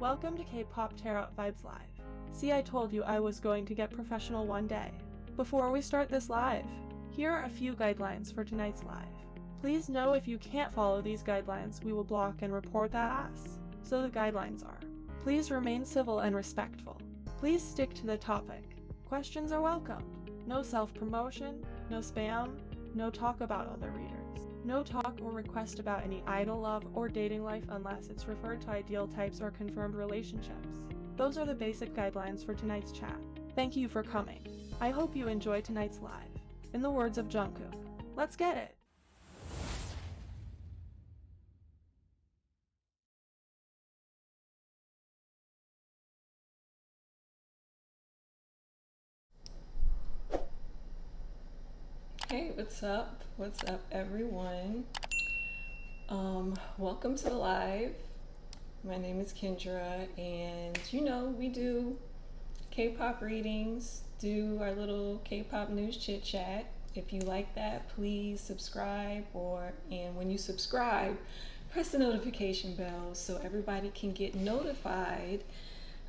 Welcome to K-Pop Tarot Vibes Live. See, I told you I was going to get professional one day. Before we start this live, here are a few guidelines for tonight's live. Please know if you can't follow these guidelines, we will block and report that ass. So the guidelines are: please remain civil and respectful. Please stick to the topic. Questions are welcome. No self-promotion, no spam, no talk about other readers. No talk or request about any idol love or dating life unless it's referred to ideal types or confirmed relationships. Those are the basic guidelines for tonight's chat. Thank you for coming. I hope you enjoy tonight's live. In the words of Jungkook, let's get it! Hey, what's up? What's up, everyone? Welcome to the live. My name is Kendra, and we do K-pop readings, do our little K-pop news chit chat. If you like that, please subscribe, and when you subscribe, press the notification bell so everybody can get notified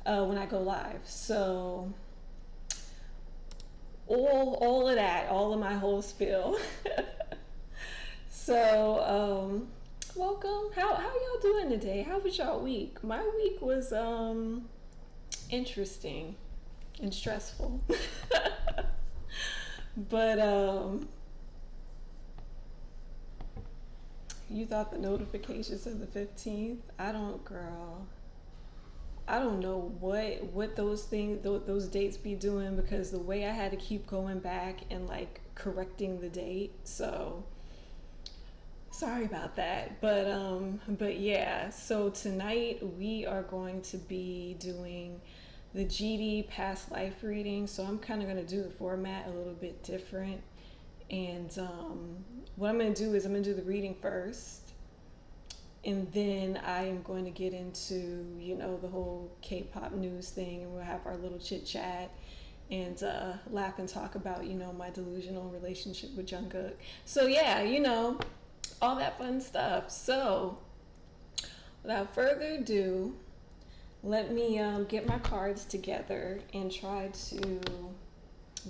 when I go live. So all of that, all of my whole spiel. So welcome. How y'all doing today? How was y'all week? My week was interesting and stressful. But you thought the notifications of the 15th? I don't know what those dates be doing, because the way I had to keep going back and like correcting the date. So sorry about that. But yeah, so tonight we are going to be doing the GD past life reading. So I'm kind of going to do the format a little bit different. And what I'm going to do is I'm going to do the reading first. And then I am going to get into, the whole K-pop news thing, and we'll have our little chit chat and laugh and talk about, my delusional relationship with Jungkook. So yeah, all that fun stuff. So without further ado, let me get my cards together and try to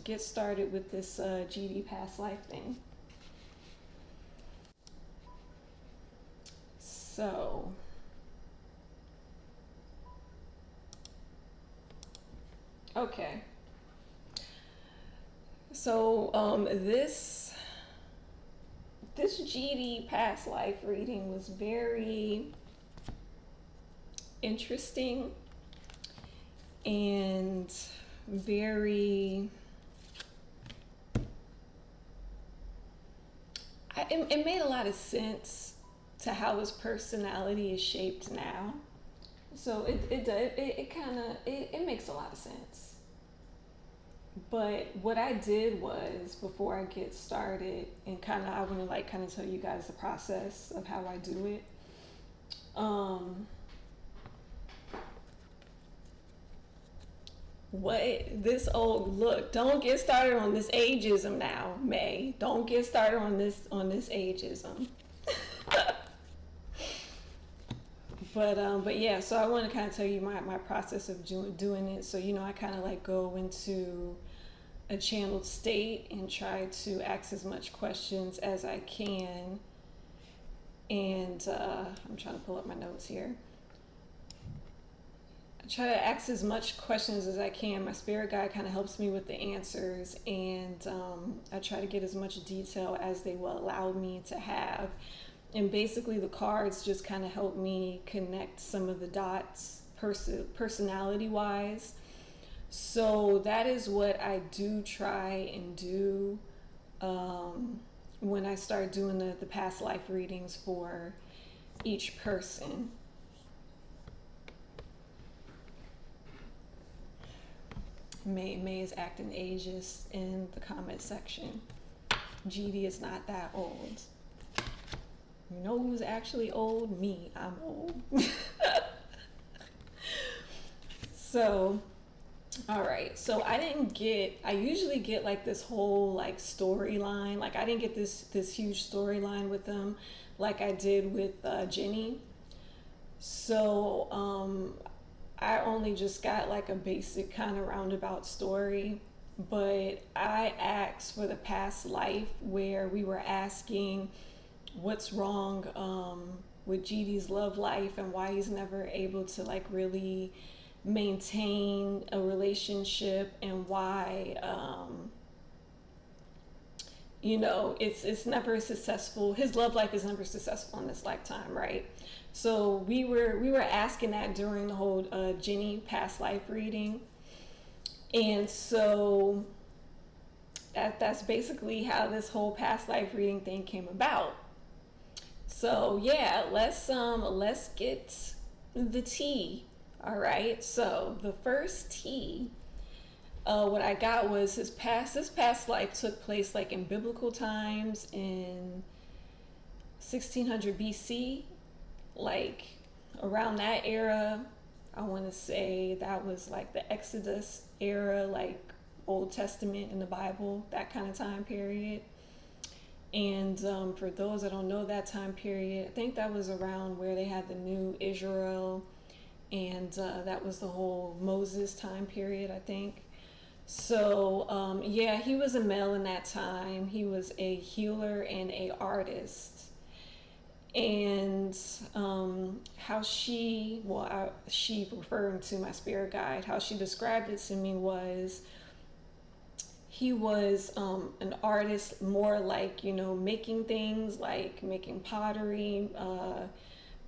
get started with this GD past life thing. So, okay. So this GD past life reading was very interesting and very. It made a lot of sense to how his personality is shaped now. So it makes a lot of sense. But what I did was, before I get started, and I want to tell you guys the process of how I do it. Look, don't get started on this ageism now, May. Don't get started on this ageism. But yeah, so I want to tell you my process of doing it. So I go into a channeled state and try to ask as much questions as I can. And I'm trying to pull up my notes here. I try to ask as much questions as I can. My spirit guide helps me with the answers, and I try to get as much detail as they will allow me to have. And basically the cards just help me connect some of the dots personality wise. So that is what I do try and do when I start doing the past life readings for each person. May is acting ageist in the comment section. GD is not that old. You know who's actually old? Me. I'm old. So, all right. So I usually get this whole storyline. I didn't get this huge storyline with them like I did with Jenny. So I only just got like a basic kind of roundabout story, but I asked for the past life where we were asking what's wrong with GD's love life and why he's never able to like really maintain a relationship, and why it's never successful. His love life is never successful in this lifetime, right? So we were asking that during the whole Jenny past life reading, and so that's basically how this whole past life reading thing came about. So yeah, let's get the tea. All right. So the first tea, what I got was this past life took place like in biblical times in 1600 BC, like around that era. I want to say that was like the Exodus era, like Old Testament in the Bible, that kind of time period. And for those that don't know that time period, I think that was around where they had the new Israel, and that was the whole Moses time period, I think. So yeah, he was a male in that time. He was a healer and a artist. And she referring to my spirit guide, how she described it to me was, he was an artist, more like, making things, like making pottery,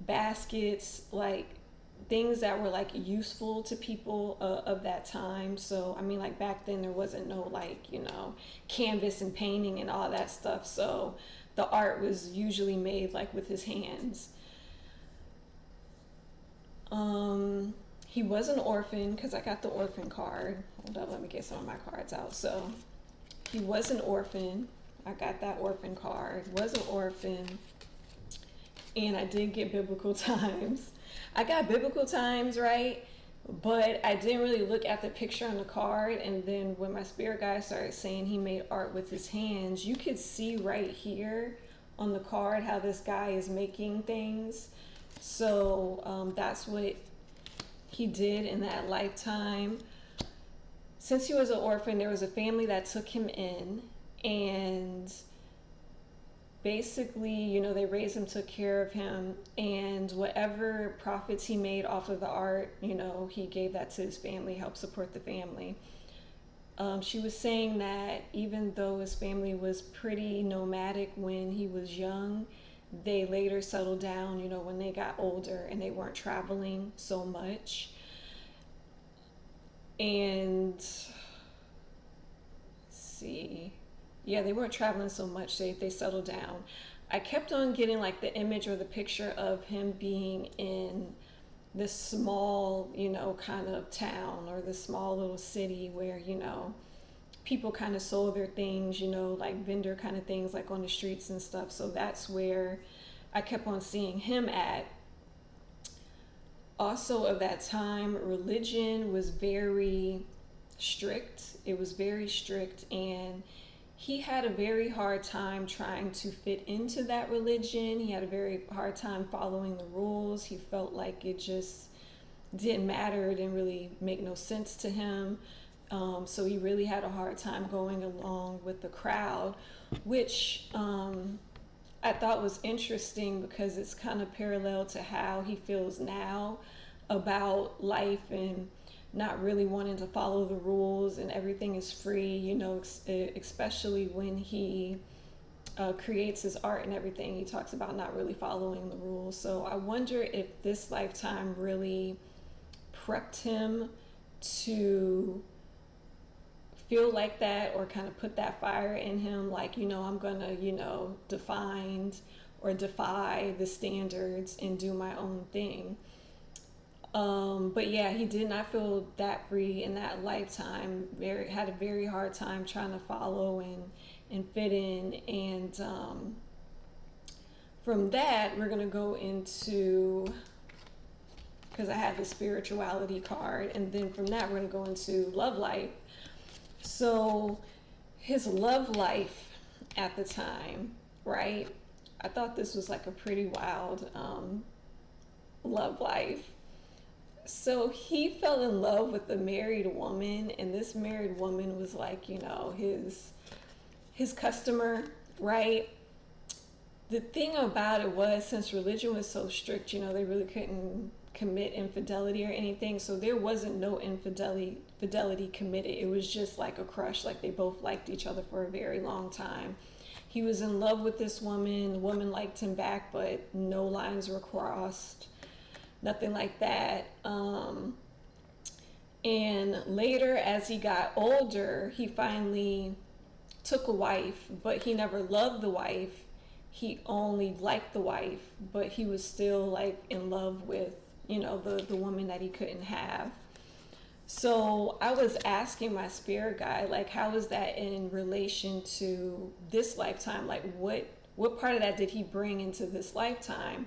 baskets, like things that were like useful to people of that time. So, I mean, like back then there wasn't no like, canvas and painting and all that stuff. So the art was usually made like with his hands. He was an orphan, because I got the orphan card. Hold up, let me get some of my cards out. So he was an orphan. I got that orphan card. Was an orphan. And I did get biblical times. I got biblical times, right? But I didn't really look at the picture on the card. And then when my spirit guide started saying he made art with his hands, you could see right here on the card how this guy is making things. So that's what he did in that lifetime. Since he was an orphan, there was a family that took him in, and basically, they raised him, took care of him, and whatever profits he made off of the art, he gave that to his family, helped support the family. She was saying that even though his family was pretty nomadic when he was young, they later settled down, when they got older and they weren't traveling so much. And let's see. Yeah, they weren't traveling so much. They settled down. I kept on getting like the image or the picture of him being in this small, kind of town, or this small little city where, people kind of sold their things, like vendor kind of things, like on the streets and stuff. So that's where I kept on seeing him at. Also of that time, religion was very strict. It was very strict, and he had a very hard time trying to fit into that religion. He had a very hard time following the rules. He felt like it just didn't matter. It didn't really make no sense to him. So he really had a hard time going along with the crowd, which I thought was interesting, because it's kind of parallel to how he feels now about life, and not really wanting to follow the rules, and everything is free, especially when he creates his art and everything. He talks about not really following the rules. So I wonder if this lifetime really prepped him to feel like that, or kind of put that fire in him, like, I'm gonna, defy the standards and do my own thing. But yeah, he did not feel that free in that lifetime. Had a very hard time trying to follow and fit in. And from that, we're gonna go into, because I had the spirituality card, and then from that, we're gonna go into love life. So his love life at the time, right? I thought this was like a pretty wild love life. So he fell in love with a married woman, and this married woman was like, his customer, right? The thing about it was, since religion was so strict, they really couldn't commit infidelity or anything. So there wasn't no fidelity committed. It was just like a crush, like they both liked each other for a very long time. He was in love with this woman. The woman liked him back, but no lines were crossed, nothing like that. And later, as he got older, he finally took a wife, but he never loved the wife. He only liked the wife, but he was still like in love with, the woman that he couldn't have. So I was asking my spirit guide, like, how is that in relation to this lifetime? Like, what part of that did he bring into this lifetime?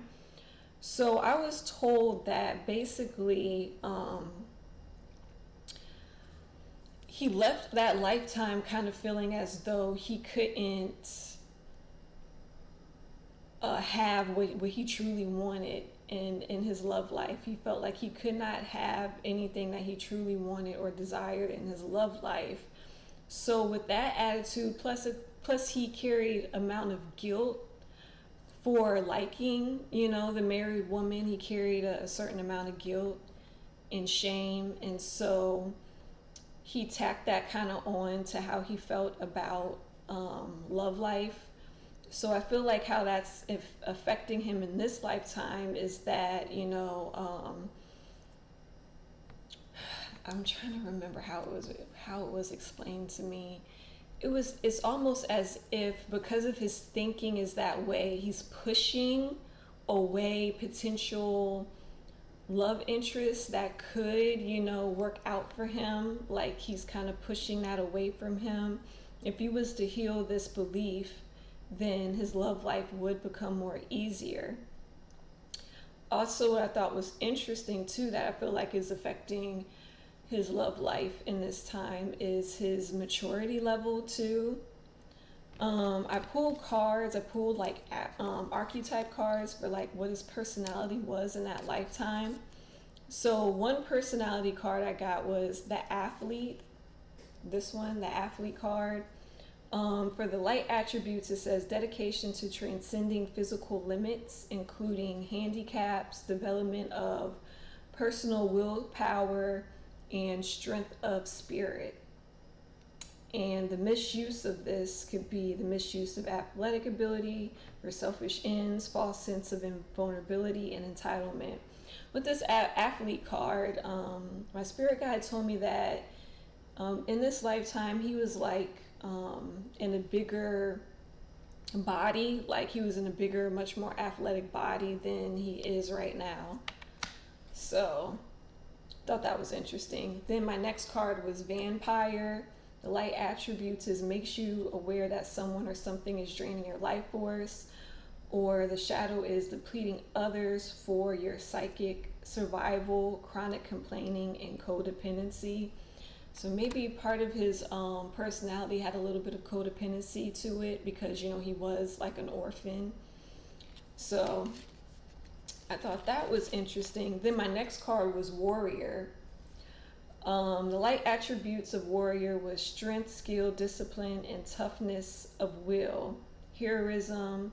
So I was told that basically he left that lifetime kind of feeling as though he couldn't have what he truly wanted in his love life. He felt like he could not have anything that he truly wanted or desired in his love life. So with that attitude, plus he carried amount of guilt for liking, the married woman. He carried a certain amount of guilt and shame, and so he tacked that kind of on to how he felt about love life. So I feel like how that's affecting him in this lifetime is that, I'm trying to remember how it was explained to me. It's almost as if, because of his thinking is that way, he's pushing away potential love interests that could, work out for him. Like he's kind of pushing that away from him. If he was to heal this belief, then his love life would become more easier. Also, what I thought was interesting too, that I feel like is affecting his love life in this time, is his maturity level too. I pulled cards. I pulled like archetype cards for like what his personality was in that lifetime. So one personality card I got was the athlete. This one, the athlete card. For the light attributes, it says dedication to transcending physical limits, including handicaps, development of personal willpower, and strength of spirit. And the misuse of this could be the misuse of athletic ability for selfish ends, false sense of invulnerability, and entitlement. With this athlete card, my spirit guide told me that in this lifetime, he was like in a bigger body, like he was in a bigger, much more athletic body than he is right now. So thought that was interesting. Then my next card was vampire. The light attributes is makes you aware that someone or something is draining your life force, or the shadow is depleting others for your psychic survival, chronic complaining, and codependency. So maybe part of his personality had a little bit of codependency to it because, he was like an orphan. So I thought that was interesting. Then my next card was warrior. The light attributes of warrior was strength, skill, discipline, and toughness of will, heroism,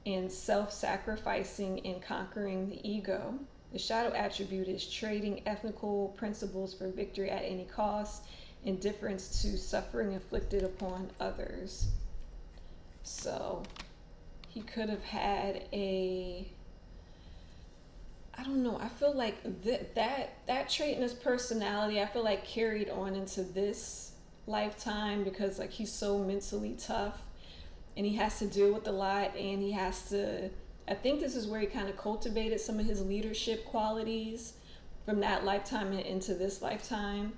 and self-sacrificing and conquering the ego. The shadow attribute is trading ethical principles for victory at any cost, indifference to suffering inflicted upon others. So he could have had I don't know, I feel like that trait in his personality, I feel like carried on into this lifetime because like he's so mentally tough and he has to deal with a lot, and he has to, I think this is where he kind of cultivated some of his leadership qualities from that lifetime into this lifetime.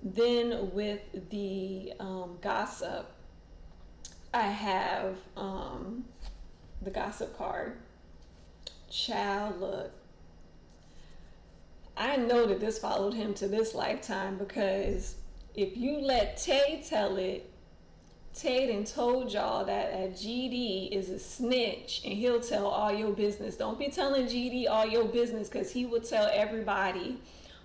Then with the gossip, I have the gossip card. Child, look, I know that this followed him to this lifetime, because if you let Tay tell it, Tay done told y'all that GD is a snitch and he'll tell all your business. Don't be telling GD all your business, because he will tell everybody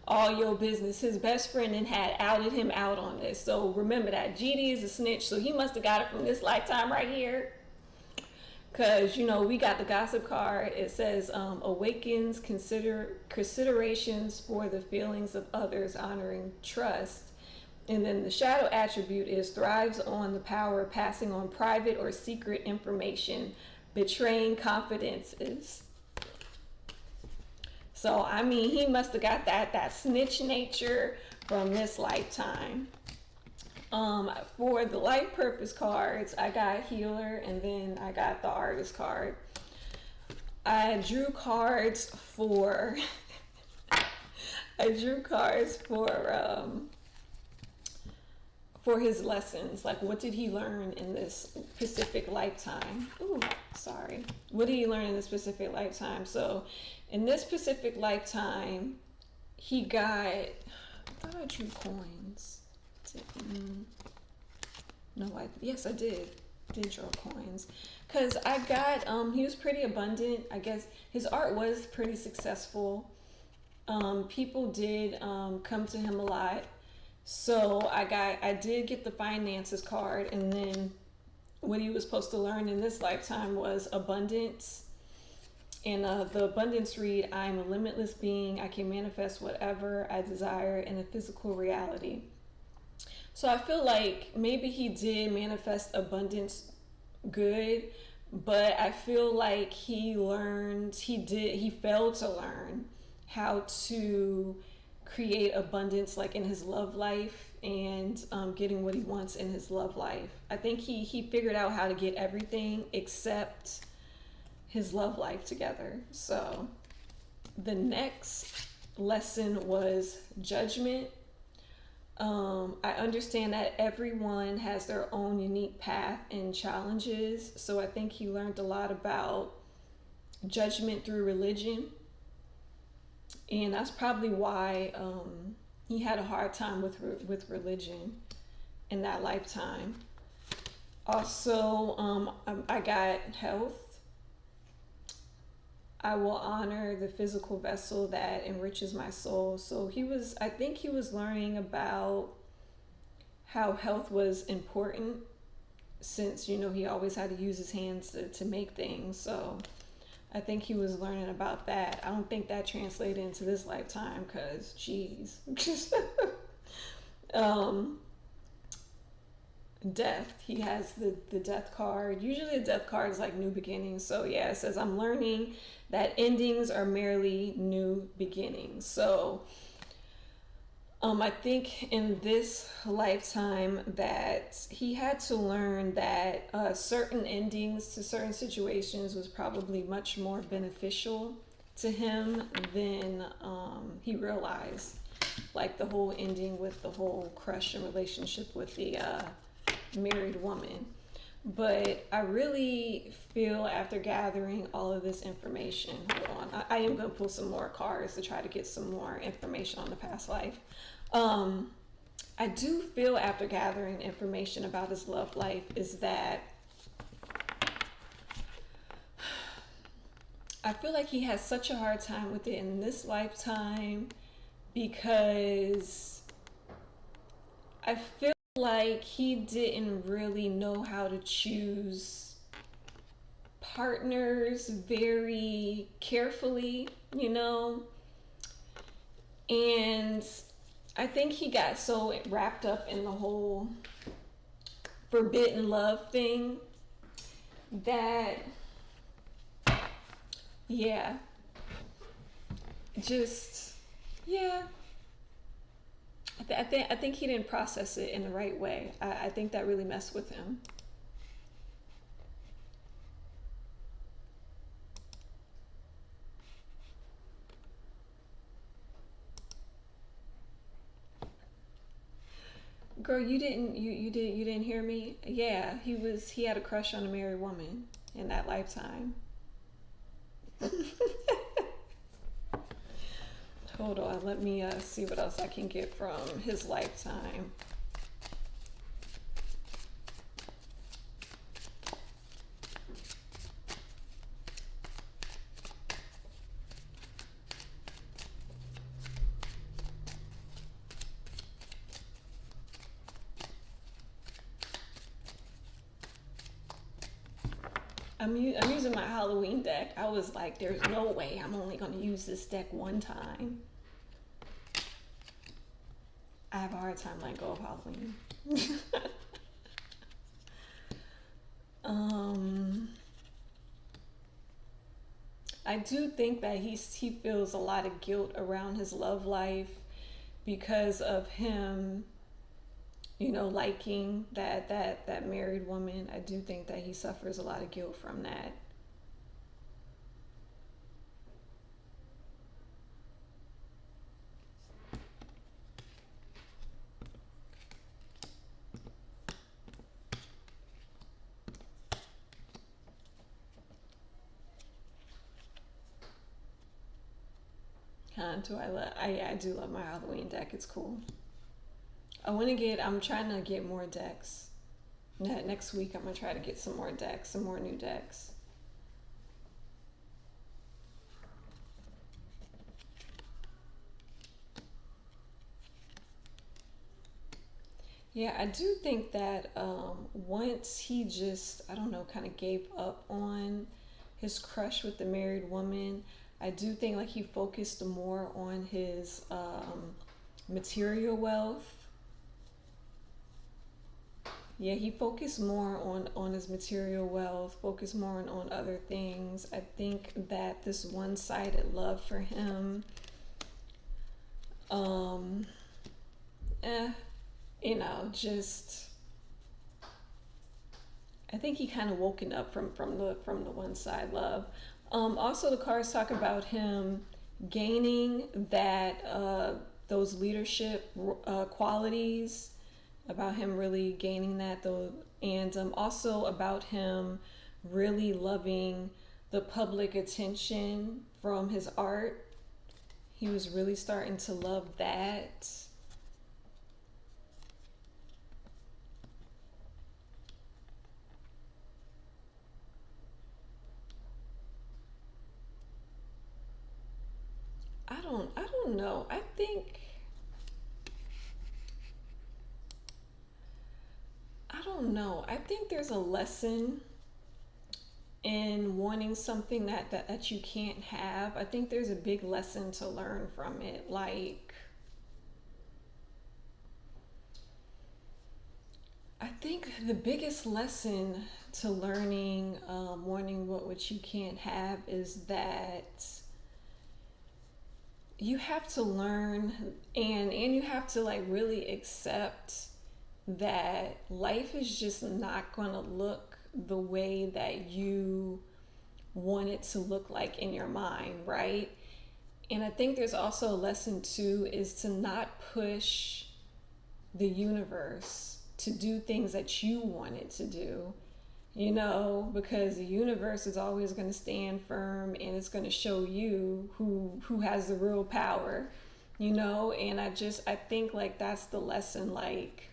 all your business. His best friend and had outed him out on this. So remember that GD is a snitch. So he must have got it from this lifetime right here. Because, you know, we got the gossip card. It says, awakens considerations for the feelings of others, honoring trust. And then the shadow attribute is thrives on the power of passing on private or secret information, betraying confidences. So, I mean, he must have got that snitch nature from this lifetime. For the life purpose cards, I got healer and then I got the artist card. I drew cards for his lessons. Like, what did he learn in this specific lifetime? Ooh, sorry. What did he learn in this specific lifetime? So in this specific lifetime, he got, I thought I drew coins. Yes, I did draw coins. Because I got, he was pretty abundant. I guess his art was pretty successful. People did come to him a lot. So I did get the finances card, and then what he was supposed to learn in this lifetime was abundance. And the abundance read, I am a limitless being. I can manifest whatever I desire in a physical reality. So I feel like maybe he did manifest abundance good, but I feel like he failed to learn how to create abundance like in his love life and getting what he wants in his love life. I think he figured out how to get everything except his love life together. So the next lesson was judgment. I understand that everyone has their own unique path and challenges. So I think he learned a lot about judgment through religion. And that's probably why he had a hard time with religion in that lifetime. Also, I got health. I will honor the physical vessel that enriches my soul. So I think he was learning about how health was important since, you know, he always had to use his hands to make things. So I think he was learning about that. I don't think that translated into this lifetime because, geez. Death. He has the death card. Usually the death card is like new beginnings. So yeah, it says I'm learning that endings are merely new beginnings. So I think in this lifetime that he had to learn that certain endings to certain situations was probably much more beneficial to him than he realized. Like the whole ending with the whole crush and relationship with the married woman. But I really feel after gathering all of this information, hold on, I am going to pull some more cards to try to get some more information on the past life. I do feel after gathering information about his love life is that I feel like he has such a hard time with it in this lifetime because I feel like he didn't really know how to choose partners very carefully, you know? And I think he got so wrapped up in the whole forbidden love thing that, yeah, I think he didn't process it in the right way. I think that really messed with him. Girl, you didn't hear me? Yeah, he had a crush on a married woman in that lifetime. Hold on, let me see what else I can get from his lifetime. I'm using my Halloween deck. I was like, there's no way I'm only gonna use this deck one time. I have a hard time letting go of Halloween. I do think that he feels a lot of guilt around his love life because of him, you know, liking that married woman. I do think that he suffers a lot of guilt from that. I do love my Halloween deck. It's cool. I'm trying to get more decks. Next week I'm gonna try to get some more decks, some more new decks. Yeah, I do think that once he just, I don't know, kind of gave up on his crush with the married woman, I do think like he focused more on his material wealth. Yeah, he focused more on his material wealth, focused more on other things. I think that this one-sided love for him, um, eh, you know, just I think he kind of woken up from the one side love. Also, the cards talk about him gaining that those leadership qualities, about him really gaining that though, and also about him really loving the public attention from his art. He was really starting to love that. I don't know. I don't know. I think there's a lesson in wanting something that you can't have. I think there's a big lesson to learn from it. Like, I think the biggest lesson to learning, wanting what you can't have, is that you have to learn and you have to like really accept that life is just not going to look the way that you want it to look like in your mind, right? And I think there's also a lesson too, is to not push the universe to do things that you want it to do, you know, because the universe is always going to stand firm and it's going to show you who has the real power, you know. And I think like that's the lesson. Like,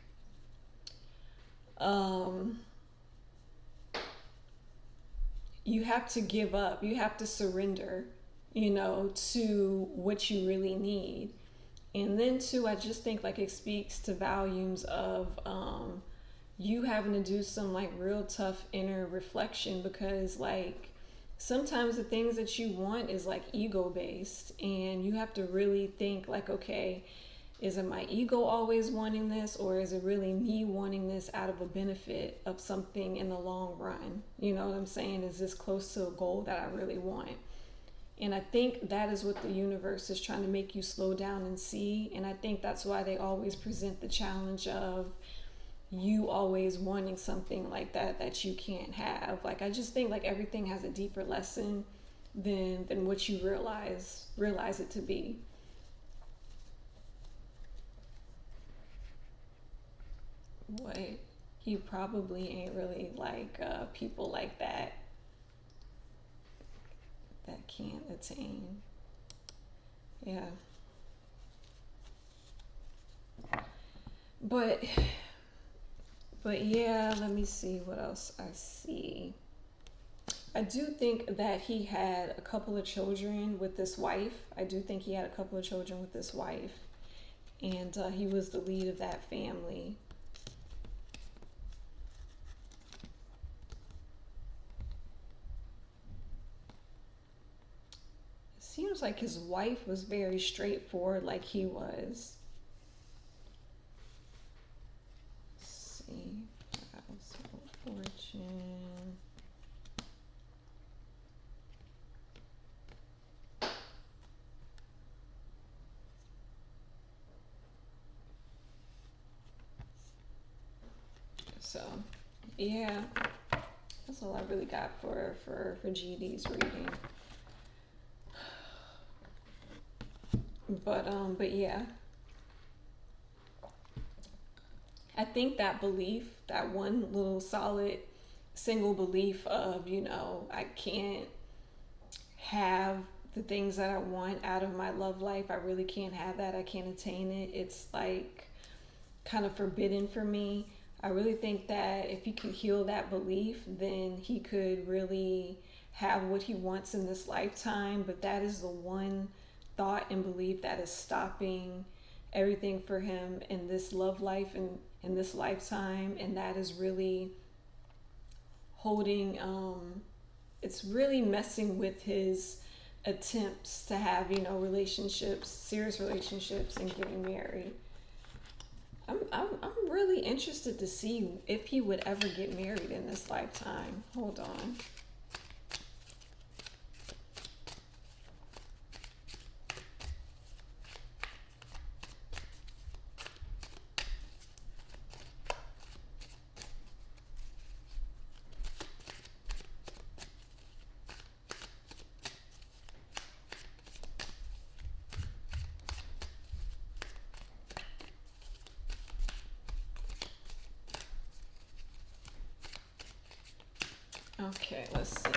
you have to give up, you have to surrender, you know, to what you really need. And then too, I just think like it speaks to volumes of you having to do some like real tough inner reflection, because like sometimes the things that you want is like ego based, and you have to really think like, okay, is it my ego always wanting this, or is it really me wanting this out of a benefit of something in the long run? You know what I'm saying? Is this close to a goal that I really want? And I think that is what the universe is trying to make you slow down and see. And I think that's why they always present the challenge of you always wanting something like that you can't have. Like, I just think like everything has a deeper lesson than what you realize it to be. What? He probably ain't really like people like that can't attain. Yeah. But yeah, let me see what else I see. I do think that he had a couple of children with this wife. I do think he had a couple of children with this wife. And he was the lead of that family. seems like his wife was very straightforward, like he was. Let's see. Fortune. So, yeah, that's all I really got for GD's reading. But yeah, I think that belief, that one little solid single belief of, I can't have the things that I want out of my love life. I really can't have that. I can't attain it. It's like kind of forbidden for me. I really think that if he could heal that belief, then he could really have what he wants in this lifetime. But that is the one thought and belief that is stopping everything for him in this love life and in this lifetime. And that is really holding, it's really messing with his attempts to have, relationships, serious relationships, and getting married. I'm really interested to see if he would ever get married in this lifetime. Hold on. Okay, let's see.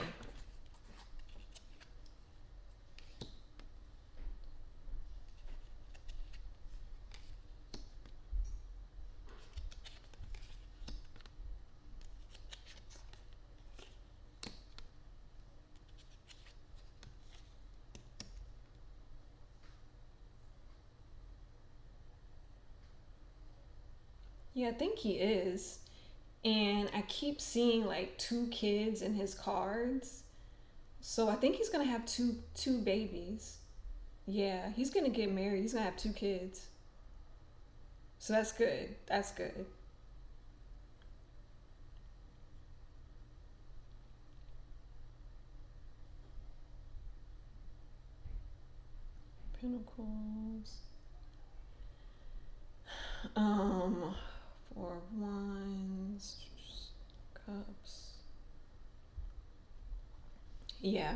Yeah, I think he is. And I keep seeing like two kids in his cards. So I think he's gonna have two babies. Yeah, he's gonna get married. He's gonna have two kids. So that's good. That's good. Pentacles. Um, Four of Wands, Cups. Yeah,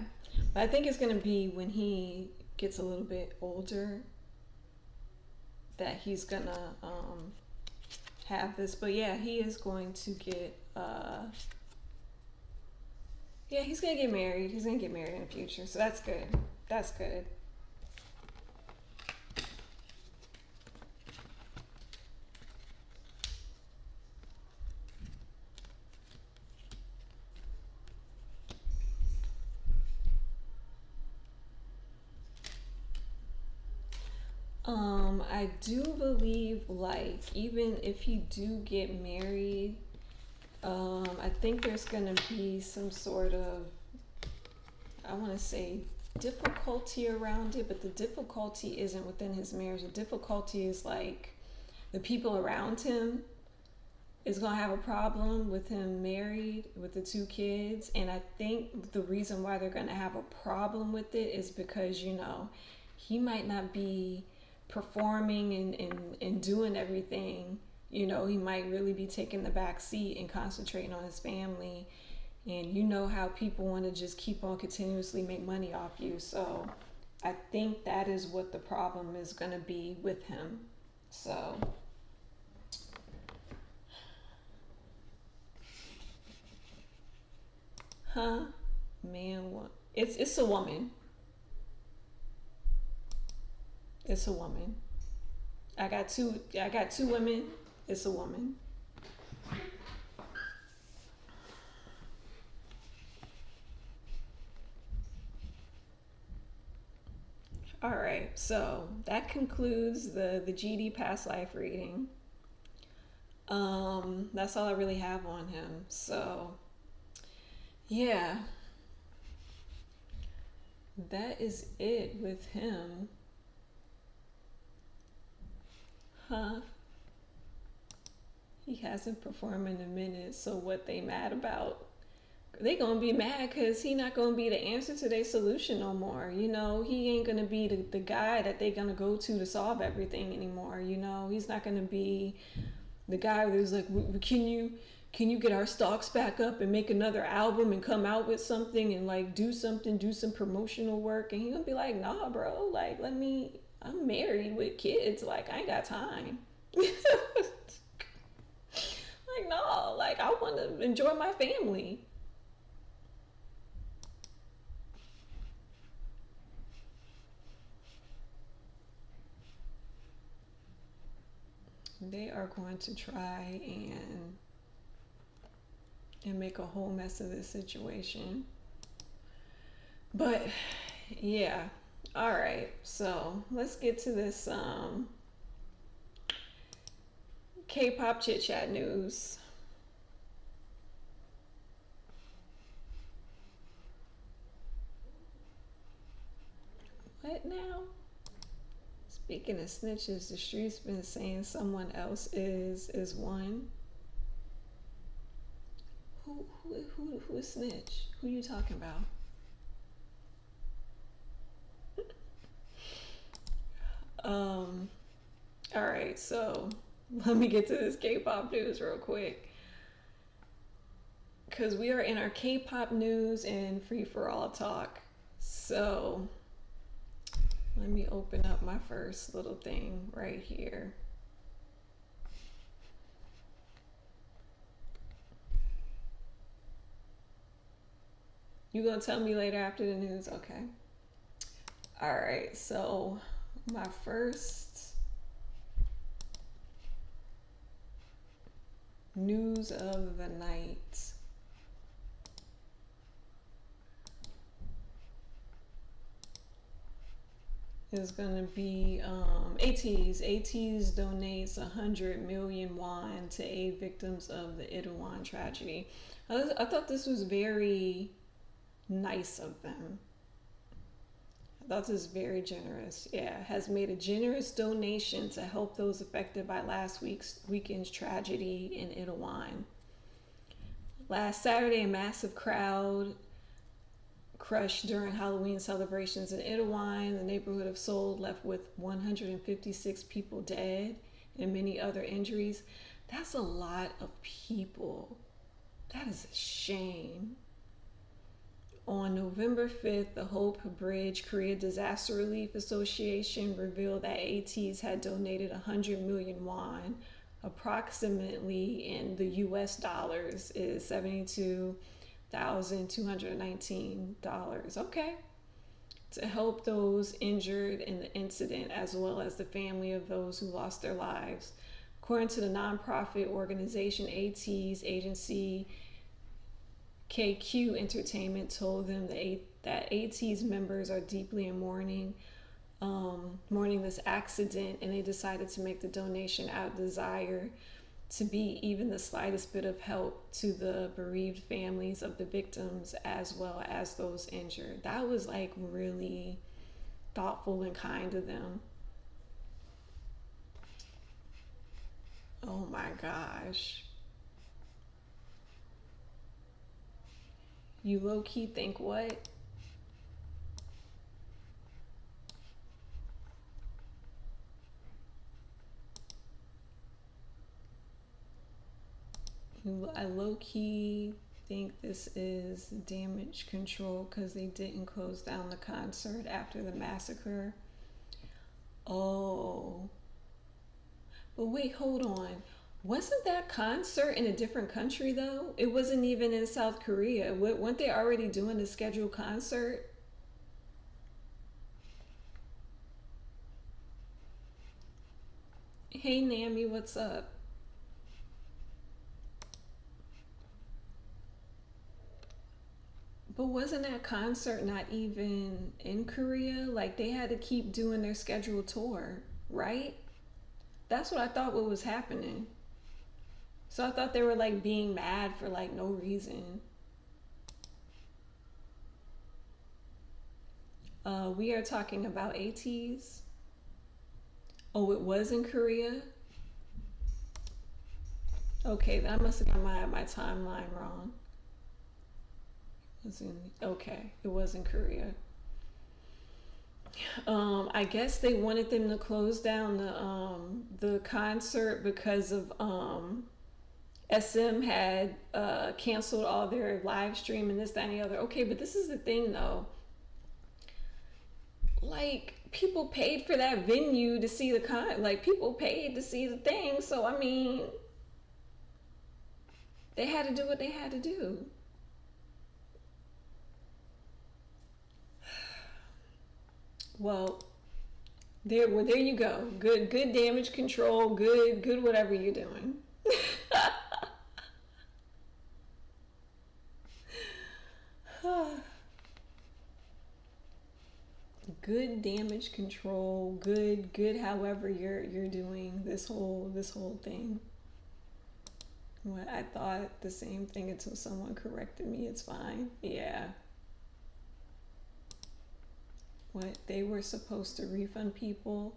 but I think it's gonna be when he gets a little bit older that he's gonna have this. But yeah, he is going to get yeah, he's gonna get married. He's gonna get married in the future. So that's good. That's good. I do believe like even if you do get married, I think there's gonna be some sort of, I want to say, difficulty around it, but the difficulty isn't within his marriage. The difficulty is like the people around him is going to have a problem with him married with the two kids. And I think the reason why they're going to have a problem with it is because, he might not be performing and doing everything. He might really be taking the back seat and concentrating on his family. And you know how people want to just keep on continuously make money off you. So I think that is what the problem is going to be with him. So man, what? It's a woman. It's a woman. I got two women. It's a woman. All right, so that concludes the GD past life reading. That's all I really have on him. So, yeah, that is it with him. Huh? He hasn't performed in a minute, so what they mad about? They gonna be mad because he not gonna be the answer to their solution no more. You know, he ain't gonna be the guy that they gonna go to solve everything anymore. You know, he's not gonna be the guy who's like, can you get our stocks back up and make another album and come out with something and like do something, do some promotional work? And he gonna be like, nah, bro, like I'm married with kids, like I ain't got time. Like, no, like I want to enjoy my family. They are going to try and make a whole mess of this situation. But yeah, all right. So let's get to this K-pop chit chat news. What now? Speaking of snitches, the streets been saying someone else is one. Who is snitch? Who you talking about? All right, so let me get to this K-pop news real quick, because we are in our K-pop news and free for all talk. So let me open up my first little thing right here. You gonna tell me later after the news? Okay. All right, so my first news of the night is gonna be ATEEZ. ATEEZ donates 100 million won to aid victims of the Itaewon tragedy. I thought this was very nice of them. I thought this was very generous. Yeah, has made a generous donation to help those affected by last weekend's tragedy in Itaewon. Last Saturday, a massive crowd crushed during Halloween celebrations in Itaewon, the neighborhood of Seoul, left with 156 people dead and many other injuries. That's a lot of people. That is a shame. On November 5th, the Hope Bridge Korea Disaster Relief Association revealed that ATEEZ had donated 100 million won, approximately in the US dollars is $72,219. Okay. To help those injured in the incident, as well as the family of those who lost their lives. According to the nonprofit organization ATEEZ agency, KQ Entertainment told them that ATEEZ members are deeply in mourning this accident, and they decided to make the donation out of desire to be even the slightest bit of help to the bereaved families of the victims as well as those injured. That was like really thoughtful and kind of them. Oh my gosh. You low-key think what? I low-key think this is damage control because they didn't close down the concert after the massacre. Oh. But wait, hold on. Wasn't that concert in a different country though? It wasn't even in South Korea. Weren't they already doing a scheduled concert? Hey Nami, what's up? But wasn't that concert not even in Korea? Like they had to keep doing their scheduled tour, right? That's what I thought what was happening. So I thought they were like being mad for like no reason. We are talking about ATs. Oh, it was in Korea? Okay, I must have got my timeline wrong. Okay, it was in Korea. I guess they wanted them to close down the concert because of SM had canceled all their live stream and this, that, and the other. Okay, but this is the thing though. Like, people paid for that venue to see like, people paid to see the thing, so I mean, they had to do what they had to do. Well, there you go. Good damage control, good whatever you're doing. Good damage control, good however you're doing this whole thing. Well, I thought the same thing until someone corrected me. It's fine. Yeah. What, they were supposed to refund people?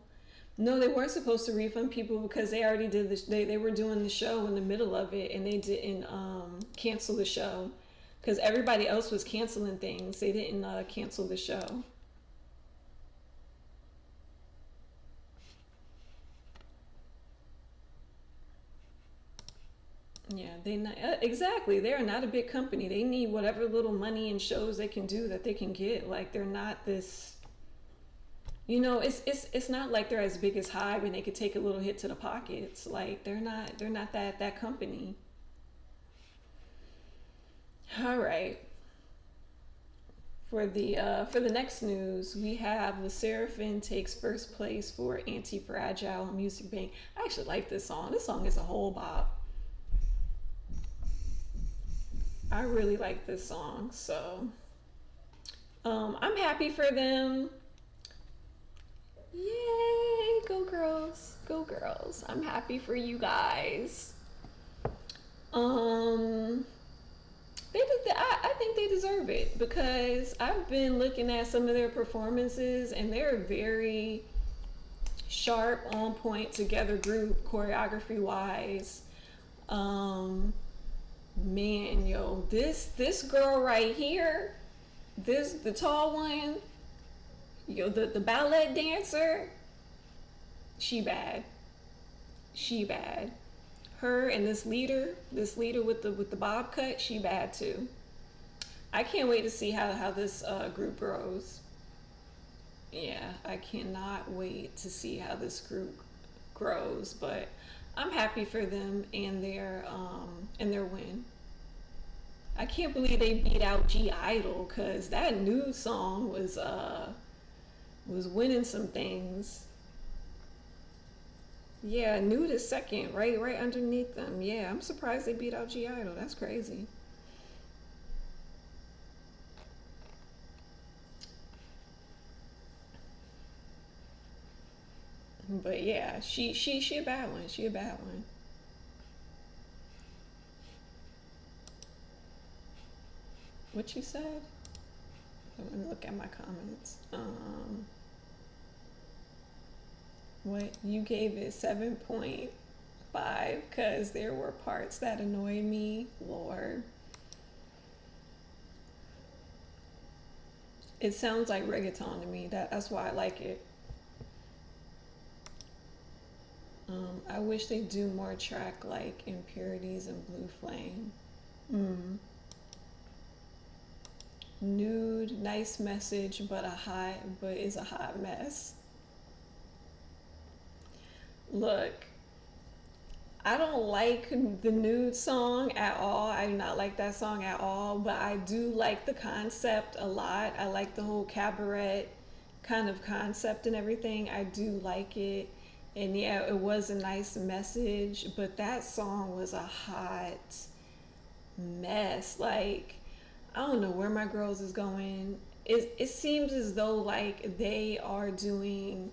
No, they weren't supposed to refund people because they already did this. They were doing the show in the middle of it, and they didn't cancel the show because everybody else was canceling things. They didn't cancel the show. Yeah, they not exactly. They're not a big company. They need whatever little money and shows they can do that they can get. Like, they're not this. You know, it's not like they're as big as Hive and they could take a little hit to the pockets. Like, they're not that company. All right. For the next news, we have the Seraphim takes first place for Anti-Fragile Music Bank. I actually like this song. This song is a whole bop. I really like this song, so I'm happy for them. Yay, go girls, go girls. I'm happy for you guys. I think they deserve it because I've been looking at some of their performances and they're very sharp, on point, together group, choreography wise. Man, yo, this girl right here, the tall one, yo, the ballet dancer, she bad. Her and this leader with the bob cut, she bad too. I can't wait to see how this group grows. Yeah, I cannot wait to see how this group grows, but I'm happy for them and their win. I can't believe they beat out G Idol because that new song was winning some things. Yeah, Nude is second, right underneath them. Yeah, I'm surprised they beat out G Idol. That's crazy. But yeah, she a bad one. She a bad one. What you said? Let me look at my comments. What you gave it 7.5 because there were parts that annoyed me. Lord, it sounds like reggaeton to me. That's why I like it. I wish they do more track like Impurities and Blue Flame. Nude, nice message, but is a hot mess. Look, I don't like the Nude song at all. I do not like that song at all, but I do like the concept a lot. I like the whole cabaret kind of concept and everything. I do like it. And yeah, it was a nice message, but that song was a hot mess. Like, I don't know where my girls is going. It seems as though like they are doing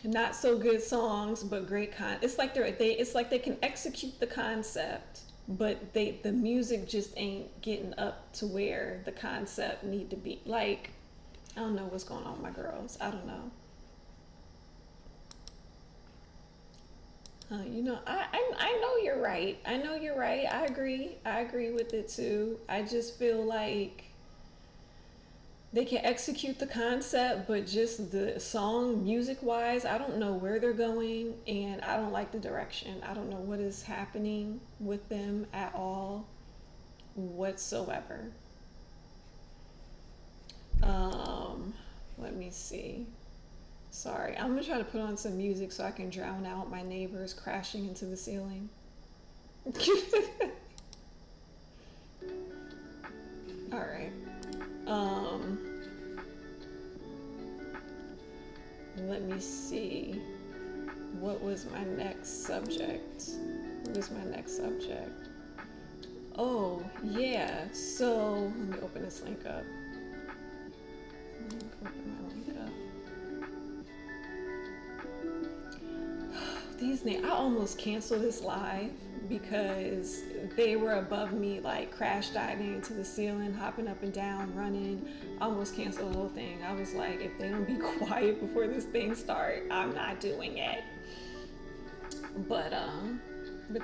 not so good songs, but great it's like it's like they can execute the concept, but the music just ain't getting up to where the concept need to be. Like, I don't know what's going on with my girls. I don't know. I know you're right. I know you're right. I agree. I agree with it too. I just feel like they can execute the concept, but just the song, music wise, I don't know where they're going, and I don't like the direction. I don't know what is happening with them at all, whatsoever. Um, Let me see. Sorry, I'm gonna try to put on some music so I can drown out my neighbors crashing into the ceiling. All right. Um, Let me see. What was my next subject? What was my next subject? Oh, yeah. So, let me open this link up. Let me open my link up. These names, I almost canceled this live because they were above me, like crash diving into the ceiling, hopping up and down, running. I almost canceled the whole thing. I was like, if they don't be quiet before this thing start, I'm not doing it. But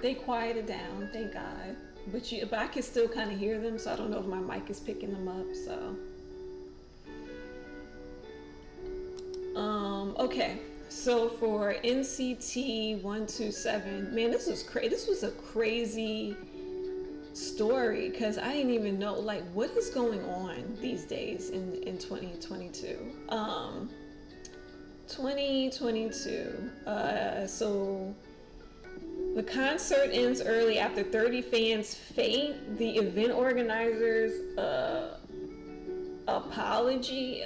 they quieted down, thank God. But I can still kind of hear them, so I don't know if my mic is picking them up. So, okay. So for NCT 127, man, this was crazy. This was a crazy story because I didn't even know like what is going on these days in 2022. 2022. So the concert ends early after 30 fans faint. The event organizers apology.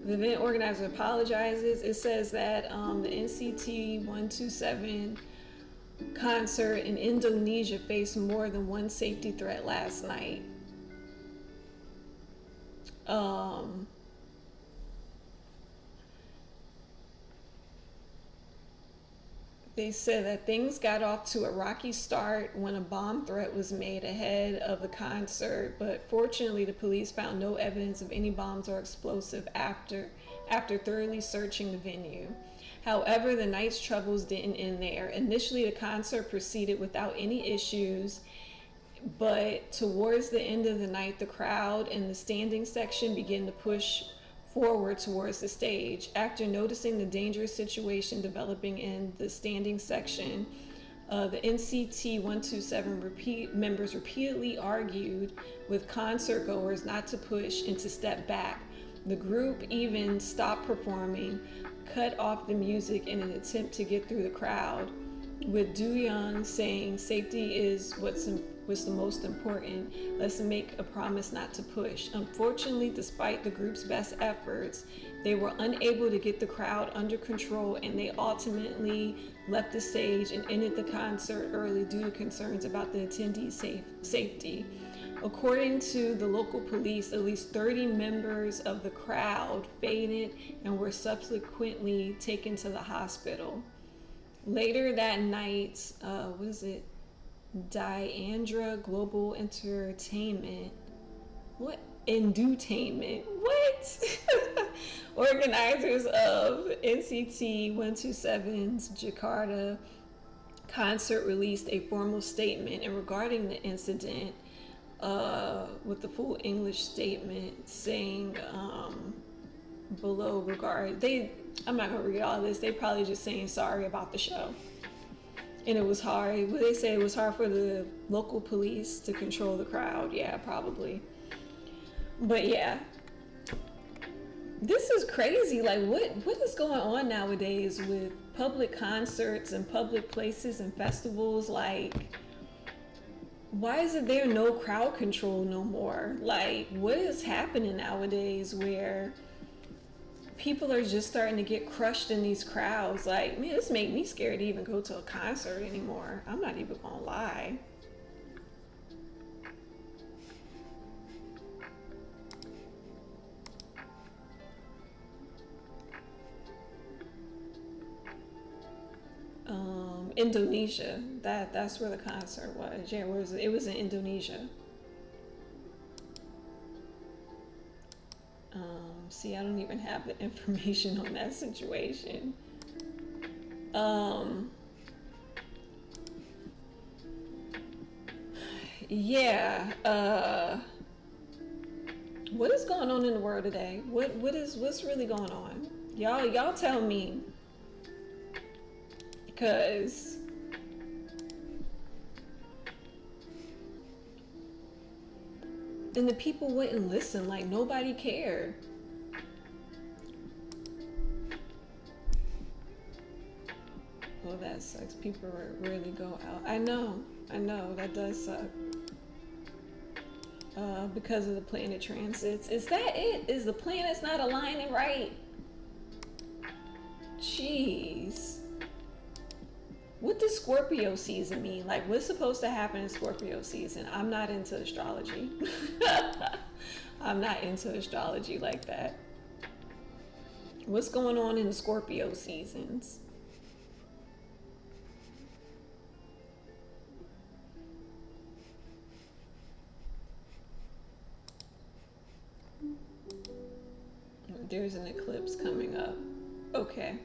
The event organizer apologizes. It says that the NCT 127 concert in Indonesia faced more than one safety threat last night. They said that things got off to a rocky start when a bomb threat was made ahead of the concert, but fortunately the police found no evidence of any bombs or explosive after thoroughly searching the venue. However, the night's troubles didn't end there. Initially, the concert proceeded without any issues, but towards the end of the night, the crowd in the standing section began to push forward towards the stage. After noticing the dangerous situation developing in the standing section, the NCT 127 members repeatedly argued with concert goers not to push and to step back. The group even stopped performing, cut off the music in an attempt to get through the crowd, with Dooyoung saying safety is what's the most important. Let's make a promise not to push. Unfortunately, despite the group's best efforts, they were unable to get the crowd under control, and they ultimately left the stage and ended the concert early due to concerns about the attendees' safety. According to the local police, at least 30 members of the crowd fainted and were subsequently taken to the hospital. Later that night, Diandra Global Entertainment. What? Indutainment. What? Organizers of NCT 127's Jakarta concert released a formal statement and regarding the incident with the full English statement saying below regard. I'm not going to read all this. They probably just saying sorry about the show. And it was hard. Would they say it was hard for the local police to control the crowd? Yeah, probably. But yeah, this is crazy. Like, what is going on nowadays with public concerts and public places and festivals? Like, why is there no crowd control no more? Like, what is happening nowadays where people are just starting to get crushed in these crowds? Like, man, this made me scared to even go to a concert anymore. I'm not even gonna lie. Indonesia. That's where the concert was. Yeah, where was it? It was in Indonesia. See, I don't even have the information on that situation. Yeah. What is going on in the world today? What's really going on? Y'all tell me. Because then the people wouldn't listen, like nobody cared. Well, that sucks. People really go out. I know, that does suck. Because of the planet transits. Is that it? Is the planets not aligning right? Jeez. What does Scorpio season mean? Like, what's supposed to happen in Scorpio season? I'm not into astrology. I'm not into astrology like that. What's going on in the Scorpio seasons? There's an eclipse coming up. Okay.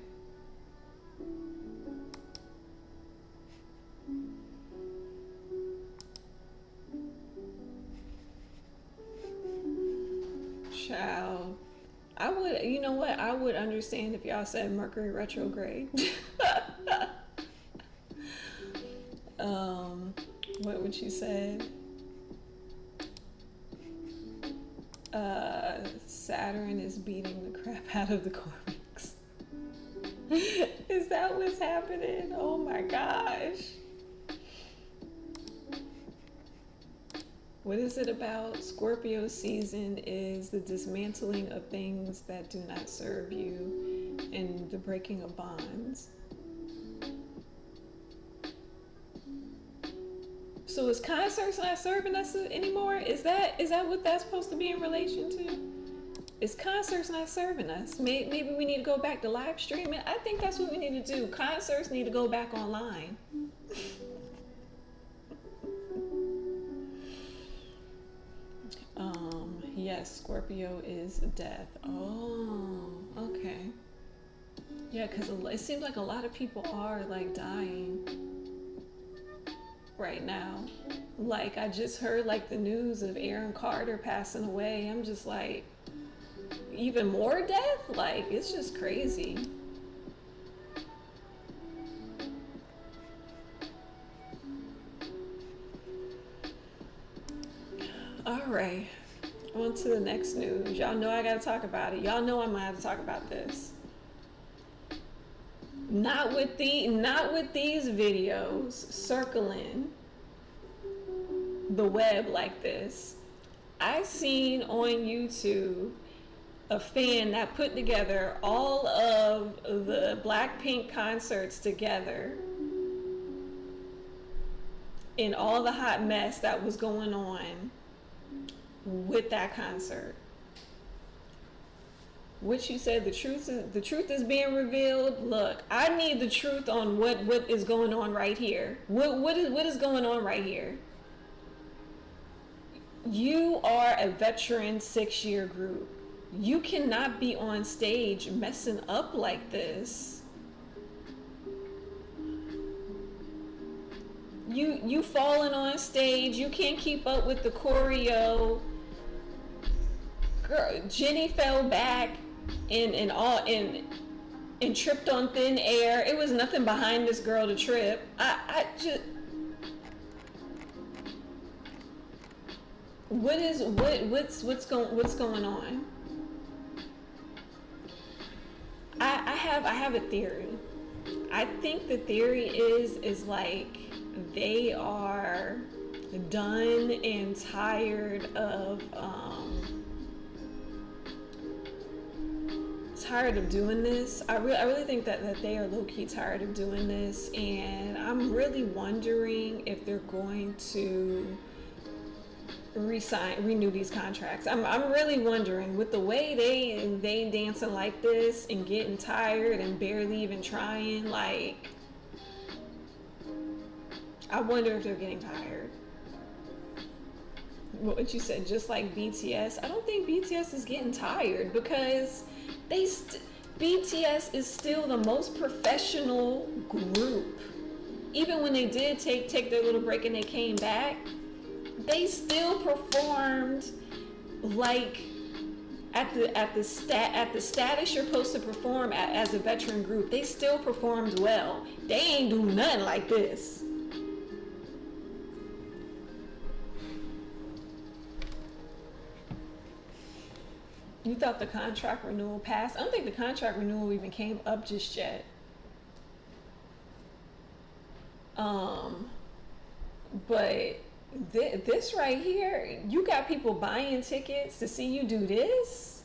Child. I would, you know what? I would understand if y'all said Mercury retrograde. What would you say? Saturn is beating the crap out of the Cormix. Is that what's happening? Oh my gosh. What is it about? Scorpio season is the dismantling of things that do not serve you and the breaking of bonds. So is concerts not serving us anymore? Is that what that's supposed to be in relation to? Is concerts not serving us? Maybe we need to go back to live streaming. I think that's what we need to do. Concerts need to go back online. Yes, Scorpio is death. Oh, okay. Yeah, because it seems like a lot of people are like dying right now. Like, I just heard like the news of Aaron Carter passing away. I'm just like, even more death? Like, it's just crazy. All right. On to the next news. Y'all know I gotta talk about it. Y'all know I'm gonna have to talk about this. Not with these videos circling the web like this. I seen on YouTube a fan that put together all of the Blackpink concerts together and all the hot mess that was going on with that concert. What you said, the truth is being revealed. Look, I need the truth on what is going on right here. What is going on right here? You are a veteran 6-year group. You cannot be on stage messing up like this. You falling on stage, you can't keep up with the choreo. Girl, Jenny fell back and tripped on thin air. It was nothing behind this girl to trip. I just, what's going on? I have a theory. I think the theory is like they are done and tired of doing this. I really think that they are low-key tired of doing this, and I'm really wondering if they're going to renew these contracts. I'm really wondering, with the way they dancing like this and getting tired and barely even trying, like, I wonder if they're getting tired. what you said, just like BTS. I don't think BTS is getting tired because BTS is still the most professional group. Even when they did take their little break and they came back, they still performed like at the status you're supposed to perform as a veteran group. They still performed well. They ain't do nothing like this. You thought the contract renewal passed? I don't think the contract renewal even came up just yet. But this right here, you got people buying tickets to see you do this?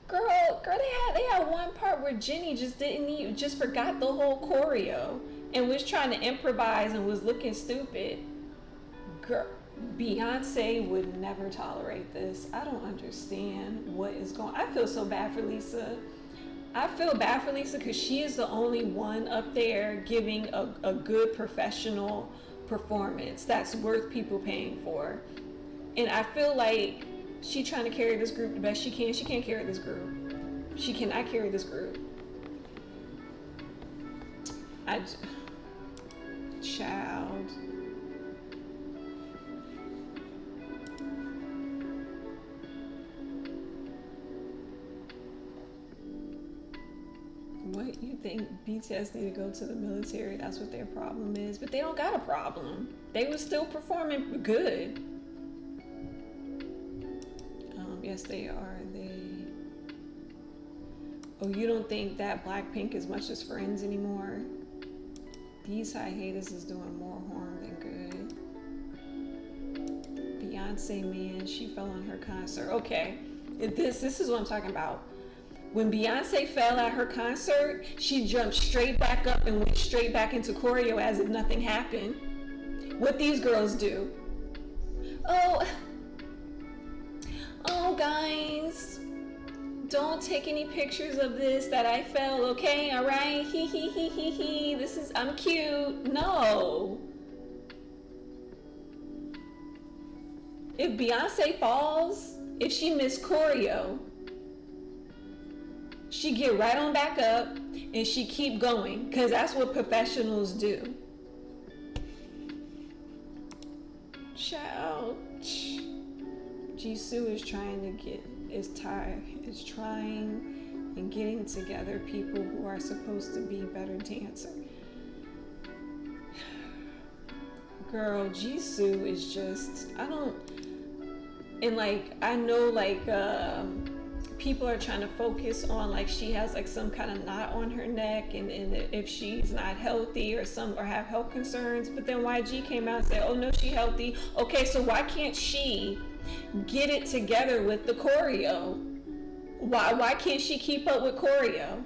Girl, they had one part where Jenny just forgot the whole choreo and was trying to improvise and was looking stupid. Girl, Beyonce would never tolerate this. I don't understand what is going on. I feel so bad for Lisa. I feel bad for Lisa because she is the only one up there giving a good professional performance that's worth people paying for. And I feel like she trying to carry this group the best she can. She can't carry this group. She cannot carry this group. Child. What, you think BTS need to go to the military? That's what their problem is. But they don't got a problem. They was still performing good. Yes, they are. Oh, you don't think that Blackpink is much as friends anymore? These hiatus is doing more harm than good. Beyonce, man, she fell on her concert. Okay, this is what I'm talking about. When Beyonce fell at her concert, she jumped straight back up and went straight back into choreo as if nothing happened. What these girls do. Oh, guys, don't take any pictures of this that I fell, okay? All right? Hee hee hee hee hee. I'm cute. No. If Beyonce falls, if she missed choreo, she get right on back up and she keep going, because that's what professionals do. Child. Jisoo is trying and getting together people who are supposed to be better dancers. Girl, Jisoo is just, I know people are trying to focus on like she has like some kind of knot on her neck and if she's not healthy or have health concerns, but then YG came out and said, oh no, she healthy. Okay, so why can't she get it together with the choreo? Why can't she keep up with choreo?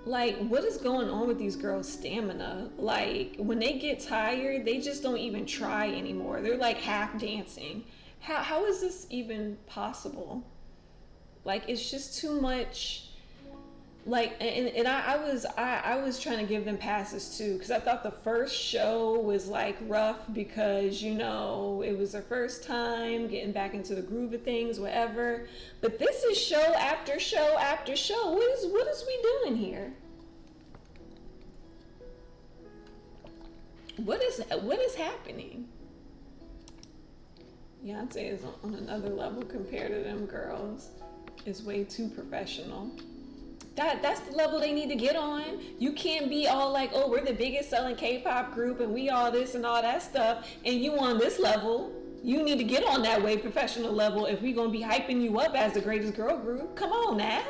Like, what is going on with these girls' stamina? Like, when they get tired, they just don't even try anymore. They're like half dancing. How is this even possible? Like, it's just too much. Like, and I was trying to give them passes too, because I thought the first show was like rough because, you know, it was their first time getting back into the groove of things, whatever. But this is show after show after show. What is we doing here? What is happening? Beyonce is on another level compared to them girls. Is way too professional. That's the level they need to get on. You can't be all like, oh, we're the biggest selling K-pop group and we all this and all that stuff, and you on this level. You need to get on that way professional level if we're gonna be hyping you up as the greatest girl group. Come on now.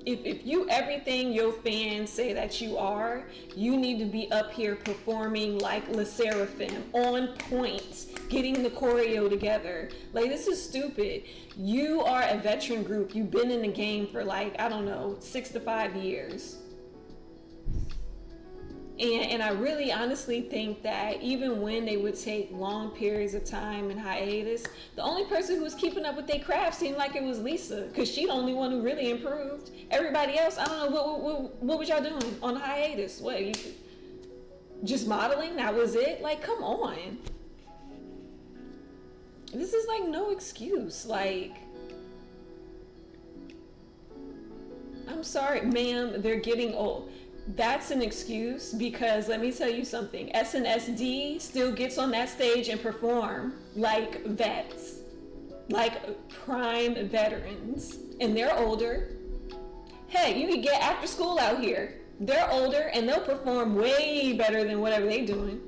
If you everything your fans say that you are, you need to be up here performing like Le Seraphim, on point, getting the choreo together. Like, this is stupid. You are a veteran group. You've been in the game for like, I don't know, 6 to 5 years. And I really honestly think that even when they would take long periods of time in hiatus, the only person who was keeping up with their craft seemed like it was Lisa, because she's the only one who really improved. Everybody else, I don't know, what was y'all doing on hiatus? Just modeling, that was it? Like, come on. This is like no excuse. Like, I'm sorry, ma'am, they're getting old. That's an excuse, because let me tell you something. SNSD still gets on that stage and perform like vets, like prime veterans, and they're older. Hey, you can get after school out here. They're older and they'll perform way better than whatever they doing.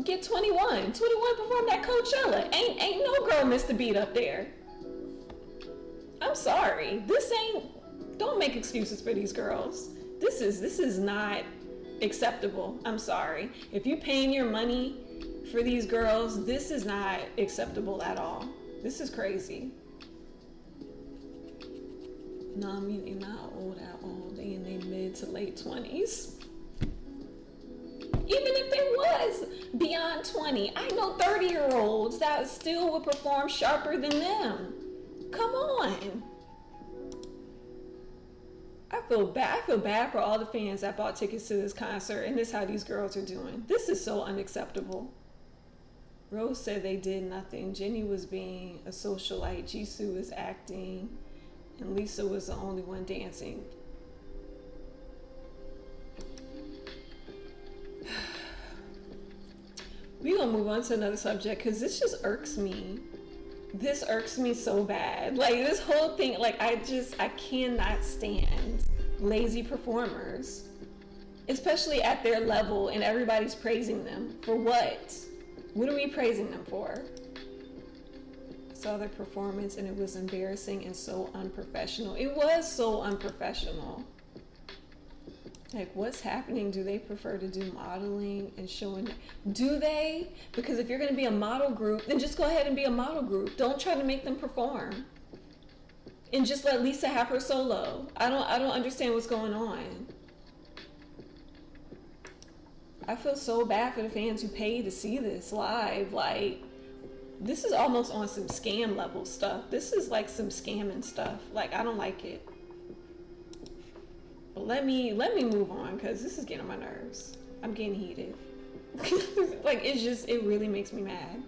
Get 21 perform at Coachella. Ain't no girl missed a beat up there. I'm sorry. Don't make excuses for these girls. This is not acceptable. I'm sorry. If you're paying your money for these girls, this is not acceptable at all. This is crazy. No, I mean, they're not old at all. They in their mid to late 20s. Even if they was beyond 20, I know 30-year-olds that still would perform sharper than them. Come on. I feel bad for all the fans that bought tickets to this concert, and this is how these girls are doing. This is so unacceptable. Rose said they did nothing. Jenny was being a socialite. Jisoo was acting, and Lisa was the only one dancing. We're gonna move on to another subject, because this just irks me. This irks me so bad. Like, this whole thing, like, I cannot stand lazy performers, especially at their level, and everybody's praising them. For what? What are we praising them for? I saw their performance and it was embarrassing and so unprofessional. It was so unprofessional. Like, what's happening? Do they prefer to do modeling and showing? Do they? Because if you're going to be a model group, then just go ahead and be a model group. Don't try to make them perform. And just let Lisa have her solo. I don't understand what's going on. I feel so bad for the fans who paid to see this live. Like, this is almost on some scam level stuff. This is like some scamming stuff. Like, I don't like it. But let me move on, because this is getting on my nerves. I'm getting heated. Like, it really makes me mad.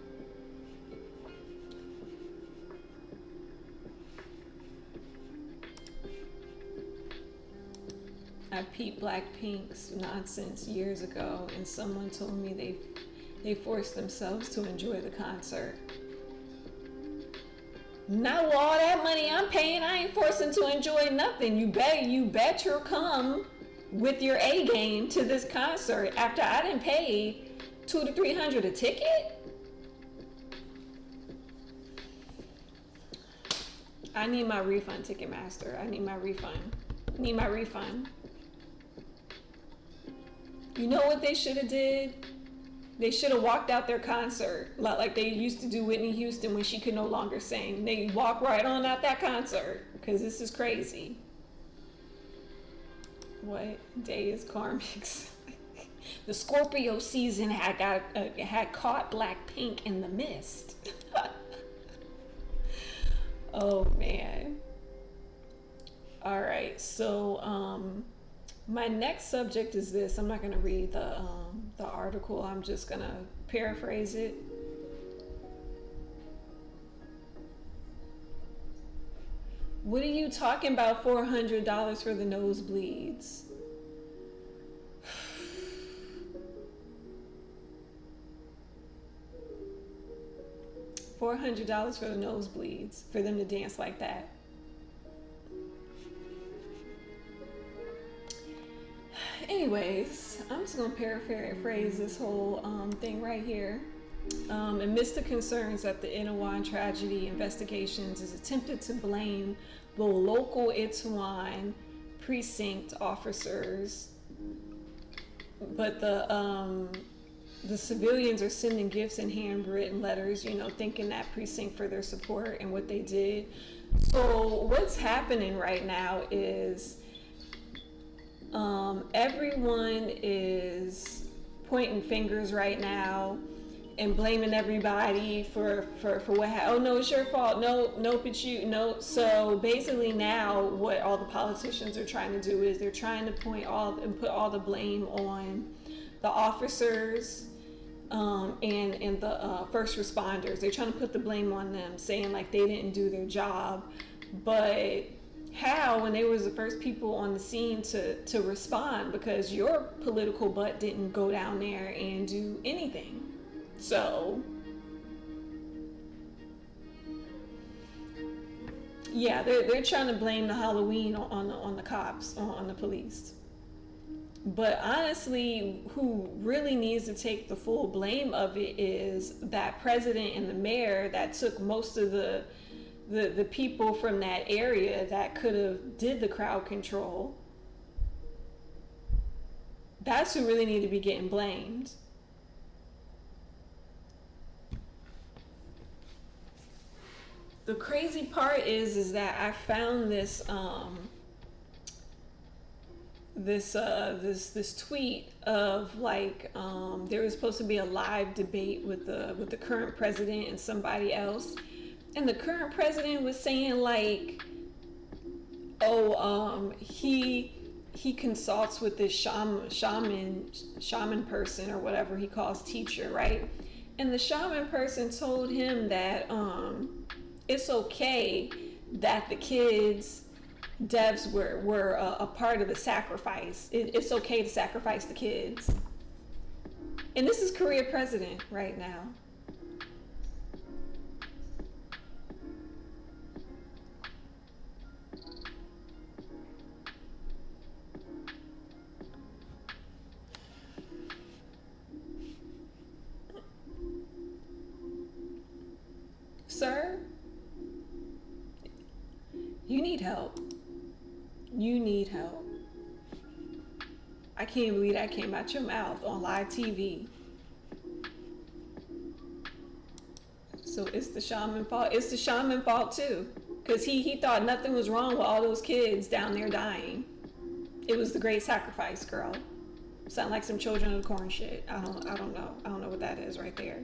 I peeped Blackpink's nonsense years ago, and someone told me they forced themselves to enjoy the concert. Not with all that money I'm paying, I ain't forcing to enjoy nothing. You better come with your A game to this concert after I didn't pay $200 to $300 a ticket. I need my refund, Ticketmaster. I need my refund. You know what they should have did? They should have walked out their concert like they used to do Whitney Houston when she could no longer sing. They walk right on out that concert, because this is crazy. What day is karmic? The Scorpio season had caught Blackpink in the mist. Oh man. All right, so my next subject is this. I'm not going to read the article. I'm just going to paraphrase it. What are you talking about $400 for the nosebleeds? $400 for the nosebleeds, for them to dance like that. Anyways, I'm just going to paraphrase this whole thing right here. Amidst the concerns that the Itaewon tragedy investigations is attempted to blame the local Itaewon precinct officers, but the civilians are sending gifts and handwritten letters, thanking that precinct for their support and what they did. So what's happening right now is everyone is pointing fingers right now and blaming everybody for what happened. Oh no, it's your fault. No, nope, it's you. No. So basically now what all the politicians are trying to do is they're trying to put all the blame on the officers and the first responders. They're trying to put the blame on them, saying like they didn't do their job. But how, when they was the first people on the scene to respond, because your political butt didn't go down there and do anything. So yeah, they're trying to blame the Halloween on the cops, on the police. But honestly, who really needs to take the full blame of it is that president and the mayor that took most of the people from that area that could have did the crowd control. That's who really need to be getting blamed. The crazy part is that I found this this tweet of like there was supposed to be a live debate with the current president and somebody else, and the current president was saying like, oh, he consults with this shaman person or whatever he calls teacher, right? And the shaman person told him that it's okay that the kids devs were a part of the sacrifice. It's okay to sacrifice the kids. And this is Korea president right now. Sir, you need help. You need help. I can't believe that came out your mouth on live TV. So it's the shaman fault. It's the shaman fault too, because he thought nothing was wrong with all those kids down there dying. It was the great sacrifice, girl. Sound like some Children of the Corn shit. I don't know. I don't know what that is right there.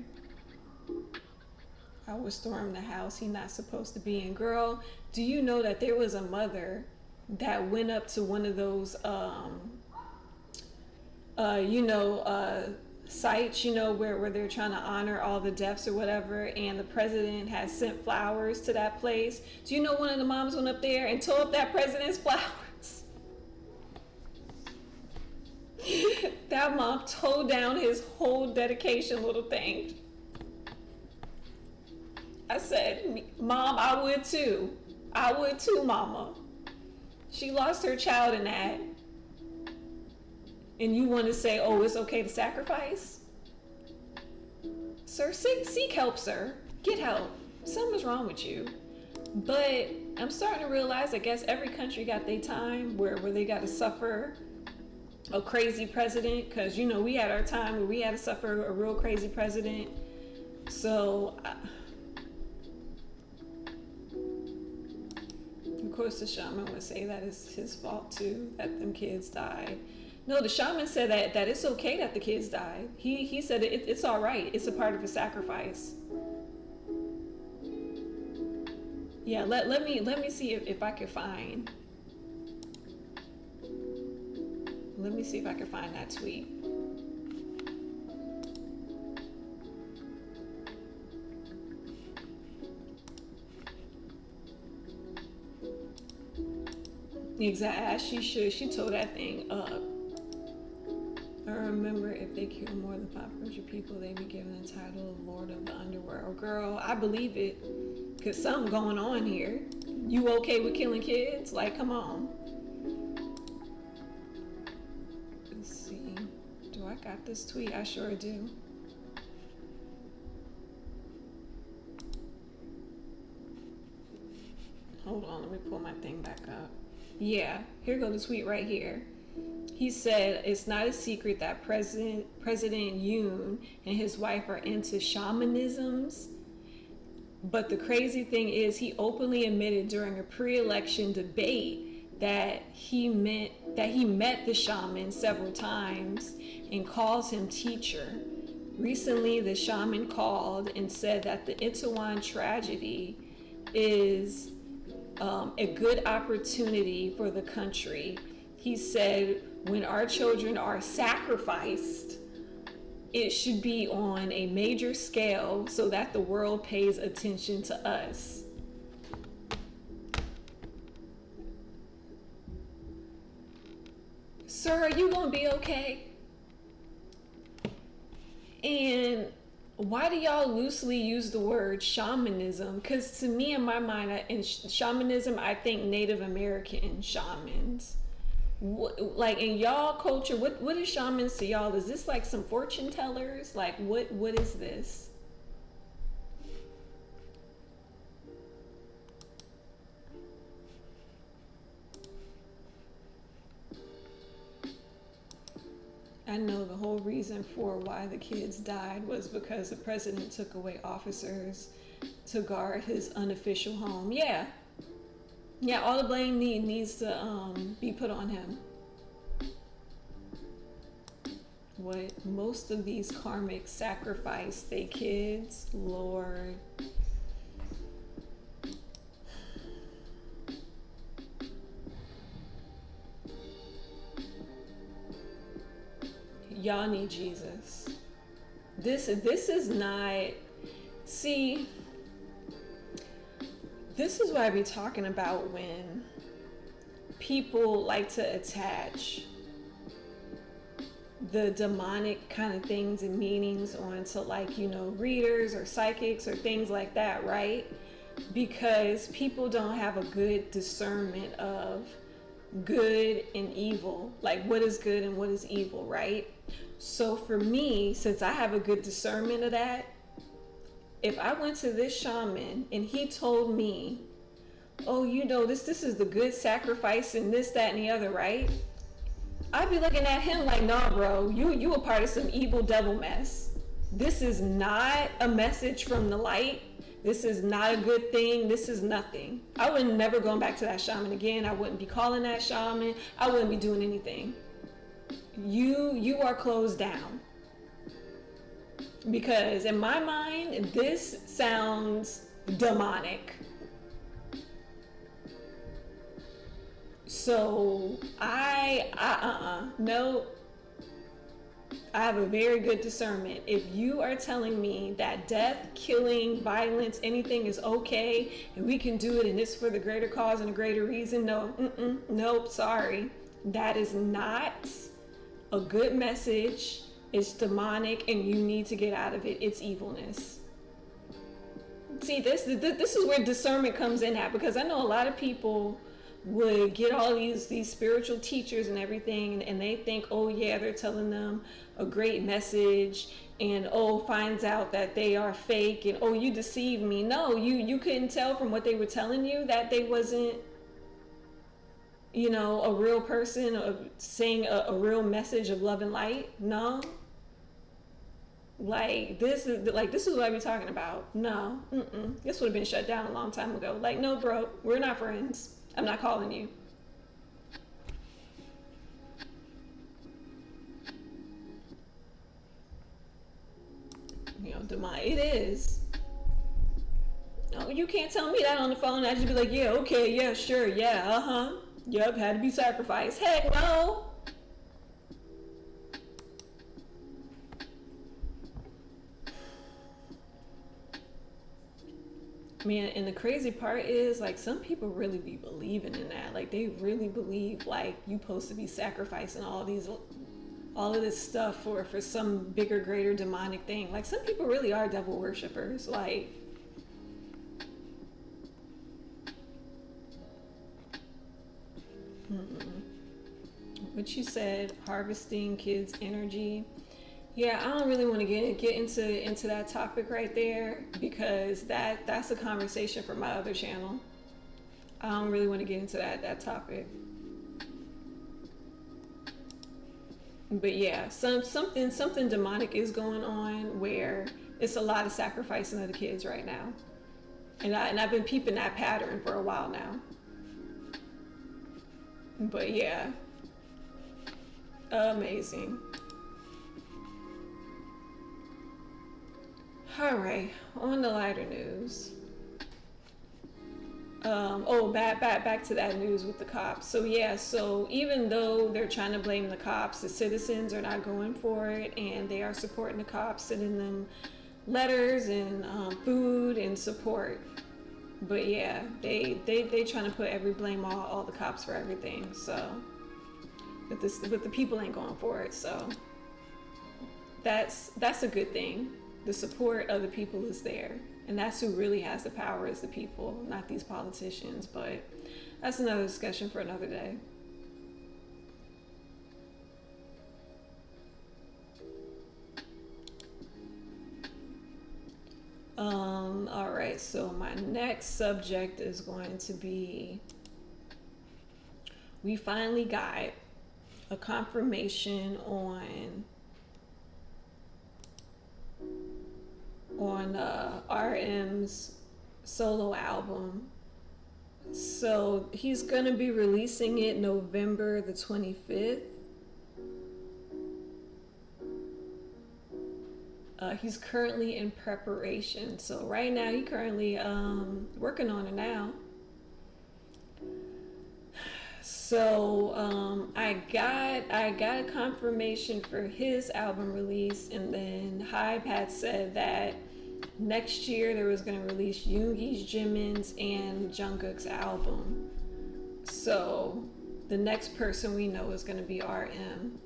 I would storm the house he not supposed to be in. Girl, do you know that there was a mother that went up to one of those sites, where they're trying to honor all the deaths or whatever, and the president has sent flowers to that place? Do you know one of the moms went up there and tore up that president's flowers? That mom tore down his whole dedication little thing. I said, Mom, I would too. I would too, Mama. She lost her child in that. And you want to say, oh, it's okay to sacrifice? Sir, seek help, sir. Get help. Something's wrong with you. But I'm starting to realize, I guess every country got their time where they got to suffer a crazy president. Because, we had our time where we had to suffer a real crazy president. So... of course, the shaman would say that it's his fault too, that them kids died. No, the shaman said that it's okay that the kids died. He said it's all right. It's a part of a sacrifice. Yeah, let me see if I can find. Let me see if I can find that tweet. Exactly, as she should. She tore that thing up. I remember if they kill more than 500 people, they be given the title of Lord of the Underworld. Girl, I believe it. Because something going on here. You okay with killing kids? Like, come on. Let's see. Do I got this tweet? I sure do. Hold on, let me pull my thing back up. Yeah, here goes the tweet right here. He said, it's not a secret that President Yoon and his wife are into shamanisms. But the crazy thing is he openly admitted during a pre-election debate that he met the shaman several times and calls him teacher, recently the shaman called and said that the Itaewon tragedy is a good opportunity for the country. He said, when our children are sacrificed, it should be on a major scale so that the world pays attention to us. Sir, are you gonna be okay? And why do y'all loosely use the word shamanism? Because to me, in my mind, in shamanism, I think Native American shamans. Like in y'all culture, what is shamans to y'all? Is this like some fortune tellers? Like what is this? I know the whole reason for why the kids died was because the president took away officers to guard his unofficial home. Yeah, all the blame needs to be put on him. What most of these karmics sacrifice their kids, Lord. Y'all need Jesus. This is not, see, this is what I be talking about when people like to attach the demonic kind of things and meanings onto, like, you know, readers or psychics or things like that, right? Because people don't have a good discernment of good and evil, like what is good and what is evil, right? So for me, since I have a good discernment of that, if I went to this shaman and he told me, oh, you know, this is the good sacrifice and this, that, and the other, right? I'd be looking at him like, nah, bro, you a part of some evil devil mess. This is not a message from the light. This is not a good thing. This is nothing. I would never go back to that shaman again. I wouldn't be calling that shaman. I wouldn't be doing anything. You are closed down. Because in my mind, this sounds demonic. So no. I have a very good discernment. If you are telling me that death, killing, violence, anything is okay, and we can do it, and it's for the greater cause and a greater reason, nope, sorry. That is not a good message. It's demonic, and you need to get out of it. It's evilness. See, this is where discernment comes in at, because I know a lot of people would get all these spiritual teachers and everything, and they think, oh yeah, they're telling them a great message, and oh, finds out that they are fake, and oh, you deceived me. No, you couldn't tell from what they were telling you that they wasn't, you know, a real person saying a real message of love and light. No, like this is what I be talking about. No, this would have been shut down a long time ago. Like, no, bro, we're not friends. I'm not calling you. You know, it is. No, you can't tell me that on the phone. I just be like, yeah, okay, yeah, sure, yeah, yep, had to be sacrificed. Heck no. Man, and the crazy part is, like, some people really be believing in that. Like, they really believe, like, you supposed to be sacrificing all of this stuff for some bigger, greater demonic thing. Like, some people really are devil worshippers. Like, what you said, harvesting kids' energy. Yeah, I don't really want to get into that topic right there, because that's a conversation for my other channel. I don't really want to get into that topic. But yeah, something demonic is going on where it's a lot of sacrificing of the kids right now, and I've been peeping that pattern for a while now. But yeah, amazing. All right, on the lighter news. Back to that news with the cops. So yeah, so even though they're trying to blame the cops, the citizens are not going for it, and they are supporting the cops, sending them letters and food and support. But yeah, they trying to put every blame on all the cops for everything. So, but the people ain't going for it. So that's a good thing. The support of the people is there, and that's who really has the power, is the people, not these politicians. But that's another discussion for another day. All right, so my next subject is going to be, we finally got a confirmation on RM's solo album. So he's gonna be releasing it November the 25th. He's currently in preparation. So right now he currently working on it now. So I got a confirmation for his album release, and then Hype had said that next year they was gonna release Yoongi's, Jimin's, and Jungkook's album. So the next person we know is gonna be RM.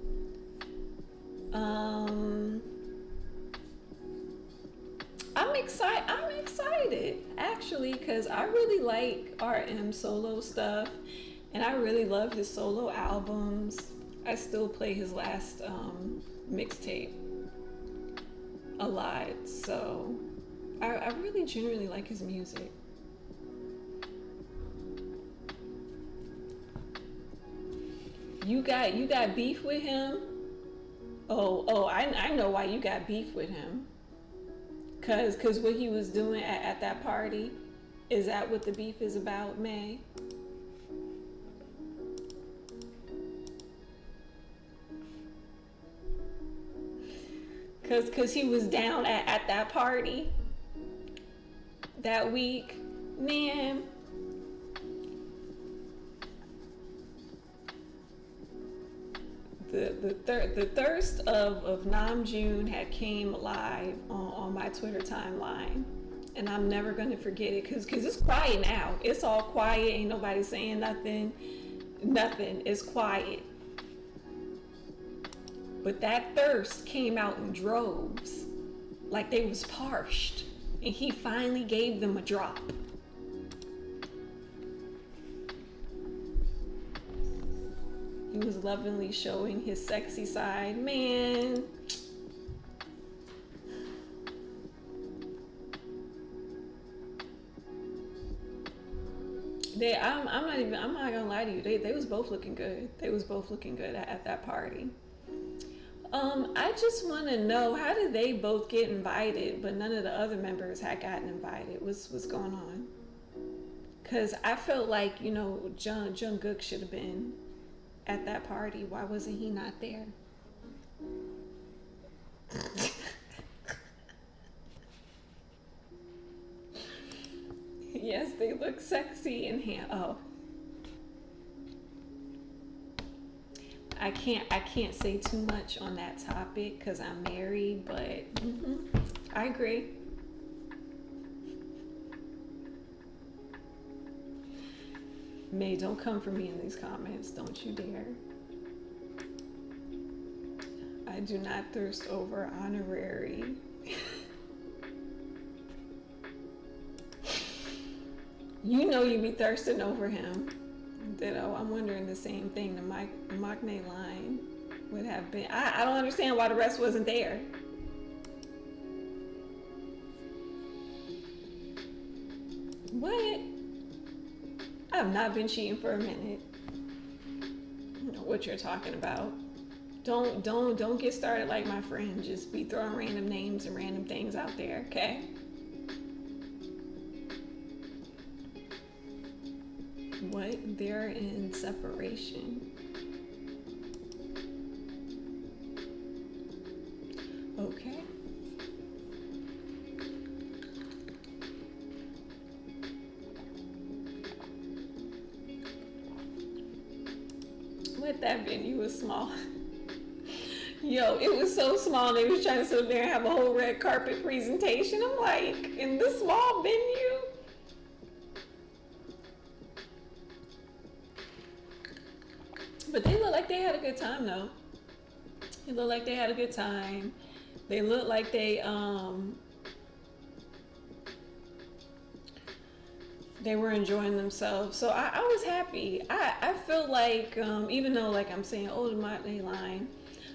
I'm excited actually, because I really like RM solo stuff, and I really love his solo albums. I still play his last mixtape a lot, so I really generally like his music. You got beef with him? I know why you got beef with him. Cause what he was doing at that party, is that what the beef is about, May? Cause he was down at that party that week, man. The thirst of Namjoon had came alive on my Twitter timeline, and I'm never gonna forget it, cause it's quiet now. It's all quiet. Ain't nobody saying nothing. Nothing. It's quiet. But that thirst came out in droves, like they was parched, and he finally gave them a drop. He was lovingly showing his sexy side, man. I'm not gonna lie to you. They was both looking good. They was both looking good at that party. I just want to know, how did they both get invited, but none of the other members had gotten invited? What's going on? Cause I felt like, Jungkook should have been at that party. Why wasn't he not there? Yes, they look sexy and I can't say too much on that topic because I'm married, but I agree. May, don't come for me in these comments. Don't you dare. I do not thirst over honorary. You know you be thirsting over him. Ditto. I'm wondering the same thing. The Maknae line would have been. I don't understand why the rest wasn't there. What? I've not been cheating for a minute. I don't know what you're talking about. Don't get started like my friend. Just be throwing random names and random things out there, okay? What? They're in separation. Okay. But that venue was small. Yo, it was so small. They was trying to sit there and have a whole red carpet presentation. I'm like, in this small venue? But they look like they had a good time though. They look like they had a good time. They look like they were enjoying themselves. So I was happy. I feel like even though like I'm saying oh the Motley line,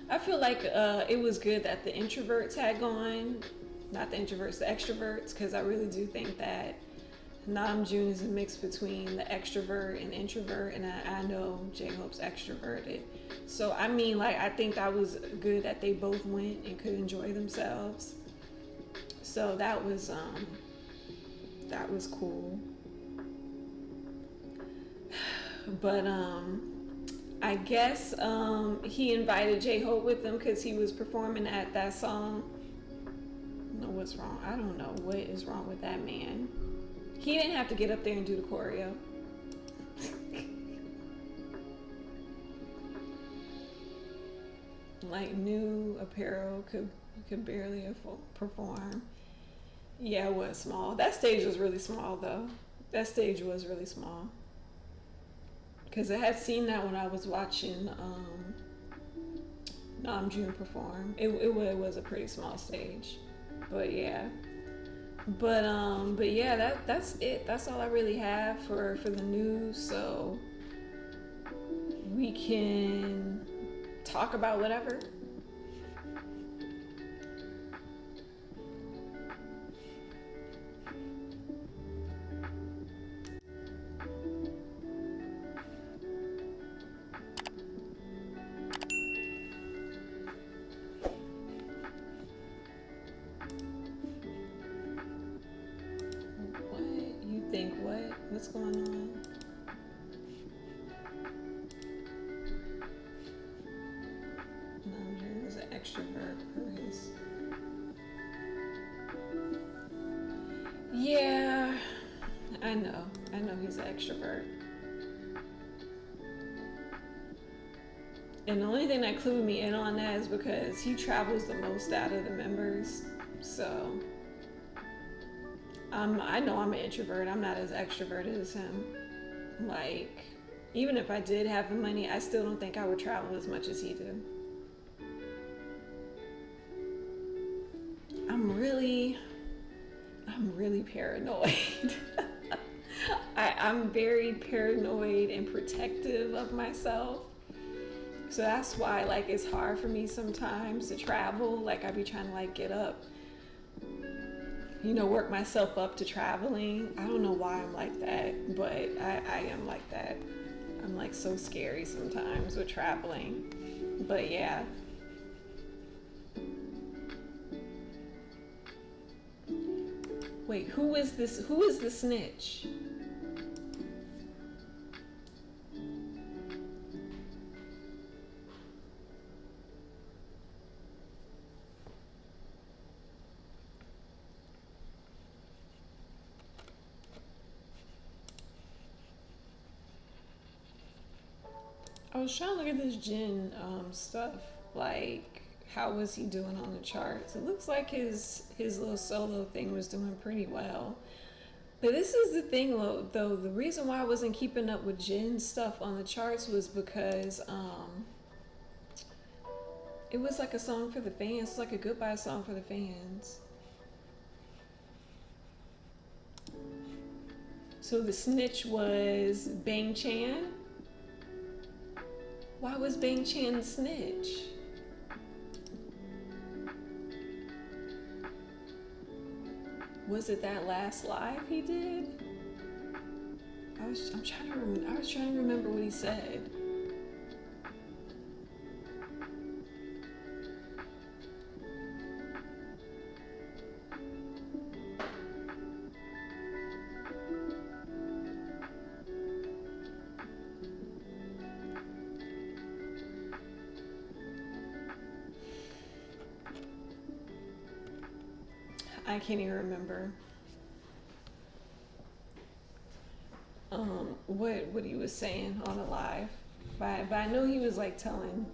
I feel like it was good that the introverts had gone, not the introverts, the extroverts, because I really do think that Namjoon is a mix between the extrovert and introvert, and I know J-Hope's extroverted. So I mean, like I think that was good that they both went and could enjoy themselves. So that was cool. But I guess he invited J-Hope with him because he was performing at that song. No, what's wrong? I don't know what is wrong with that man. He didn't have to get up there and do the choreo. Like new apparel could barely perform. Yeah, it was small. That stage was really small though. That stage was really small. Because I had seen that when I was watching Namjoon perform. It was a pretty small stage. But yeah. But yeah, that's it. That's all I really have for the news. So we can talk about whatever. Think what? What's going on? Namjoon was an extrovert for his. Yeah, I know he's an extrovert. And the only thing that clued me in on that is because he travels the most out of the members. So I know I'm an introvert. I'm not as extroverted as him. Like, even if I did have the money, I still don't think I would travel as much as he do. I'm really paranoid. I'm very paranoid and protective of myself. So that's why like it's hard for me sometimes to travel. Like I be trying to like get up, work myself up to traveling. I don't know why I'm like that, but I am like that. I'm like so scary sometimes with traveling. But yeah. Wait, who is this? Who is the snitch? I was trying to look at this Jin stuff. Like, how was he doing on the charts? It looks like his little solo thing was doing pretty well. But this is the thing, though. The reason why I wasn't keeping up with Jin's stuff on the charts was because it was like a song for the fans. It's like a goodbye song for the fans. So the snitch was Bang Chan. Why was Bang Chan the snitch? Was it that last live he did? I was trying to remember what he said. I can't even remember what he was saying on the live. But I know he was like telling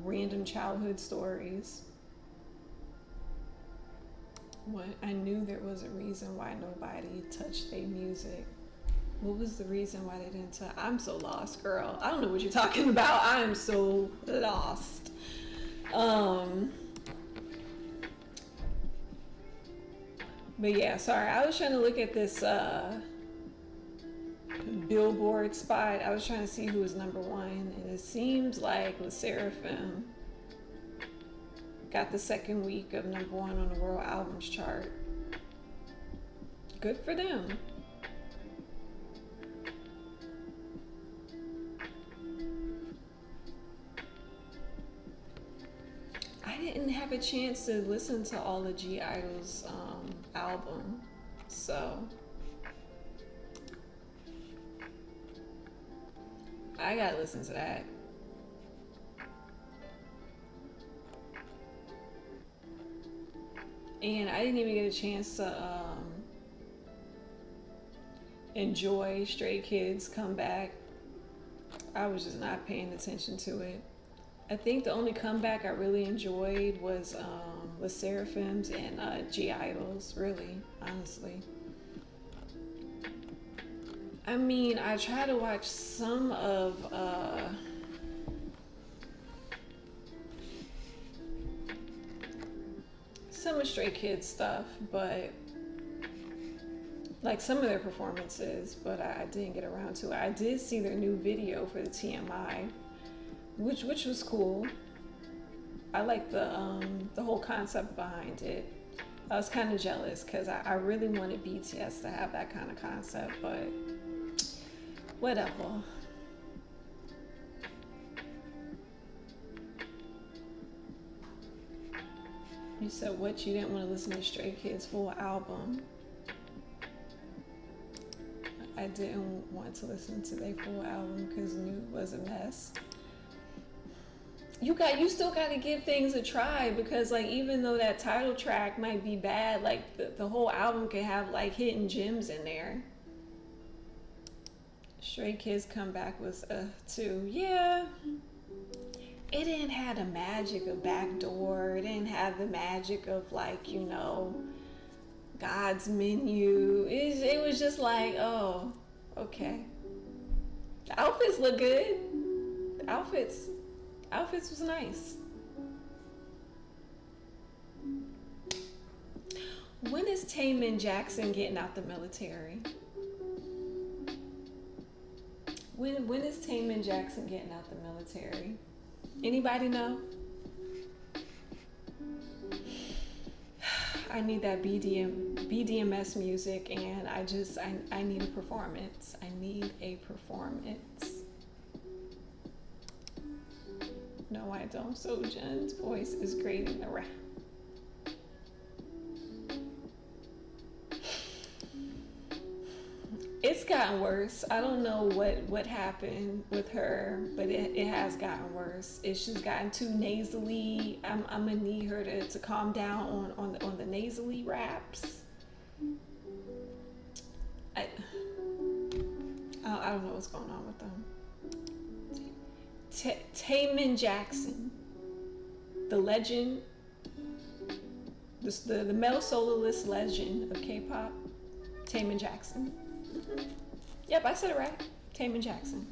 random childhood stories. What I knew there was a reason why nobody touched their music. What was the reason why they didn't touch? I'm so lost, girl. I don't know what you're talking about. I am so lost. But yeah, sorry. I was trying to look at this Billboard spot. I was trying to see who was number one, and it seems like Le Seraphim got the second week of number one on the World Albums chart. Good for them. I didn't have a chance to listen to all of G Idol's album, so I gotta listen to that. And I didn't even get a chance to enjoy Stray Kids comeback. I was just not paying attention to it. I think the only comeback I really enjoyed was Le Seraphim's and G Idol's, really, honestly. I mean, I try to watch some of Stray Kids stuff, but like some of their performances, but I didn't get around to it. I did see their new video for the TMI, which was cool. I like the whole concept behind it. I was kind of jealous because I really wanted BTS to have that kind of concept, but whatever. You said what? You didn't want to listen to Stray Kids' full album. I didn't want to listen to their full album because New was a mess. You still got to give things a try, because like even though that title track might be bad, like the whole album can have like hidden gems in there. Stray Kids comeback was too, yeah. It didn't have the magic of Backdoor. It didn't have the magic of like, you know, God's Menu. It was just like, oh, okay. The outfits look good. The outfits was nice. When is Taemin Jackson getting out the military? When is Taemin Jackson getting out the military? Anybody know? I need that BDMS music, and I need a performance. I need a performance. No, I don't. So Jen's voice is great in the rap. It's gotten worse. I don't know what happened with her, but it has gotten worse. It's just gotten too nasally. I'm gonna need her to calm down on the nasally raps. I don't know what's going on with them. Taemin Jackson, the legend, the male soloist legend of K-pop, Taemin Jackson. Yep, I said it right. Taemin Jackson.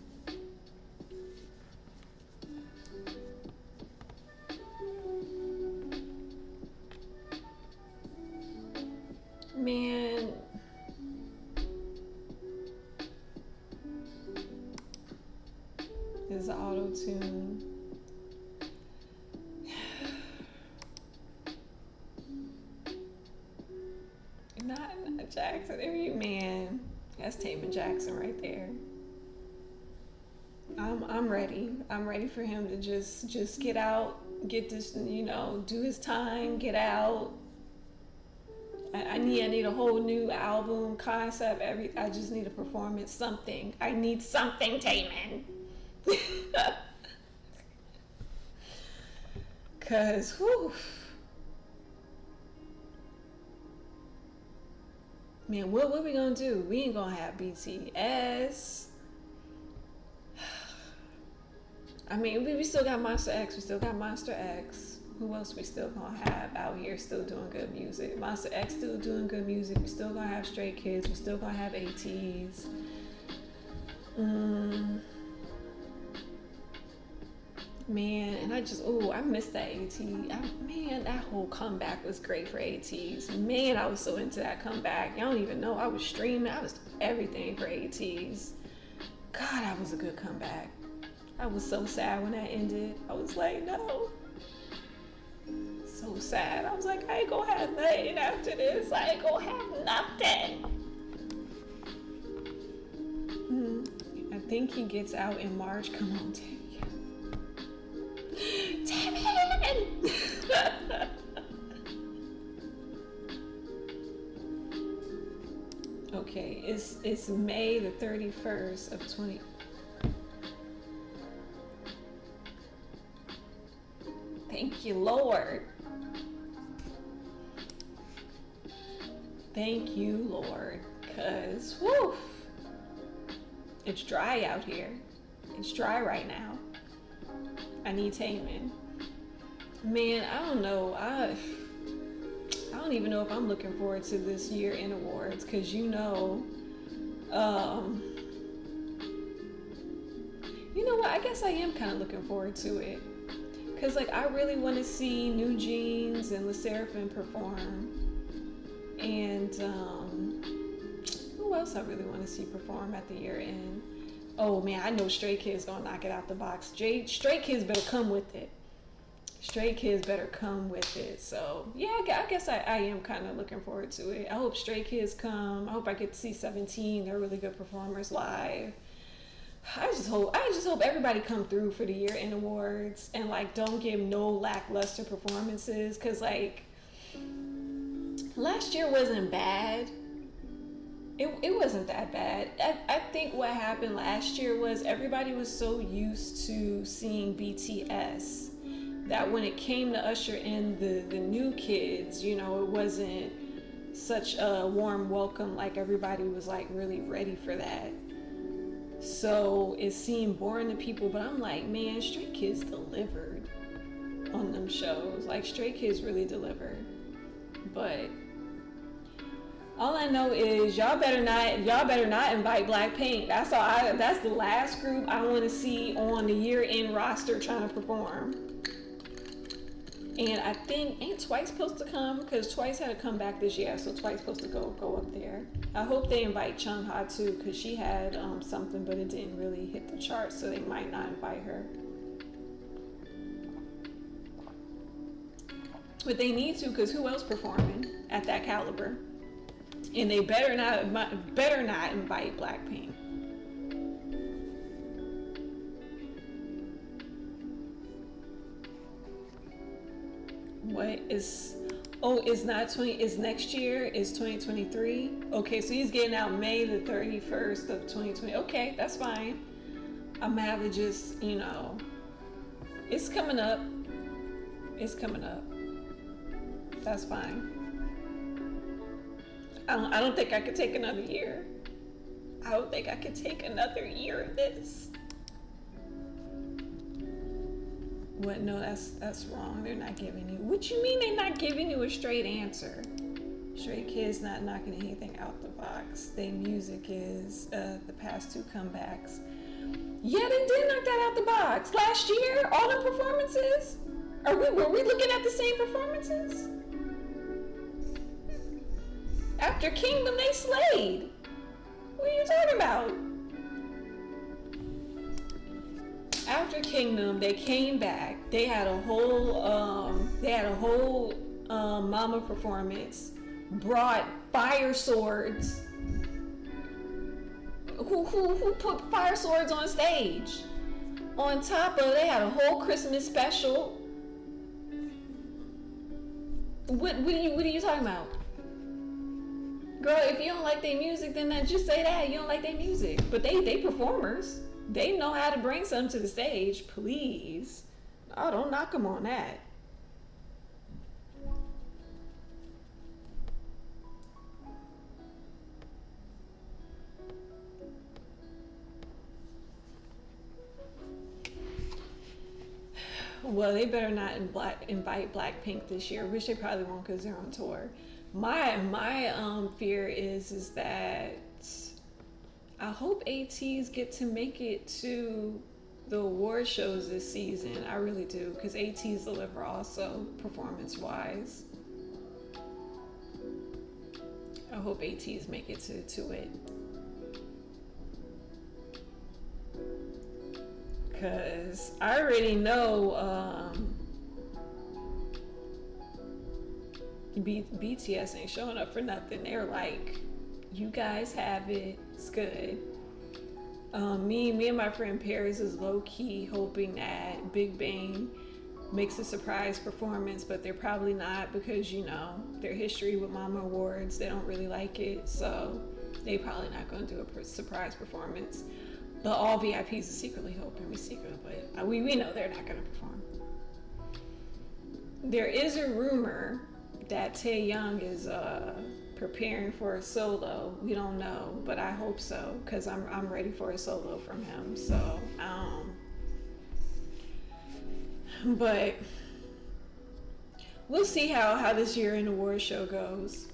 Man. Is the auto-tune. Not Jackson. Man. That's Taemin Jackson right there. I'm ready. I'm ready for him to just get out, get this, you know, do his time, get out. I need a whole new album concept. I just need a performance, something. I need something, Taemin. Cause whew. Man, what we gonna do? We ain't gonna have BTS. I mean, we still got Monster X. We still got Monster X. Who else we still gonna have out here still doing good music? Monster X still doing good music. We still gonna have Stray Kids. We still gonna have ATs. Man, and I missed that AT. Man, that whole comeback was great for ATs. Man, I was so into that comeback. Y'all don't even know. I was streaming. I was doing everything for ATs. God, that was a good comeback. I was so sad when that ended. I was like, no. So sad. I was like, I ain't gonna have nothing after this. I ain't gonna have nothing. I think he gets out in March. Come on, Damn it! Okay, it's May the 31st of 20. Thank you, Lord. Thank you, Lord. Cause woof, it's dry out here. It's dry right now. I need taming. Man, I don't know. I don't even know if I'm looking forward to this year in awards, cause you know what? I guess I am kind of looking forward to it, cause like I really want to see New Jeans and Le Sserafim perform, and who else I really want to see perform at the year end. Oh man, I know Stray Kids gonna knock it out the box. Stray Kids better come with it. Stray Kids better come with it. So yeah, I guess I am kind of looking forward to it. I hope Stray Kids come. I hope I get to see 17. They're really good performers live. I just hope everybody come through for the year end awards and like don't give no lackluster performances, cause like last year wasn't bad. It wasn't that bad. I think what happened last year was everybody was so used to seeing BTS that when it came to usher in the new kids, you know, it wasn't such a warm welcome. Like everybody was like really ready for that. So it seemed boring to people, but I'm like, man, Stray Kids delivered on them shows. Like Stray Kids really delivered. But all I know is y'all better not invite Blackpink. That's the last group I want to see on the year-end roster trying to perform. And I think ain't Twice supposed to come, because Twice had to come back this year, so Twice supposed to go up there. I hope they invite Chungha too, because she had something, but it didn't really hit the charts, so they might not invite her. But they need to, because who else performing at that caliber? And they better not invite Blackpink. What is? Oh, it's not 20. It's next year. It's 2023. Okay, so he's getting out May the 31st of 2020. Okay, that's fine. I'm gonna have to just, you know, it's coming up. It's coming up. That's fine. I don't think I could take another year. I don't think I could take another year of this. What? No, that's wrong. They're not giving you. What you mean they're not giving you a straight answer? Stray Kids not knocking anything out the box. Their music is the past two comebacks. Yeah, they did knock that out the box last year. All the performances. Were we looking at the same performances? After Kingdom, they slayed. What are you talking about? After Kingdom, they came back. They had a whole mama performance. Brought fire swords. Who put fire swords on stage? On top of, they had a whole Christmas special. What are you talking about? Girl, if you don't like their music, then just say that you don't like their music. But they performers. They know how to bring something to the stage. Please. Oh, don't knock them on that. Well, they better not invite Blackpink this year, which they probably won't because they're on tour. My fear is that I hope ATs get to make it to the award shows this season. I really do, because ATs deliver also performance wise. I hope ATs make it to it. Because I already know BTS ain't showing up for nothing. They're like, you guys have it, it's good. Me and my friend Paris is low-key hoping that Big Bang makes a surprise performance, but they're probably not, because you know their history with Mama Awards, they don't really like it, so they probably not going to do a surprise performance. But all VIPs are secretly hoping, but we know they're not going to perform. There is a rumor that Taehyung is preparing for a solo. We don't know, but I hope so, because I'm ready for a solo from him. So, but we'll see how this year in the award show goes.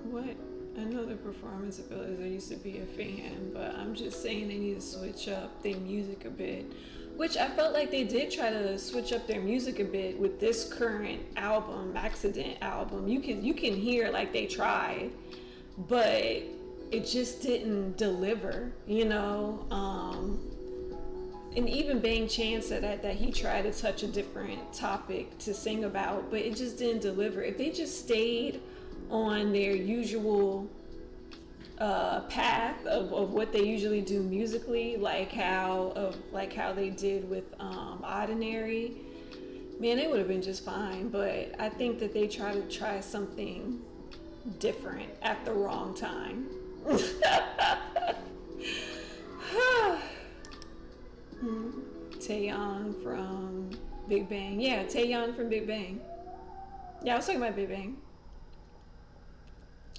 What? I know the performance abilities, I used to be a fan, but I'm just saying they need to switch up their music a bit. Which I felt like they did try to switch up their music a bit with this current album, Accident album. You can hear like they tried, but it just didn't deliver, you know? And even Bang Chan said that he tried to touch a different topic to sing about, but it just didn't deliver. If they just stayed on their usual path of what they usually do musically, like how they did with Ordinary, man, they would have been just fine. But I think that they try something different at the wrong time. Taeyeon from Big Bang. Yeah, Taeyeon from Big Bang. Yeah, I was talking about Big Bang.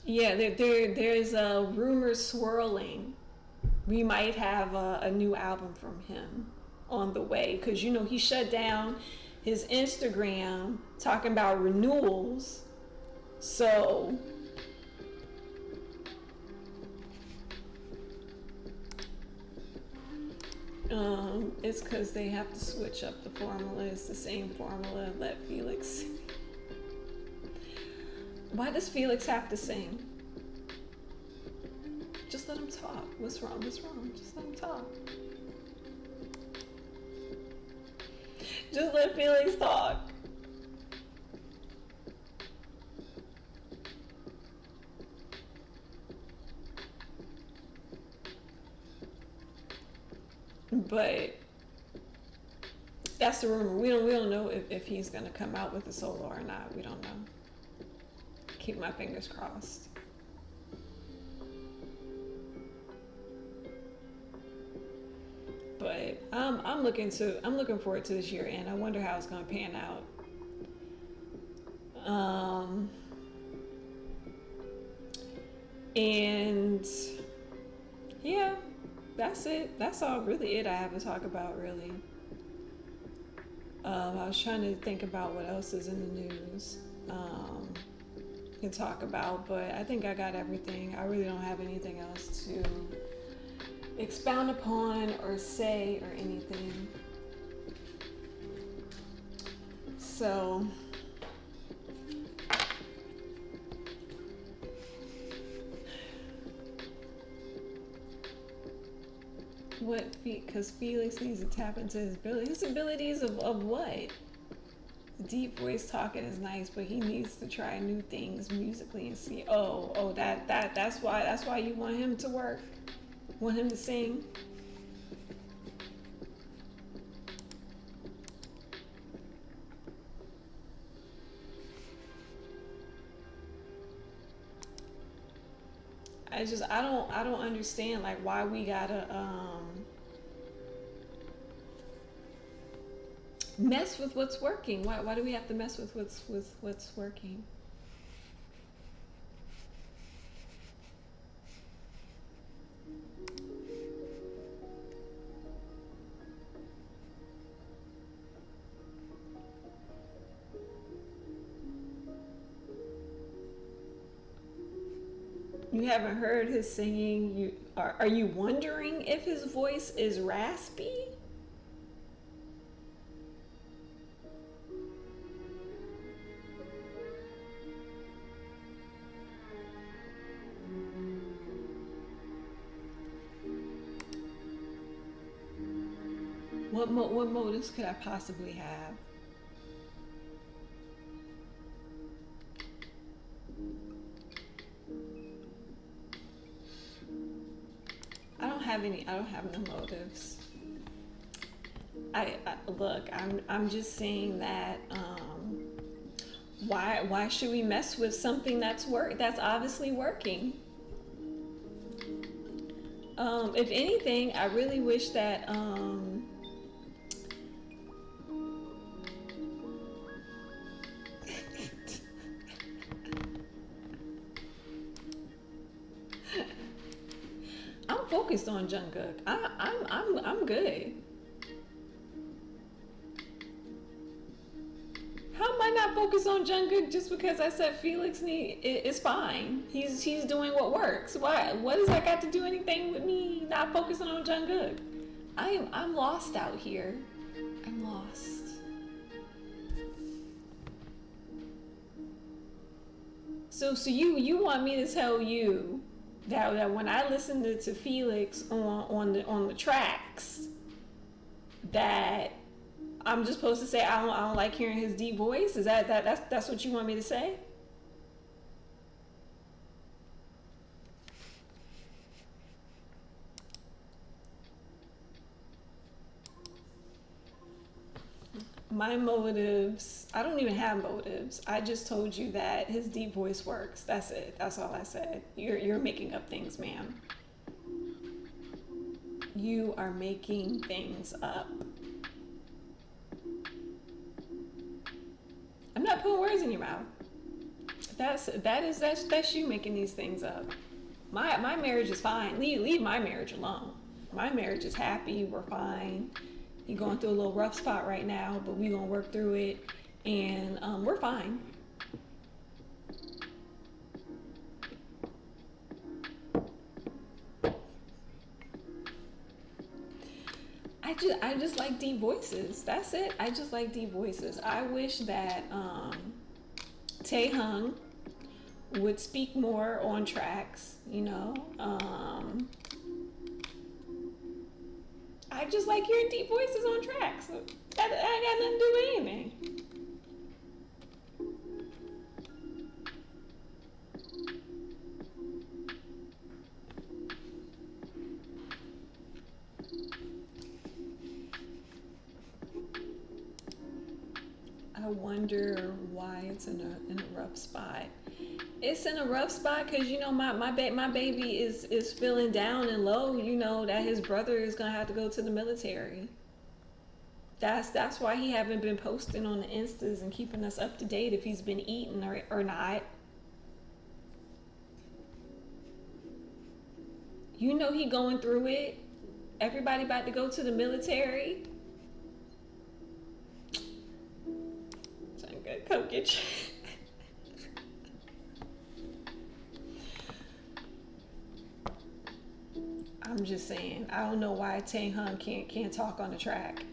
Yeah, there's a rumor swirling. We might have a new album from him on the way, because you know he shut down his Instagram talking about renewals. So it's because they have to switch up the formula. It's the same formula. Let Felix. Why does Felix have to sing? Just let him talk. What's wrong? Just let him talk. Just let Felix talk. But that's the rumor. We don't know if he's gonna come out with a solo or not. We don't know. Keep my fingers crossed. But I'm looking forward to this year, and I wonder how it's gonna pan out. And yeah, that's it. That's all really it I have to talk about, really. I was trying to think about what else is in the news to talk about, but I think I got everything. I really don't have anything else to expound upon or say or anything. So because Felix needs to tap into his abilities. His abilities of what? Deep voice talking is nice, but he needs to try new things musically and see. That's why you want him to work, want him to sing. I don't understand like why we gotta mess with what's working. Why do we have to mess with what's working? You haven't heard his singing. Are you wondering if his voice is raspy? What motives could I possibly have? I don't have no motives. I look. I'm just saying that. Why should we mess with something that's obviously working? If anything, I really wish that I'm focused on Jungkook. I'm good. How am I not focused on Jungkook just because I said Felix is fine? He's doing what works. Why? What does that got to do anything with me not focusing on Jungkook? I'm lost out here. I'm lost. So you want me to tell you that when I listen to Felix on the tracks, that I'm just supposed to say I don't like hearing his deep voice? Is that's what you want me to say? My motives, I don't even have motives. I just told you that his deep voice works. That's it. That's all I said. You're making up things, ma'am. You are making things up. I'm not putting words in your mouth. That's you making these things up. My marriage is fine. Leave my marriage alone. My marriage is happy. We're fine. He's going through a little rough spot right now, but we're gonna work through it, and we're fine. I just like deep voices. That's it. I just like deep voices. I wish that Taehyung would speak more on tracks. You know. I just like hearing deep voices on tracks. That ain't got nothing to do with anything. I wonder why it's in a rough spot. It's in a rough spot because, you know, my baby is feeling down and low, you know, that his brother is gonna have to go to the military. That's why he haven't been posting on the Instas and keeping us up to date if he's been eating or not. You know he going through it. Everybody about to go to the military. So I'm gonna come get you. I'm just saying, I don't know why Taehyung can't talk on the track.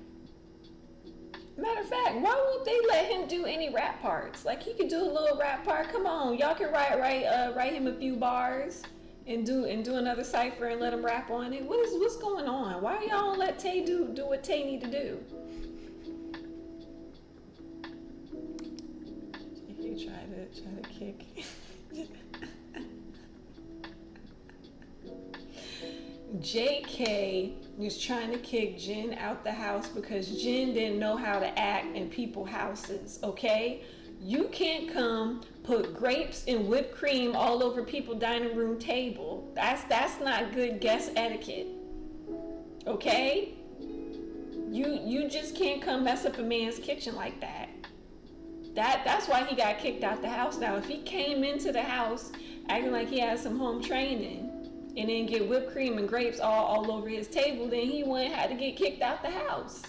Matter of fact, why won't they let him do any rap parts? Like, he could do a little rap part. Come on, y'all can write him a few bars and do another cipher and let him rap on it. What's going on? Why y'all don't let Tay do what Tay need to do? You try to kick. JK was trying to kick Jin out the house because Jin didn't know how to act in people's houses, okay? You can't come put grapes and whipped cream all over people's dining room table. That's not good guest etiquette, okay? You just can't come mess up a man's kitchen like that. That's why he got kicked out the house. Now, if he came into the house acting like he had some home training and then get whipped cream and grapes all over his table, then he wouldn't have to get kicked out the house.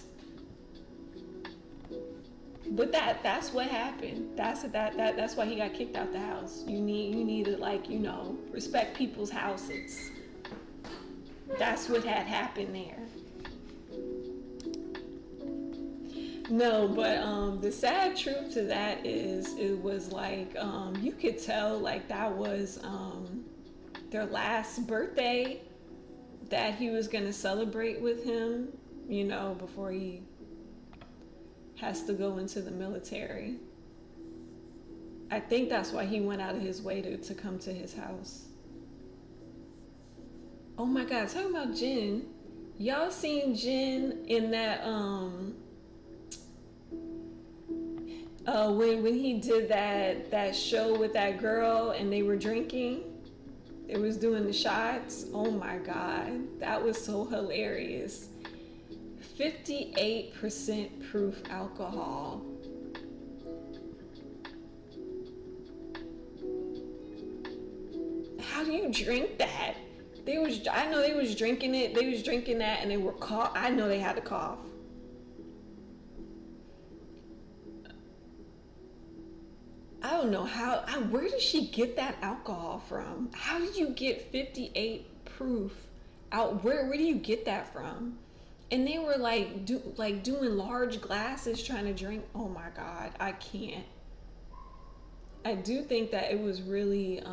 But that's what happened. That's why he got kicked out the house. You need to, like, respect people's houses. That's what had happened there. No, but the sad truth to that is it was like you could tell like that was their last birthday that he was gonna celebrate with him, before he has to go into the military. I think that's why he went out of his way to come to his house. Oh my God, talking about Jin. Y'all seen Jin in that when he did that show with that girl and they were drinking? It was doing the shots. Oh my God, that was so hilarious. 58% proof alcohol. How do you drink that? I know they was drinking it. They was drinking that and they were cough. I know they had to cough. I don't know where did she get that alcohol from? How did you get 58 proof out? Where do you get that from? And they were doing large glasses trying to drink. Oh my God, I can't. I do think that it was really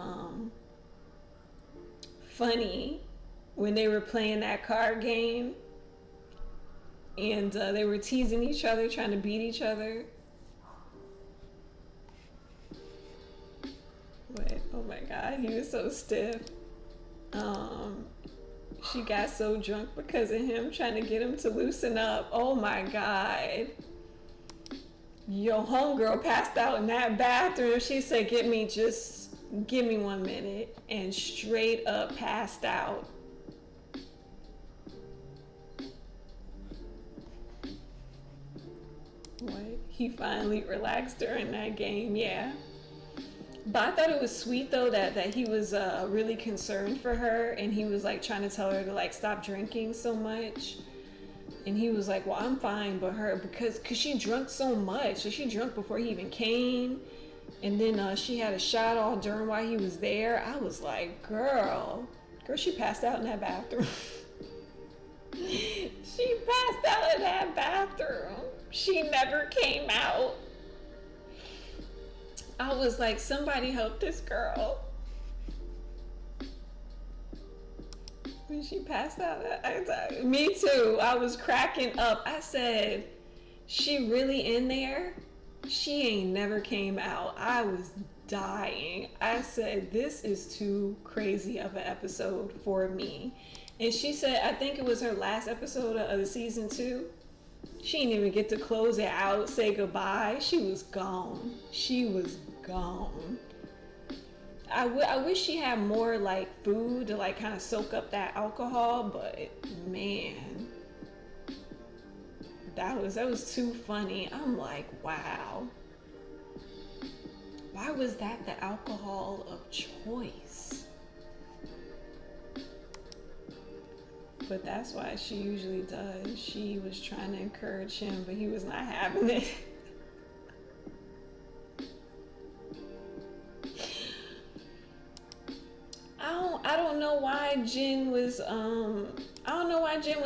funny when they were playing that card game and they were teasing each other, trying to beat each other. But oh my God, he was so stiff. She got so drunk because of him, trying to get him to loosen up. Oh my God. Your homegirl passed out in that bathroom. She said, give me 1 minute, and straight up passed out. What? He finally relaxed during that game, yeah. But I thought it was sweet though that he was really concerned for her, and he was like trying to tell her to like stop drinking so much. And he was like, well, I'm fine, but because she drank so much. So she drank before he even came. And then she had a shot all during while he was there. I was like, girl, she passed out in that bathroom. She passed out in that bathroom. She never came out. I was like, somebody help this girl. When she passed out, me too. I was cracking up. I said, she really in there? She ain't never came out. I was dying. I said, this is too crazy of an episode for me. And she said, I think it was her last episode of the season 2. She didn't even get to close it out, say goodbye. She was gone. She was gone. I wish she had more like food to like kind of soak up that alcohol, but man, that was too funny. I'm like, wow. Why was that the alcohol of choice? But that's why she usually does. She was trying to encourage him, but he was not having it. I don't know why Jin was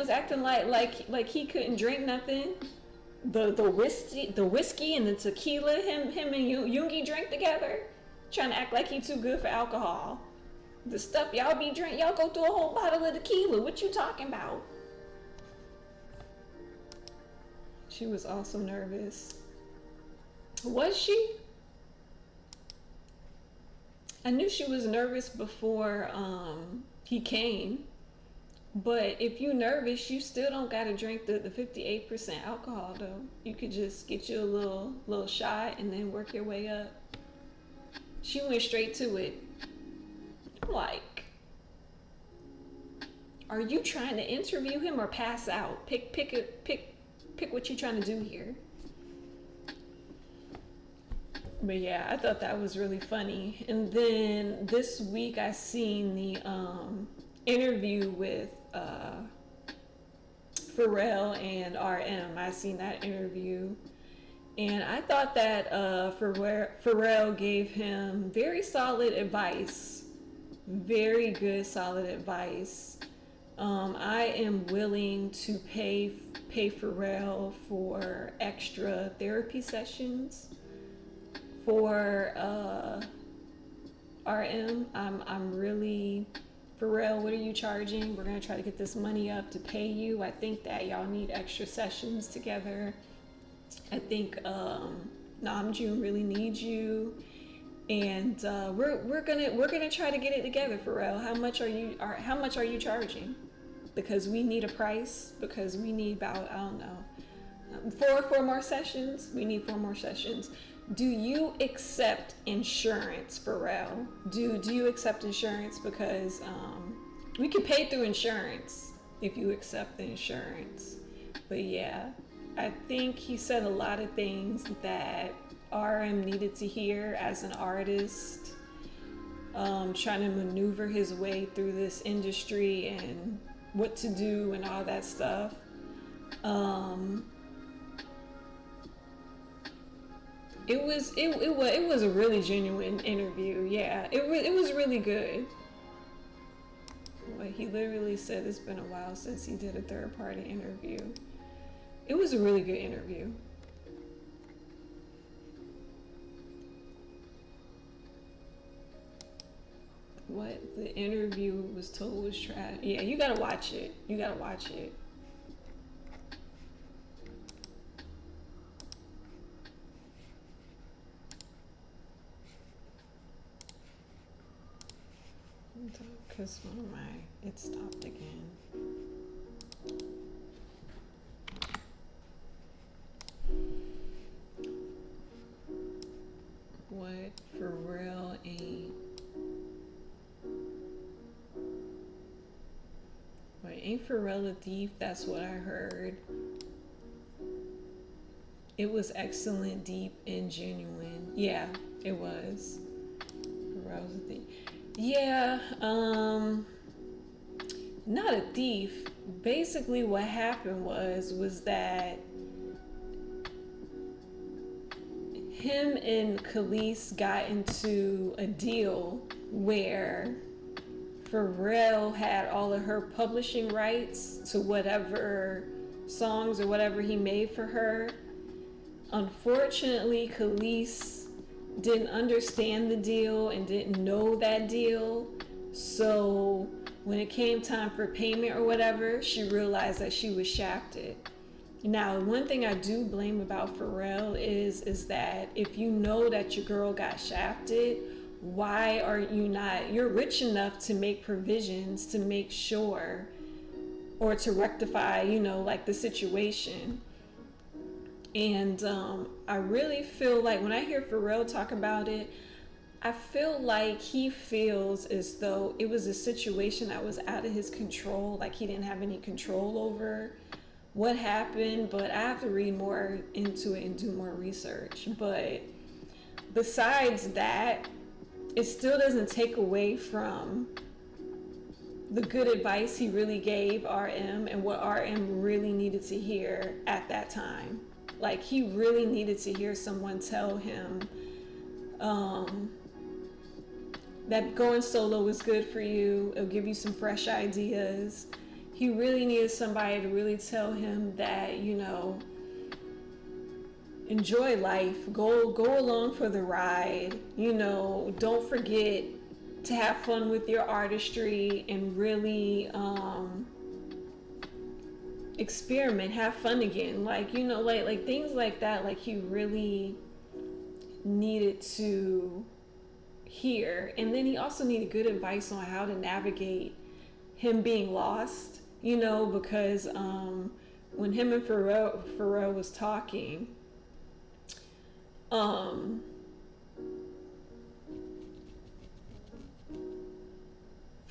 acting like he couldn't drink nothing. The whiskey and the tequila him and Yoongi drank together, trying to act like he too good for alcohol. The stuff y'all be drinking, y'all go through a whole bottle of tequila. What you talking about? She was also nervous. Was she? I knew she was nervous before he came, but if you nervous, you still don't gotta drink the 58% alcohol though. You could just get you a little shot and then work your way up. She went straight to it. I'm like, are you trying to interview him or pass out? Pick what you're trying to do here. But yeah, I thought that was really funny. And then this week I seen the interview with Pharrell and RM. I seen that interview, And I thought that Pharrell gave him very solid advice, very good solid advice. I am willing to pay Pharrell for extra therapy sessions for RM. I'm really, Pharrell, what are you charging? We're gonna try to get this money up to pay you. I think that y'all need extra sessions together. I think Namjoon really needs you, and we're gonna try to get it together, Pharrell. How much are you charging? Because we need a price. Because we need about, I don't know, four more sessions. We need 4 more sessions. Do you accept insurance, Pharrell? Do you accept insurance? Because we can pay through insurance if you accept the insurance. But yeah, I think he said a lot of things that RM needed to hear as an artist, trying to maneuver his way through this industry and what to do and all that stuff. It was a really genuine interview. Yeah, it was really good. Like, he literally said it's been a while since he did a third-party interview. It was a really good interview. What the interview was told was trash. Yeah, you gotta watch it. You gotta watch it. Because it stopped again. What Pharrell ain't. Wait, ain't Pharrell a thief? That's what I heard. It was excellent, deep, and genuine. Yeah, it was. Pharrell's a thief. Yeah, not a thief. Basically what happened was that him and Khalees got into a deal where Pharrell had all of her publishing rights to whatever songs or whatever he made for her. Unfortunately, Khalees didn't understand the deal and didn't know that deal. So when it came time for payment or whatever, she realized that she was shafted. Now, one thing I do blame about Pharrell is that if you know that your girl got shafted, why are you not, you're rich enough to make provisions to make sure or to rectify, like the situation. And I really feel like when I hear Pharrell talk about it, I feel like he feels as though it was a situation that was out of his control, like he didn't have any control over what happened. But I have to read more into it and do more research. But besides that, it still doesn't take away from the good advice he really gave RM and what RM really needed to hear at that time. Like, he really needed to hear someone tell him that going solo is good for you. It'll give you some fresh ideas. He really needed somebody to really tell him that, enjoy life. Go along for the ride. Don't forget to have fun with your artistry and really experiment, have fun again, like things like that. Like, he really needed to hear. And then he also needed good advice on how to navigate him being lost, because when him and Pharrell was talking,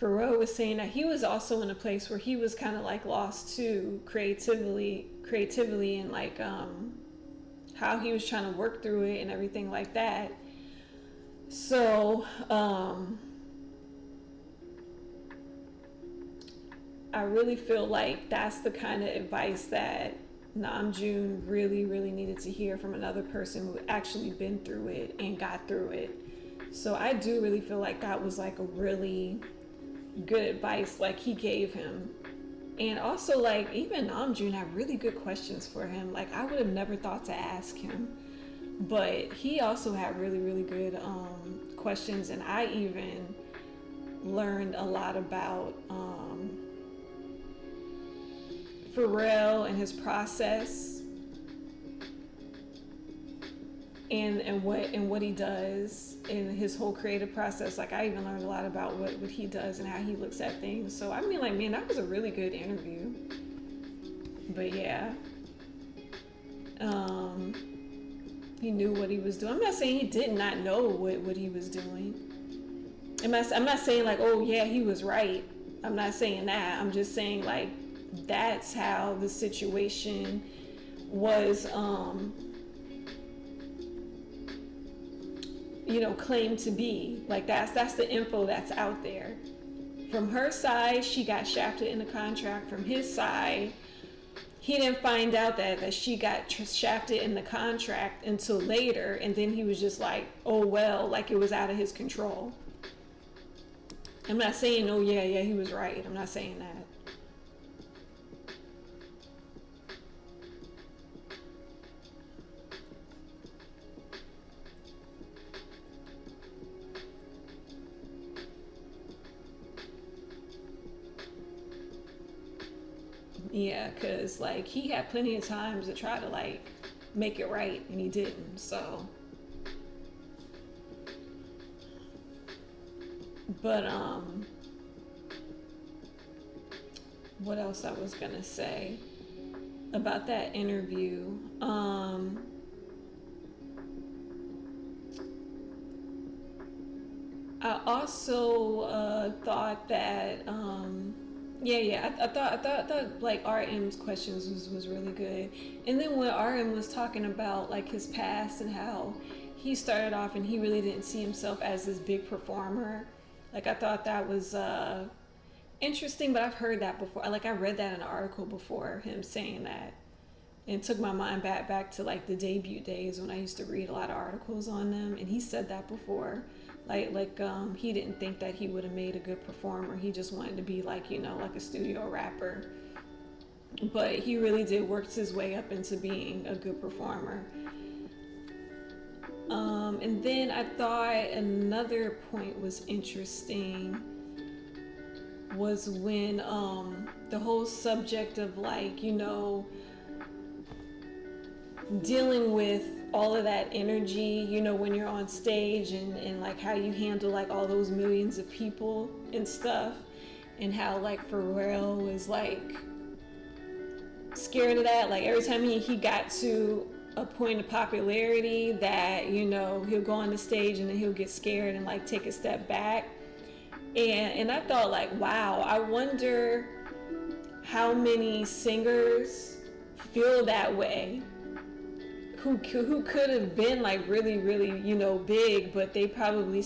Pharrell was saying that he was also in a place where he was kind of like lost too, creatively, and like how he was trying to work through it and everything like that. So I really feel like that's the kind of advice that Namjoon really, really needed to hear from another person who actually been through it and got through it. So I do really feel like that was like a really good advice like he gave him. And also like even Namjoon had really good questions for him. Like I would have never thought to ask him. But he also had really, really good questions, and I even learned a lot about Pharrell and his process and what he does in his whole creative process. Like I even learned a lot about what he does and how he looks at things. So I mean, like, man, that was a really good interview. But yeah, he knew what he was doing. I'm not saying he did not know what he was doing. I'm not saying like, oh yeah, he was right. I'm not saying that. I'm just saying like that's how the situation was claimed to be. Like that's the info that's out there. From her side, she got shafted in the contract. From his side, he didn't find out that she got shafted in the contract until later, and then he was just like, oh well, like it was out of his control. I'm not saying, oh yeah, he was right. I'm not saying that. Yeah, because like he had plenty of times to try to like make it right, and he didn't. So, but what else I was gonna say about that interview? I also thought that I thought like RM's questions was really good. And then when RM was talking about like his past and how he started off and he really didn't see himself as this big performer, like I thought that was interesting. But I've heard that before. Like I read that in an article before, him saying that, and it took my mind back to like the debut days when I used to read a lot of articles on them, and he said that before. Like he didn't think that he would have made a good performer. He just wanted to be like, like a studio rapper. But he really did work his way up into being a good performer. And then I thought another point was interesting was when the whole subject of like, dealing with all of that energy, when you're on stage and like how you handle like all those millions of people and stuff, and how like Pharrell was like scared of that. Like every time he got to a point of popularity that, he'll go on the stage and then he'll get scared and like take a step back. And I thought like, wow, I wonder how many singers feel that way. Who could have been like really, really, big, but they probably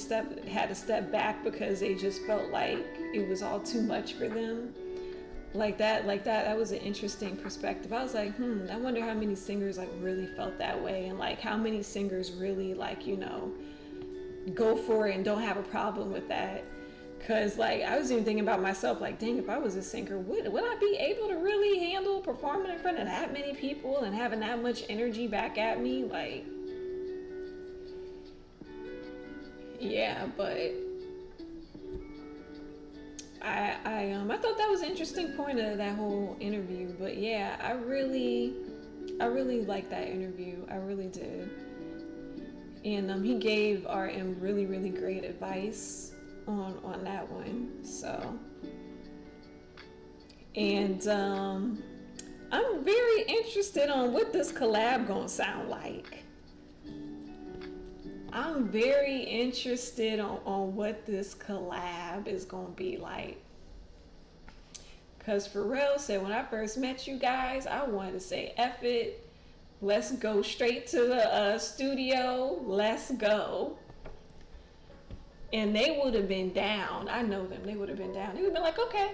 had to step back because they just felt like it was all too much for them. Like that was an interesting perspective. I was like, I wonder how many singers like really felt that way, and like how many singers really like, go for it and don't have a problem with that. Cause like I was even thinking about myself, like, dang, if I was a singer, would I be able to really handle performing in front of that many people and having that much energy back at me? Like, yeah, but I thought that was an interesting point of that whole interview. But yeah, I really liked that interview. I really did. And he gave RM really, really great advice on that one. So, and I'm very interested on what this collab gonna sound like. I'm very interested on what this collab is gonna be like. Cause Pharrell said, when I first met you guys, I wanted to say, F it, let's go straight to the studio, let's go. And they would have been down. I know them. They would have been down. They would have been like, okay.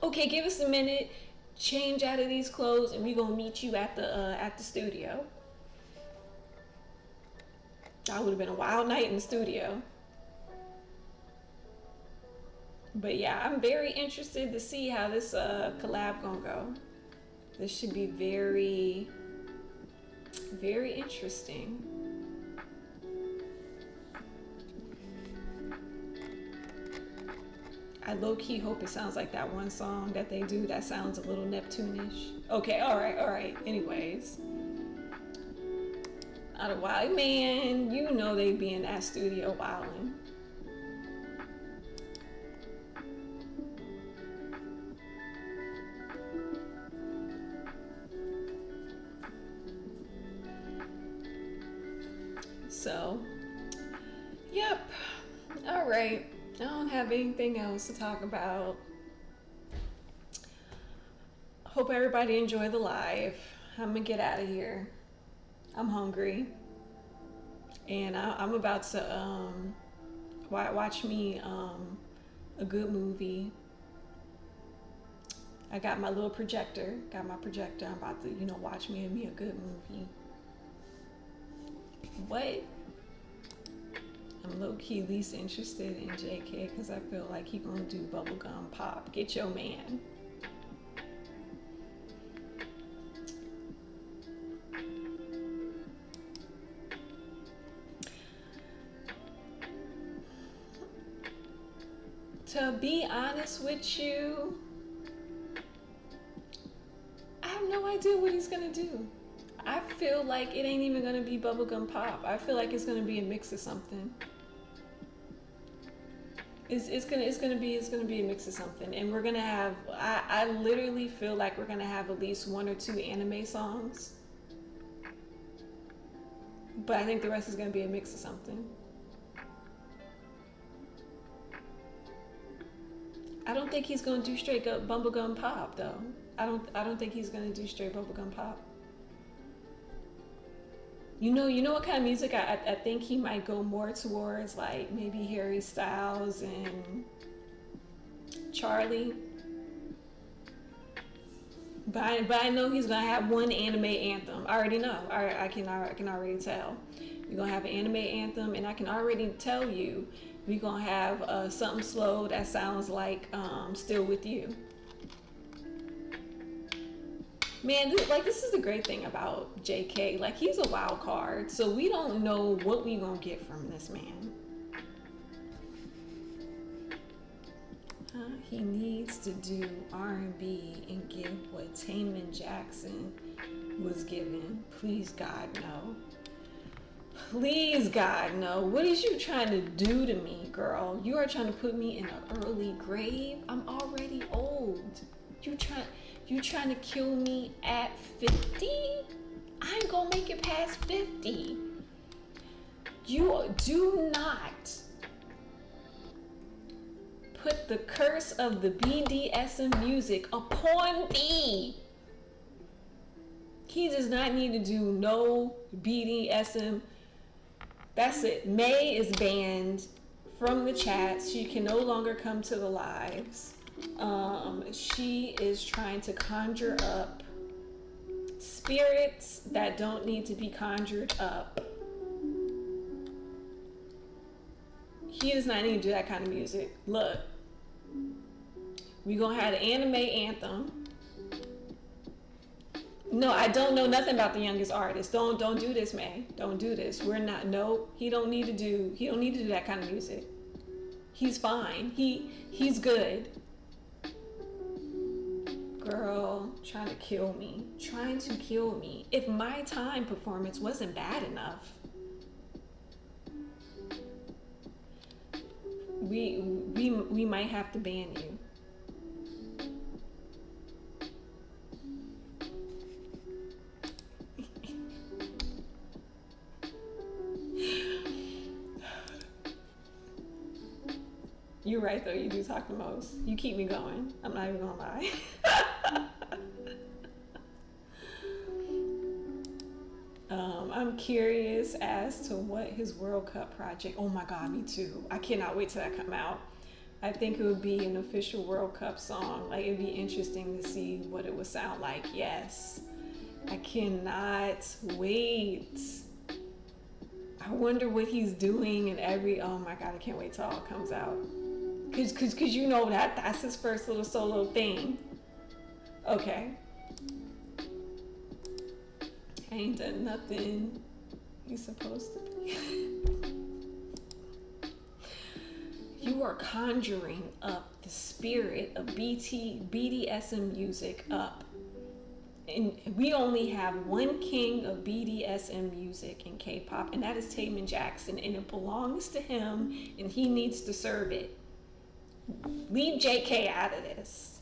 Okay, give us a minute. change out of these clothes, and we gonna meet you at the studio. That would have been a wild night in the studio. But yeah, I'm very interested to see how this collab gonna go. This should be very, very interesting. I low-key hope it sounds like that one song that they do that sounds a little Neptune-ish. Okay, all right. Anyways. Out of wild, man, you know they be in that studio wilding. So, yep. All right. I don't have anything else to talk about. Hope everybody enjoyed the live. I'm gonna get out of here. I'm hungry. And I'm about to watch me a good movie. I got my little projector. I'm about to, watch me a good movie. What? I'm low-key least interested in JK because I feel like he gonna do bubblegum pop. Get your man. To be honest with you, I have no idea what he's gonna do. I feel like it ain't even gonna be bubblegum pop. I feel like it's gonna be a mix of something. It's gonna be a mix of something, and we're gonna have. I literally feel like we're gonna have at least 1 or 2 anime songs, but I think the rest is gonna be a mix of something. I don't think he's gonna do straight up bubblegum pop though. I don't think he's gonna do straight bubblegum pop. You know what kind of music I think he might go more towards, like maybe Harry Styles and Charlie. But I know he's gonna have one anime anthem. I already know. I can already tell. We're gonna have an anime anthem, and I can already tell you we're gonna have something slow that sounds like "Still With You." Man, this is the great thing about JK. Like, he's a wild card, so we don't know what we gonna get from this man. He needs to do R&B and give what Taman Jackson was given. Please, God, no. Please, God, no. What is you trying to do to me, girl? You are trying to put me in an early grave? I'm already old. You trying to kill me at 50? I ain't gonna make it past 50. You do not put the curse of the BDSM music upon thee. He does not need to do no BDSM. That's it. May is banned from the chats. She can no longer come to the lives. She is trying to conjure up spirits that don't need to be conjured up. He does not need to do that kind of music. Look, we gonna have an anime anthem. No, I don't know nothing about the youngest artist. Don't do this, May. Don't do this. We're not. No, he don't need to do that kind of music. He's fine. He's good. Girl, trying to kill me. If My Time performance wasn't bad enough, we might have to ban you. You're right though, you do talk the most. You keep me going. I'm not even gonna lie. I'm curious as to what his World Cup project. Oh my God, me too. I cannot wait till that come out. I think it would be an official World Cup song. Like, it'd be interesting to see what it would sound like. Yes. I cannot wait. I wonder what he's doing in every, oh my God, I can't wait till it comes out. Cause you know that's his first little solo thing. Okay. I ain't done nothing he's supposed to be. You are conjuring up the spirit of BDSM music up. And we only have one king of BDSM music in K-pop, and that is Taemin Jackson, and it belongs to him, and he needs to serve it. Leave JK out of this.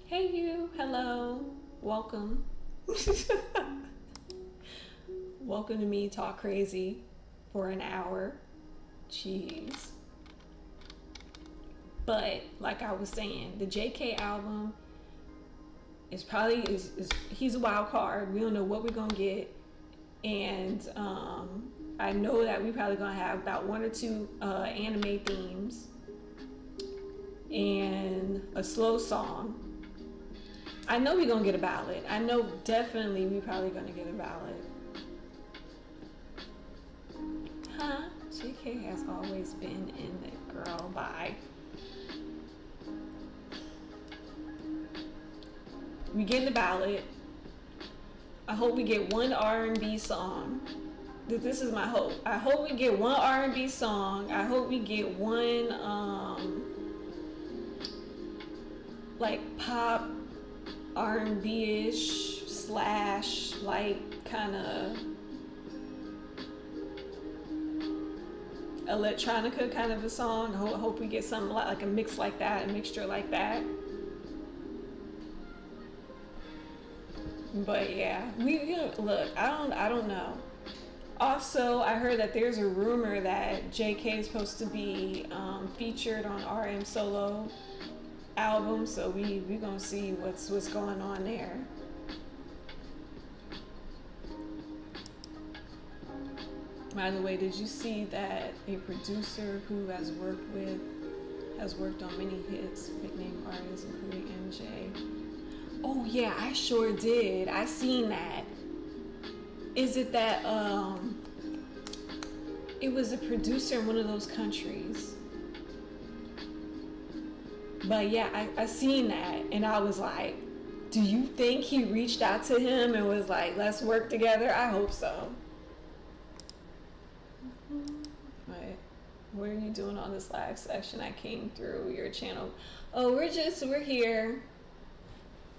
Hey you, hello, welcome. Welcome to me talk crazy for an hour. Jeez. But like I was saying, the JK album is probably he's a wild card. We don't know what we're gonna get, and I know that we probably gonna have about one or two anime themes and a slow song. I know we're gonna get a ballad. I know definitely we probably gonna get a ballad. Huh? JK has always been in it, girl. Bye. We get the ballad. I hope we get one R&B song. This is my hope. I hope we get one R&B song. I hope we get one like pop R&B-ish / like kind of electronica kind of a song. I hope we get something like a mix like that, a mixture like that. But yeah, we look. I don't know. Also, I heard that there's a rumor that JK is supposed to be featured on RM solo album. So we gonna see what's going on there. By the way, did you see that a producer who has worked on many hits, big name artists including MJ? Oh yeah, I sure did. I seen that. Is it that it was a producer in one of those countries? But yeah, I seen that, and I was like, do you think he reached out to him and was like, let's work together? I hope so. But what are you doing on this live session? I came through your channel. Oh, we're here.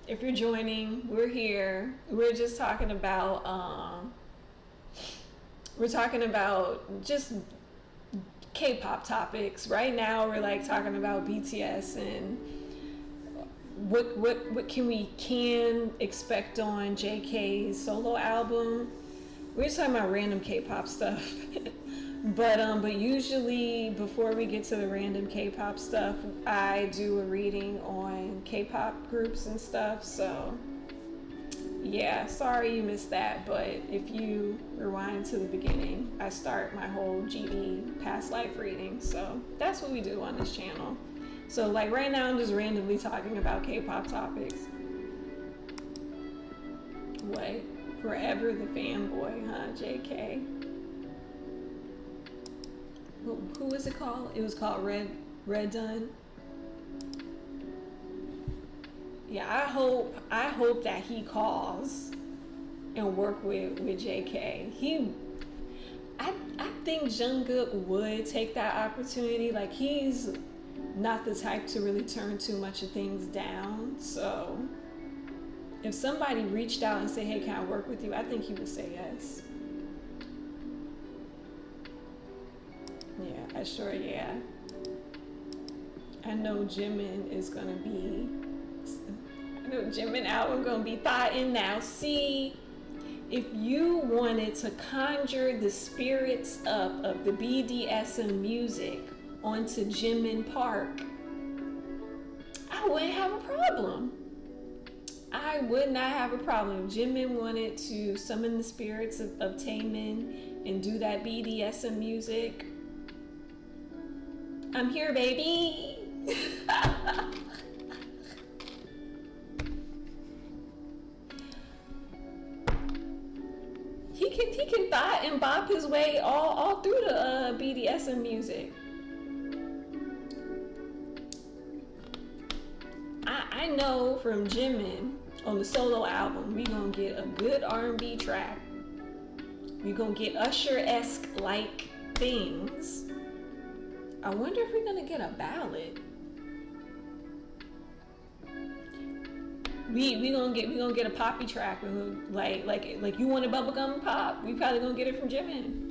If you're joining, we're here. We're just talking about just K-pop topics. Right now we're like talking about BTS and what can we expect on JK's solo album. We're just talking about random K-pop stuff. But usually before we get to the random K-pop stuff, I do a reading on K-pop groups and stuff. So yeah, sorry you missed that, but if you rewind to the beginning, I start my whole GD past life reading. So that's what we do on this channel. So like right now I'm just randomly talking about K-pop topics. What? Forever the fanboy, huh, JK? Who was it called? It was called Red Dun. Yeah, I hope that he calls and work with JK. I think Jungkook would take that opportunity. Like, he's not the type to really turn too much of things down. So if somebody reached out and said, hey, can I work with you? I think he would say yes. Yeah, I know Jimin is gonna be. I know Jimin album gonna be thought in now. See, if you wanted to conjure the spirits up of the BDSM music onto Jimin Park, I wouldn't have a problem. I would not have a problem. If Jimin wanted to summon the spirits of Taemin and do that BDSM music, I'm here, baby. He can thought and bop his way all through the BDSM music. I know from Jimin on the solo album, we gonna get a good R&B track. We gonna get Usher-esque like things. I wonder if we're gonna get a ballad. We gonna get a poppy track. Like you want a bubblegum pop? We probably gonna get it from Jimin.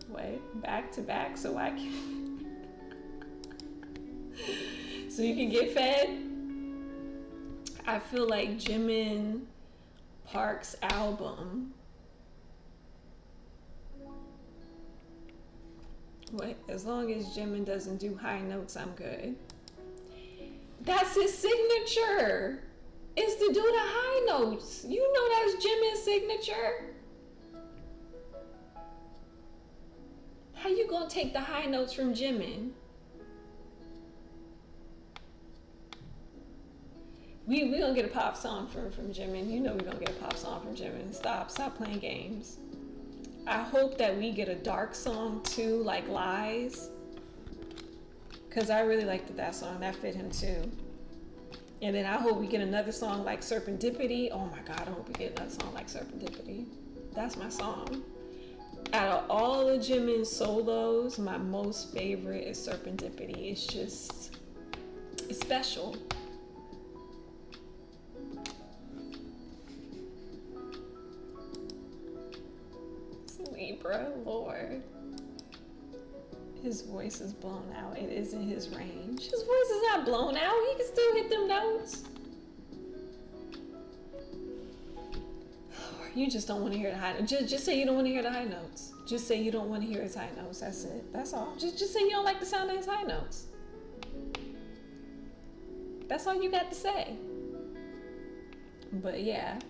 Wait, back to back, so I can. So you can get fed. I feel like Jimin Park's album. Wait, as long as Jimin doesn't do high notes, I'm good. That's his signature. Is to do the high notes. You know that's Jimin's signature. How you gonna take the high notes from Jimin? We gonna get a pop song from Jimin. You know we gonna get a pop song from Jimin. Stop playing games. I hope that we get a dark song too, like Lies. Cause I really liked that song. That fit him too. And then I hope we get another song like Serendipity. Oh my God, I hope we get another song like Serendipity. That's my song. Out of all of Jimin's solos, my most favorite is Serendipity. It's special. Libra, Lord. His voice is blown out. It isn't his range. His voice is not blown out. He can still hit them notes. You just don't want to hear the high notes. Just say you don't want to hear the high notes. Just say you don't want to hear his high notes. That's it. That's all. Just say you don't like the sound of his high notes. That's all you got to say. But yeah.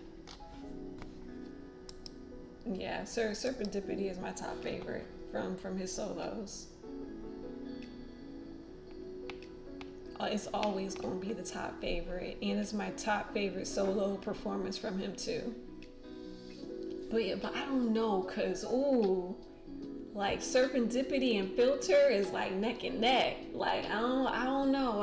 Yeah, Serendipity is my top favorite from his solos. It's always going to be the top favorite, and it's my top favorite solo performance from him too. But yeah, but I don't know, cause like Serendipity and Filter is like neck and neck. Like I don't know.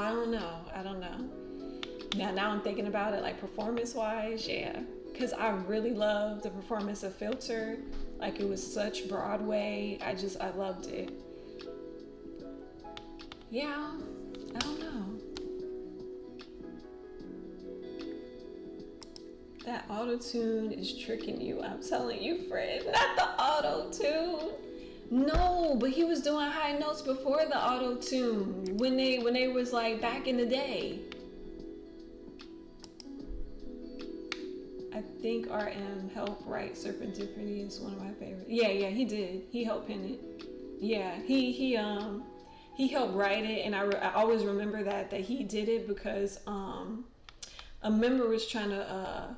Now I'm thinking about it, like performance wise, yeah. Because I really loved the performance of Filter. Like it was such Broadway. I loved it. Yeah, I don't know. That auto-tune is tricking you. I'm telling you, Fred. Not the auto-tune. No, but he was doing high notes before the auto-tune. When they was like back in the day. I think RM helped write Serendipity is one of my favorites. Yeah, he did. He helped pen it. Yeah, he helped write it, and I always remember that he did it because a member was trying to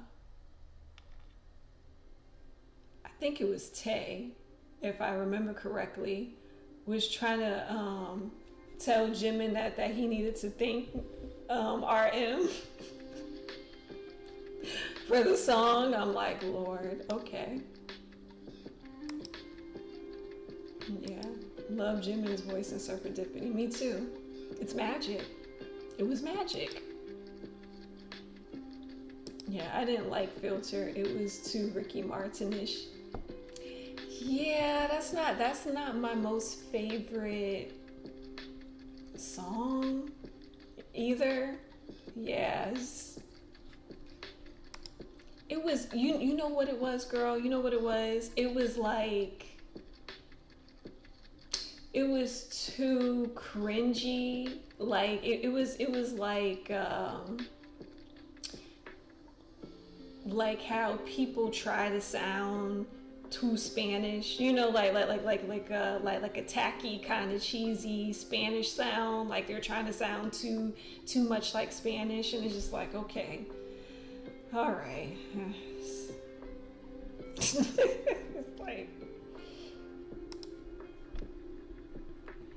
I think it was Tay, if I remember correctly, was trying to tell Jimin that he needed to thank RM. For the song. I'm like, Lord, okay. Yeah, love Jimin's voice in Serendipity. Me too. It's magic. It was magic. Yeah, I didn't like Filter. It was too Ricky Martin-ish. Yeah, that's not my most favorite song either. Yes. It was, you know what it was, girl? You know what it was? It was like, it was too cringy. Like, it was like how people try to sound too Spanish, you know, like a tacky kind of cheesy Spanish sound. Like they're trying to sound too much like Spanish, and it's just like, okay. All right. It's like,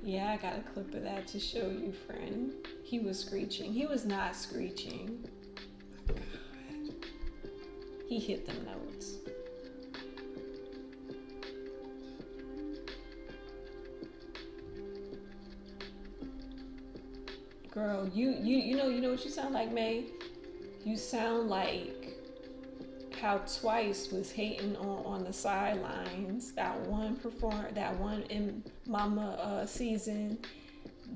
Yeah, I got a clip of that to show you, friend. He was screeching. He was not screeching. God. He hit them notes. Girl, you know what you sound like, May? You sound like how Twice was hating on the sidelines. That one in Mama season,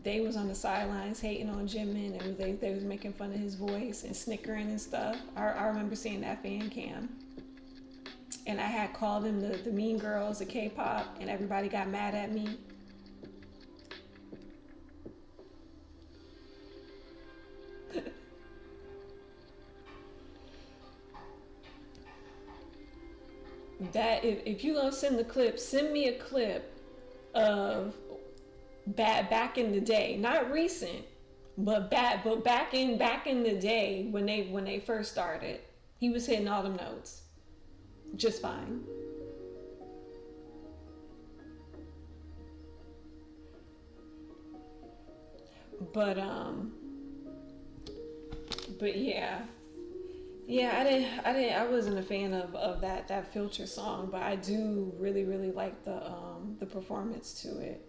they was on the sidelines hating on Jimin, and they was making fun of his voice and snickering and stuff. I remember seeing that fan cam, and I had called them the mean girls of K-pop, and everybody got mad at me. That if you gonna send the clip, send me a clip of back in the day, not recent, but back in the day when they first started. He was hitting all them notes just fine. But yeah. Yeah, I wasn't a fan of that Filter song, but I do really like the performance to it.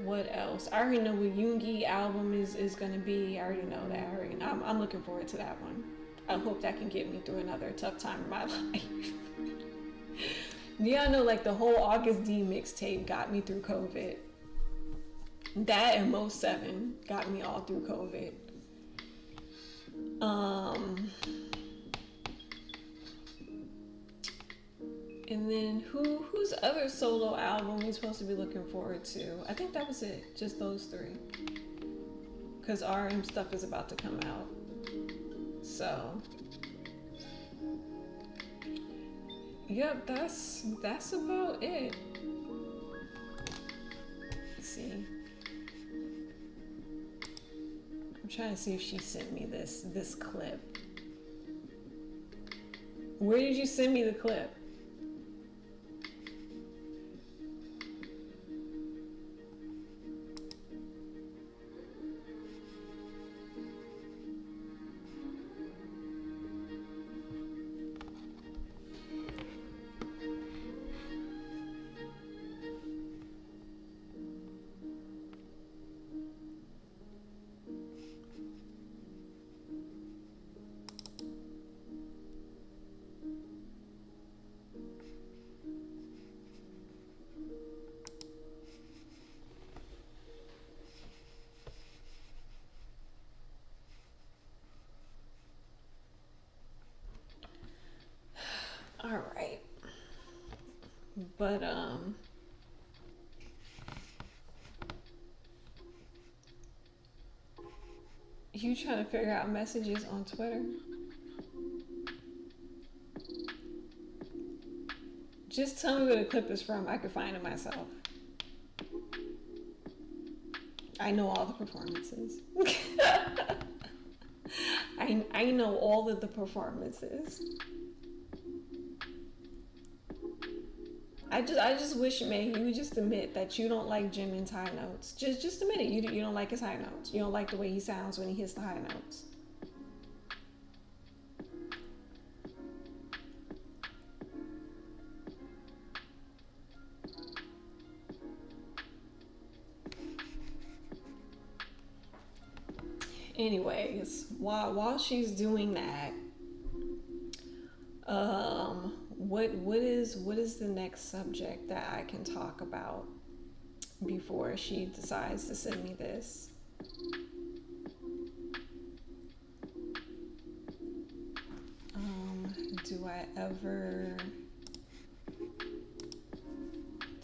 What else? I already know what Yoongi album is gonna be. I already know that. I'm looking forward to that one. I hope that can get me through another tough time in my life. Yeah, I know, like the whole August D mixtape got me through COVID. That and Mo 7 got me all through COVID. And then whose other solo album we supposed to be looking forward to? I think that was it. Just those three. Because RM stuff is about to come out. So yep, that's about it. Let's see. I'm trying to see if she sent me this clip. Where did you send me the clip? All right. But you trying to figure out messages on Twitter? Just tell me where the clip is from. I could find it myself. I know all the performances. I know all of the performances. I just wish, man, you would just admit that you don't like Jimin's high notes. Just admit it. You don't like his high notes. You don't like the way he sounds when he hits the high notes. Anyways, while she's doing that, what is the next subject that I can talk about before she decides to send me this? Do I ever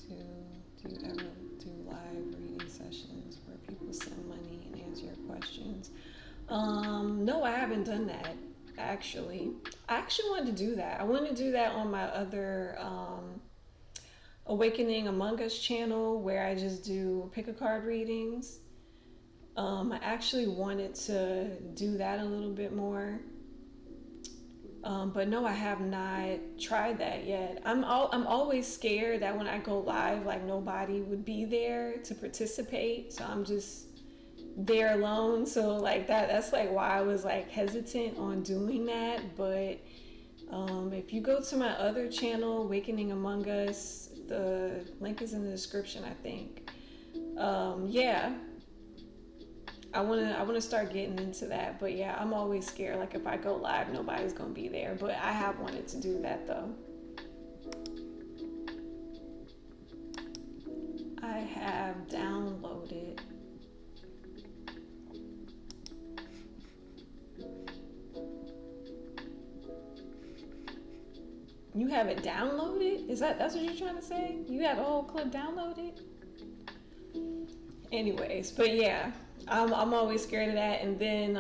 do you ever do live reading sessions where people send money and answer your questions? No, I haven't done that. Actually, I actually wanted to do that. I wanted to do that on my other Awakening Among Us channel, where I just do pick a card readings. I actually wanted to do that a little bit more. But no, I have not tried that yet. I'm always scared that when I go live, like nobody would be there to participate. So I'm just there alone. So like that's like why I was like hesitant on doing that. But if you go to my other channel, Awakening Among Us, the link is in the description, I think. Yeah, I wanna start getting into that. But yeah, I'm always scared. Like if I go live, nobody's gonna be there. But I have wanted to do that though. I have downloaded. You have it downloaded? That's what you're trying to say? You have the whole clip downloaded? Anyways, but yeah, I'm always scared of that. And then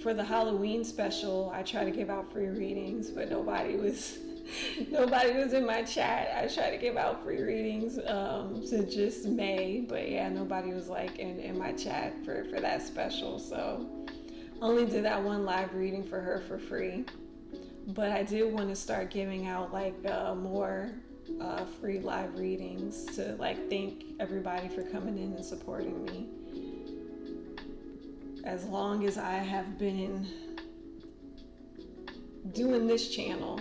for the Halloween special, I try to give out free readings, but nobody was in my chat. I try to give out free readings to just May, but yeah, nobody was like in my chat for that special. So only did that one live reading for her for free. But I did want to start giving out like more free live readings to like thank everybody for coming in and supporting me. As long as I have been doing this channel,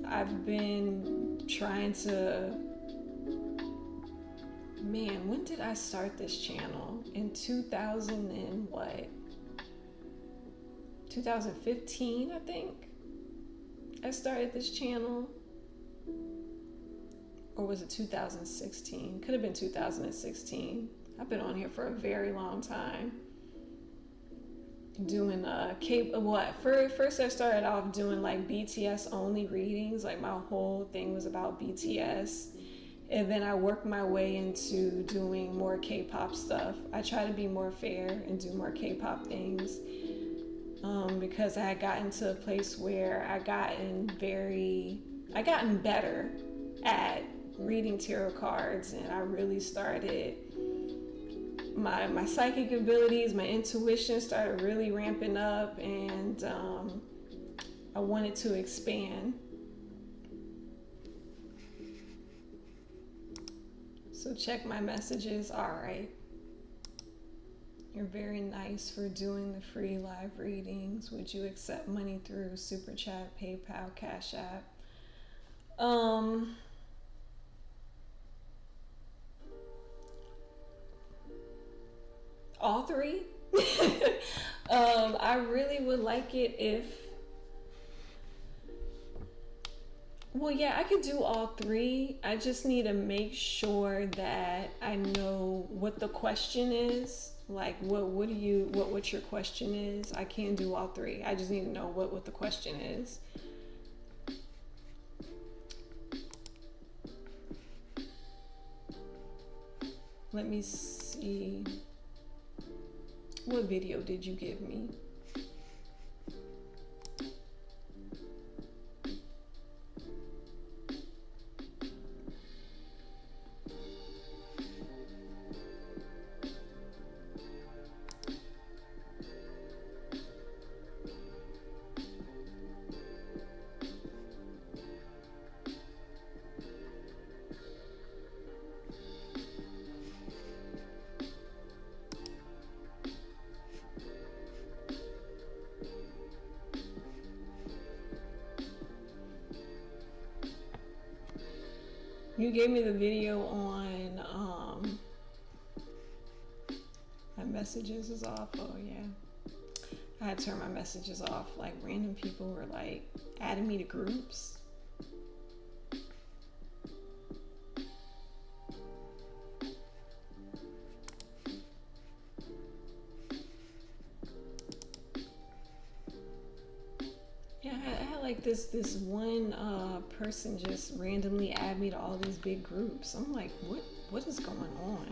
I've been trying to, man, when did I start this channel? In 2000 and what? 2015, I think. I started this channel, or was it 2016? Could have been 2016. I've been on here for a very long time. Doing first I started off doing like BTS only readings. Like my whole thing was about BTS. And then I worked my way into doing more K-pop stuff. I try to be more fair and do more K-pop things. Because I had gotten to a place where I gotten better at reading tarot cards, and I really started my psychic abilities, my intuition started really ramping up, and I wanted to expand. So check my messages. All right. You're very nice for doing the free live readings. Would you accept money through Super Chat, PayPal, Cash App? All three? I really would like it if, well, yeah, I could do all three. I just need to make sure that I know what the question is. Like what your question is. I can do all three. I just need to know what the question is. Let me see. What video did you give me? You gave me the video on my messages is off. Oh yeah, I had to turn my messages off. Like random people were like adding me to groups. This one person just randomly add me to all these big groups. I'm like, what is going on?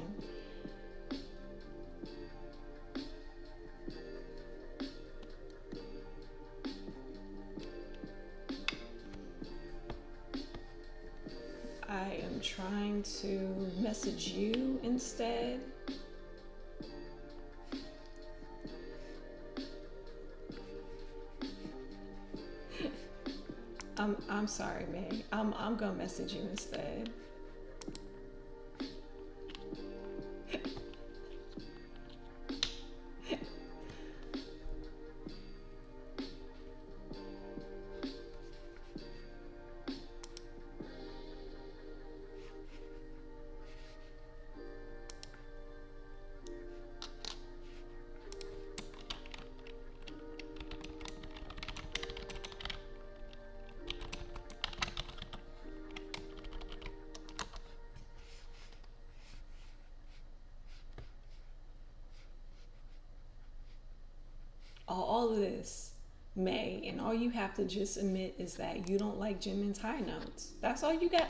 I am trying to message you instead. I'm sorry, May. I'm gonna message you instead. All of this, May, and all you have to just admit is that you don't like Jimin's high notes. That's all you got.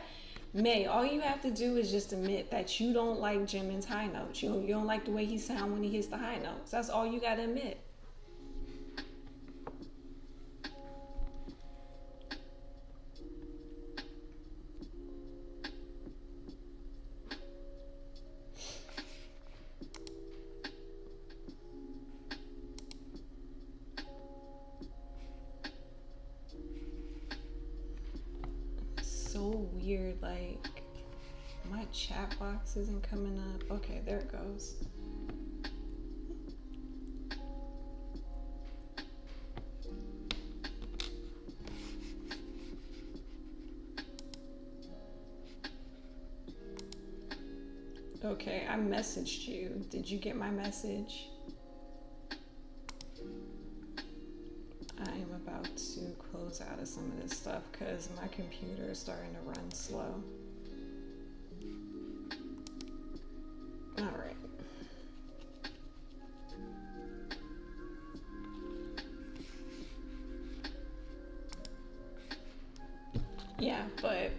May, all you have to do is just admit that you don't like Jimin's high notes. You don't like the way he sounds when he hits the high notes. That's all you got to admit. So weird, like my chat box isn't coming up. Okay, there it goes. Okay, I messaged you. Did you get my message? I am about to close out of some of this stuff because my computer is starting to run slow. All right. Yeah, but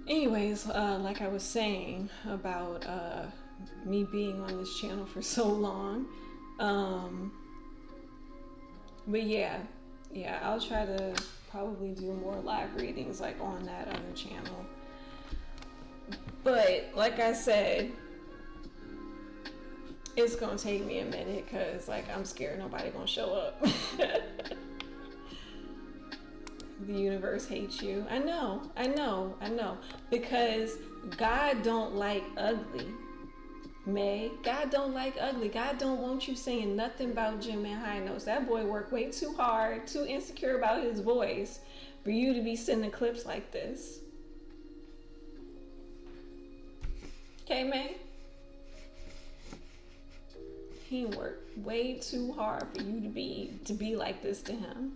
anyways, like I was saying about me being on this channel for so long, but yeah, I'll try to probably do more live readings like on that other channel. But like I said, it's gonna take me a minute because like I'm scared nobody gonna show up. The universe hates you. I know. Because God don't like ugly. May, God don't like ugly. God don't want you saying nothing about Jimin high notes. That boy worked way too hard, too insecure about his voice for you to be sending clips like this. Okay, May? He worked way too hard for you to be like this to him.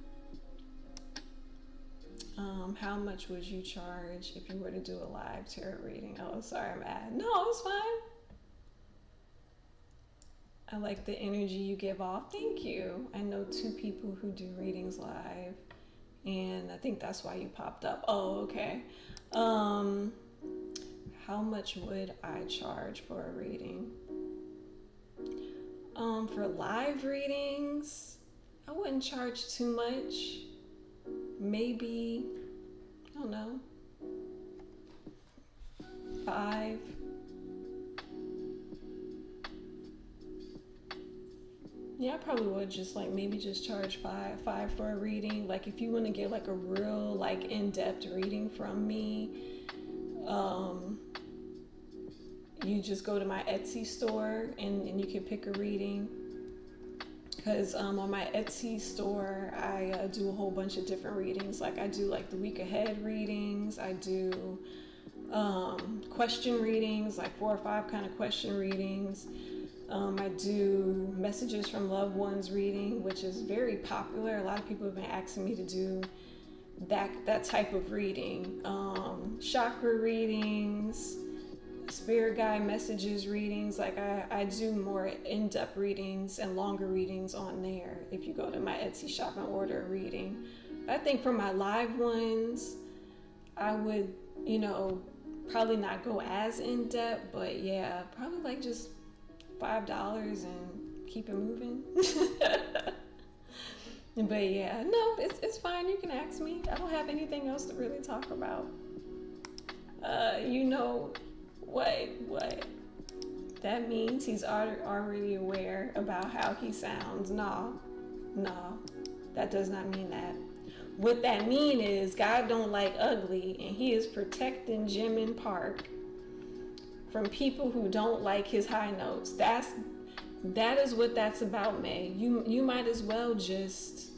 How much would you charge if you were to do a live tarot reading? Oh, sorry, I'm mad. No, it's fine. I like the energy you give off. Thank you. I know 2 people who do readings live, and I think that's why you popped up. Oh, okay. How much would I charge for a reading? For live readings, I wouldn't charge too much. Maybe, I don't know, 5. Yeah, I probably would just like maybe just charge five for a reading. Like if you want to get like a real like in-depth reading from me, you just go to my Etsy store and you can pick a reading. Because on my Etsy store, I do a whole bunch of different readings. Like I do like the week ahead readings. I do question readings, like 4 or 5 kind of question readings. I do messages from loved ones reading, which is very popular. A lot of people have been asking me to do that type of reading. Chakra readings, spirit guide messages readings. Like I do more in-depth readings and longer readings on there if you go to my Etsy shop and order a reading. I think for my live ones, I would, probably not go as in-depth, but yeah, probably like just $5 and keep it moving. But yeah, no, it's fine. You can ask me. I don't have anything else to really talk about. What? That means he's already aware about how he sounds. No, that does not mean that. what that mean is God don't like ugly, and he is protecting Jimin Park from people who don't like his high notes. That is what that's about, May. You might as well just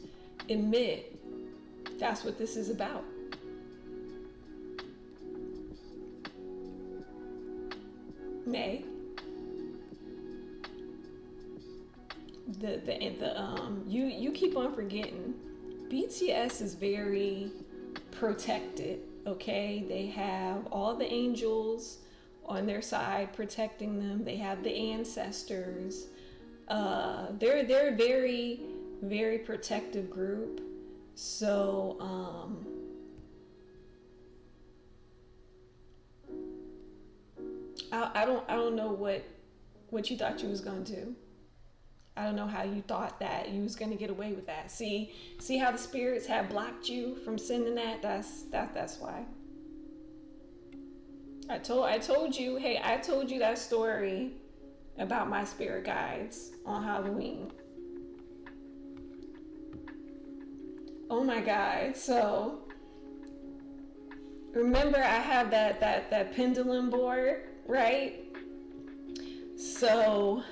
admit that's what this is about. May. You keep on forgetting. BTS is very protected, okay? They have all the angels on their side protecting them. They have the ancestors. They're a very, very protective group. So I don't know what you thought you was gonna do. I don't know how you thought that you was gonna get away with that. See how the spirits have blocked you from sending that? That's why. I told you, hey, I told you that story about my spirit guides on Halloween. Oh my God. So remember I have that pendulum board, right? So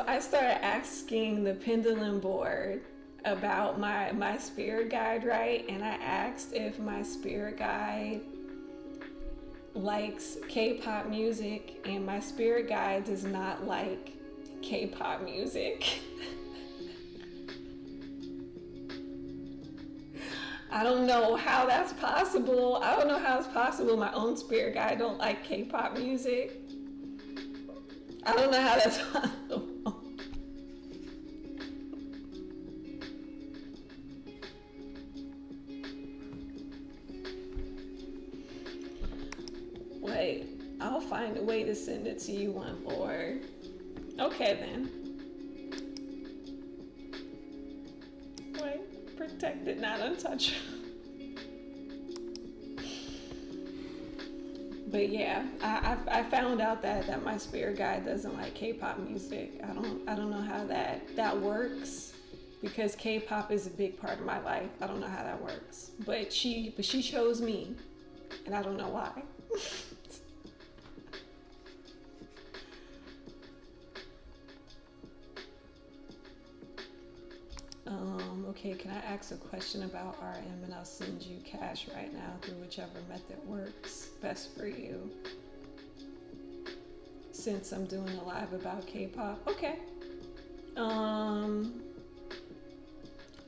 I started asking the pendulum board about my spirit guide, right? And I asked if my spirit guide likes K-pop music, and my spirit guide does not like K-pop music. I don't know how that's possible. I don't know how it's possible my own spirit guide don't like K-pop music. I don't know how that's possible. Wait, I'll find a way to send it to you one more. Okay then. Wait, protected, not untouchable. But yeah, I found out that my spirit guide doesn't like K-pop music. I don't know how that works, because K-pop is a big part of my life. I don't know how that works. But she chose me, and I don't know why. Okay, can I ask a question about RM, and I'll send you cash right now through whichever method works best for you. Since I'm doing a live about K-pop. Okay.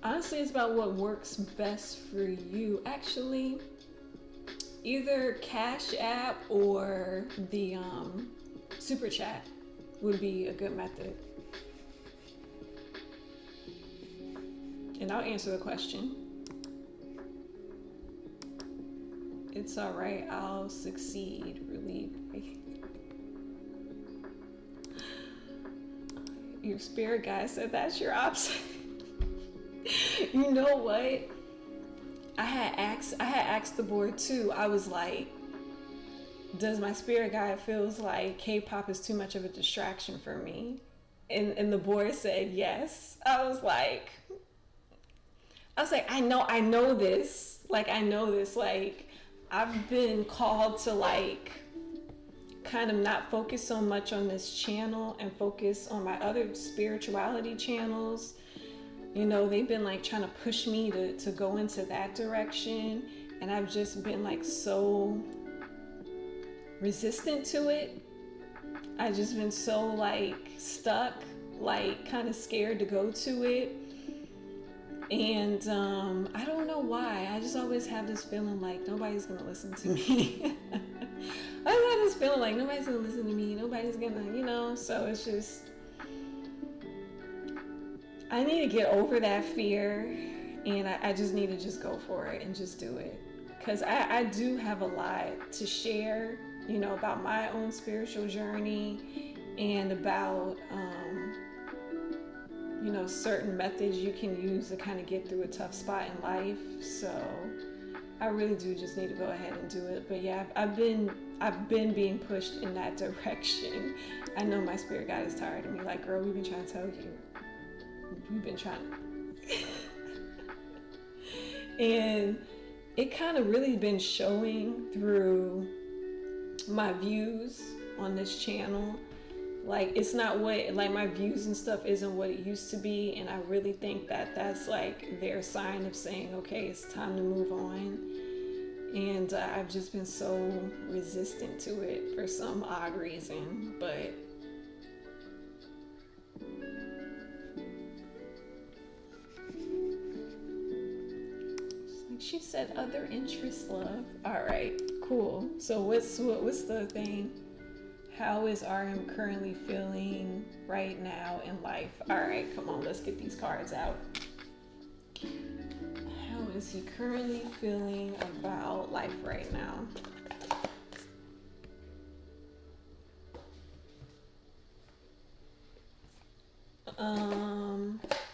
Honestly, it's about what works best for you. Actually, either Cash App or the Super Chat would be a good method. And I'll answer the question. It's all right, I'll succeed, relieve. Your spirit guide said that's your option. You know what? I had asked the board too. I was like, does my spirit guide feels like K-pop is too much of a distraction for me? And the board said yes. I was like, I know this. Like, I know this. Like, I've been called to, like, kind of not focus so much on this channel and focus on my other spirituality channels. You know, they've been, like, trying to push me to go into that direction. And I've just been, like, so resistant to it. I've just been so, like, stuck, like, kind of scared to go to it. And I don't know why. I just always have this feeling like nobody's gonna listen to me. I just have this feeling like nobody's gonna listen to me. Nobody's gonna, you know. So it's just, I need to get over that fear, and I just need to just go for it and just do it. Because I do have a lot to share, you know, about my own spiritual journey and about you know, certain methods you can use to kind of get through a tough spot in life. So I really do just need to go ahead and do it. But yeah, I've been being pushed in that direction. I know my spirit guide is tired of me. Like, girl, we've been trying to tell you. We've been trying. And it kind of really been showing through my views on this channel. Like, it's not what, like, my views and stuff isn't what it used to be, and I really think that that's like their sign of saying, okay, it's time to move on. And I've just been so resistant to it for some odd reason, but she said other interests, love. All right, cool. So what's the thing? How is RM currently feeling right now in life? All right, come on, let's get these cards out. How is he currently feeling about life right now?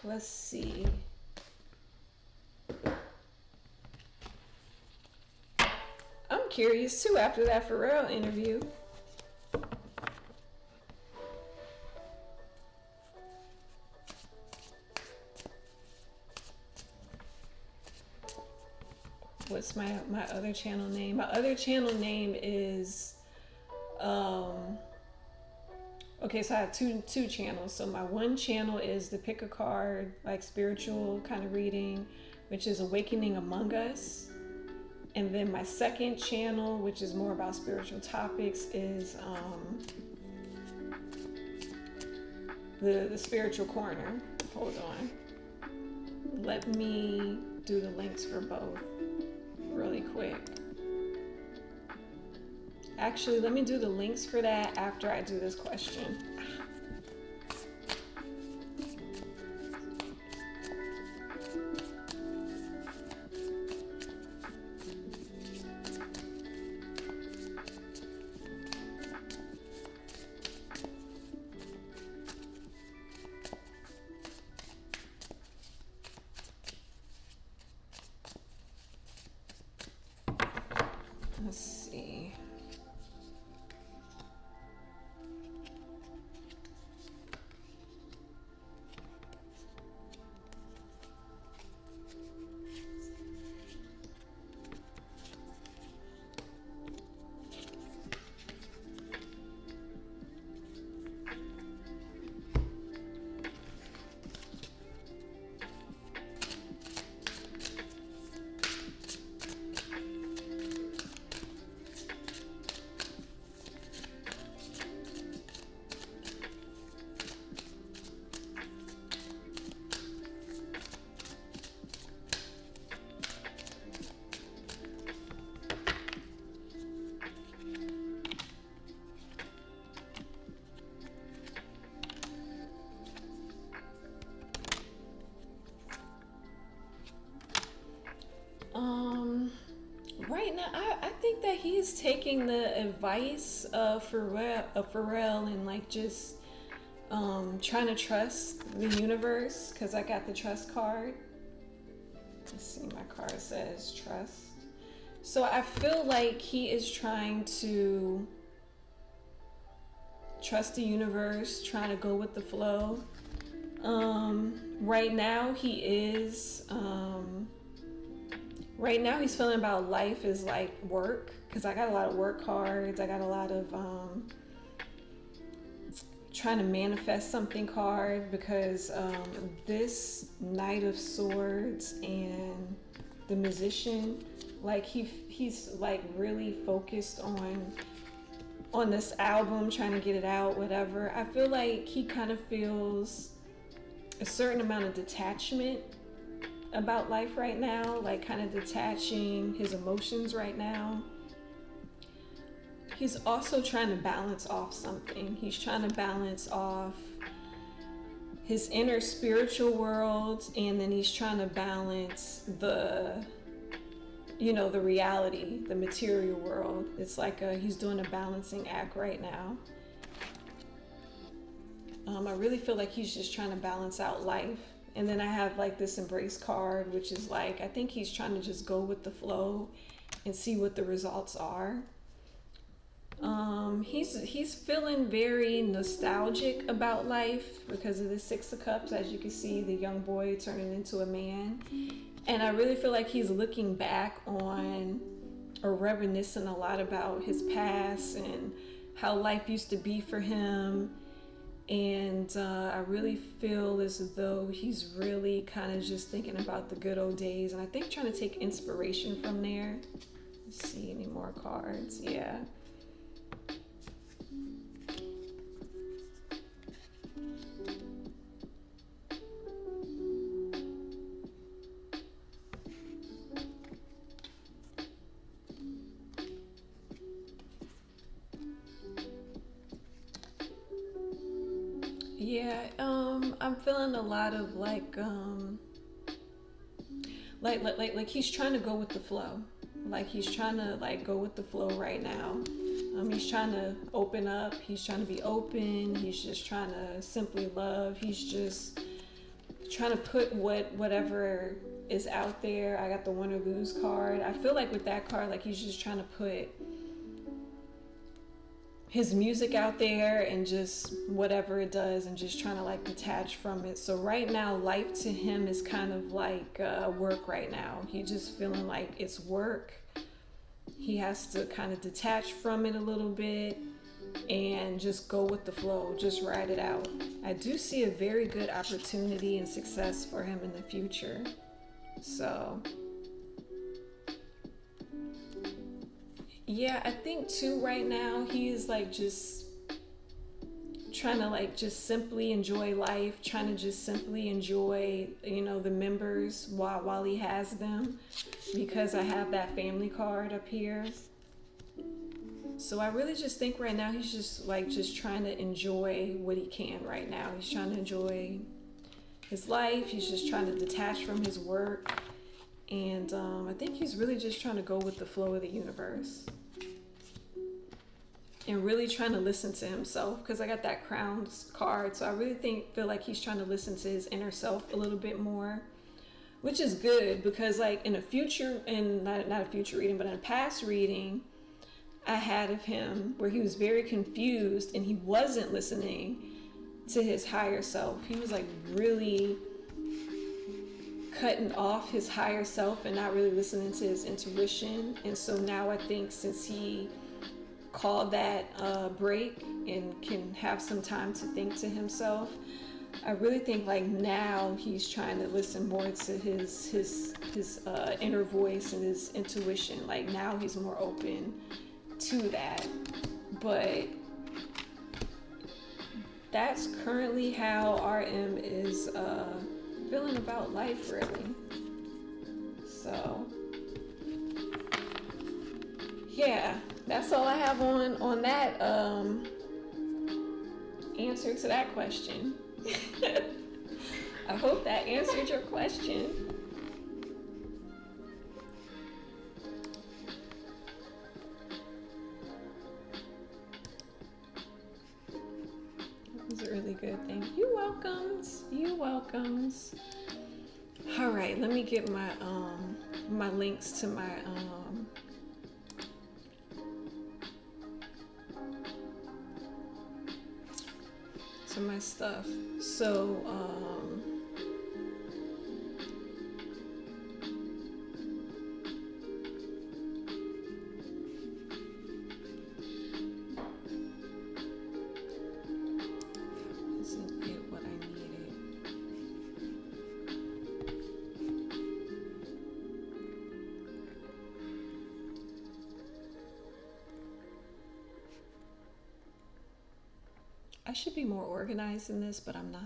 Let's see. I'm curious too after that Pharrell interview. What's my other channel name? My other channel name is okay, so I have two channels. So my one channel is the pick a card, like spiritual kind of reading, which is Awakening Among Us. And then my second channel, which is more about spiritual topics, is the Spiritual Corner. Hold on. Let me do the links for both really quick. Actually, let me do the links for that after I do this question. Let's see. Right now, I think that he's taking the advice of Pharrell and like just trying to trust the universe, because I got the trust card. Let's see, my card says trust. So I feel like he is trying to trust the universe, trying to go with the flow. Right now he's feeling about life is like work, because I got a lot of work cards. I got a lot of trying to manifest something card, because this Knight of Swords and the Musician, like he's like really focused on this album, trying to get it out, whatever. I feel like he kind of feels a certain amount of detachment about life right now, like kind of detaching his emotions right now. He's also trying to balance off something. He's trying to balance off his inner spiritual world, and then he's trying to balance the reality, the material world. It's like he's doing a balancing act right now. I really feel like he's just trying to balance out life. And then I have like this Embrace card, which is like, I think he's trying to just go with the flow and see what the results are. He's feeling very nostalgic about life because of the Six of Cups. As you can see, the young boy turning into a man. And I really feel like he's looking back on or reminiscing a lot about his past and how life used to be for him. And I really feel as though he's really kind of just thinking about the good old days. And I think trying to take inspiration from there. Let's see, any more cards? Yeah. Yeah, I'm feeling a lot of like he's trying to go with the flow. Like he's trying to like go with the flow right now. He's trying to open up. He's trying to be open. He's just trying to simply love. He's just trying to put whatever is out there. I got the win or lose card. I feel like with that card, like he's just trying to put his music out there and just whatever it does and just trying to like detach from it. So right now life to him is kind of like work right now. He's just feeling like it's work. He has to kind of detach from it a little bit and just go with the flow, just ride it out. I do see a very good opportunity and success for him in the future. So yeah, I think too right now he is like just trying to like just simply enjoy life, trying to just simply enjoy, you know, the members while he has them, because I have that family card up here. So I really just think right now he's just like just trying to enjoy what he can right now. He's trying to enjoy his life. He's just trying to detach from his work. And I think he's really just trying to go with the flow of the universe and really trying to listen to himself, because I got that Crowns card. So I really feel like he's trying to listen to his inner self a little bit more, which is good, because like in a future, and not a future reading, but in a past reading I had of him where he was very confused and he wasn't listening to his higher self. He was like really cutting off his higher self and not really listening to his intuition. And so now I think since he called that break and can have some time to think to himself, I really think like now he's trying to listen more to his inner voice and his intuition. Like now he's more open to that. But that's currently how RM is feeling about life, really. So yeah, that's all I have on that answer to that question. I hope that answered your question. That was a really good thing. You welcomes. You welcomes. All right, let me get my my links to my stuff. So isn't it what I needed? I should be more organized in this, but I'm not.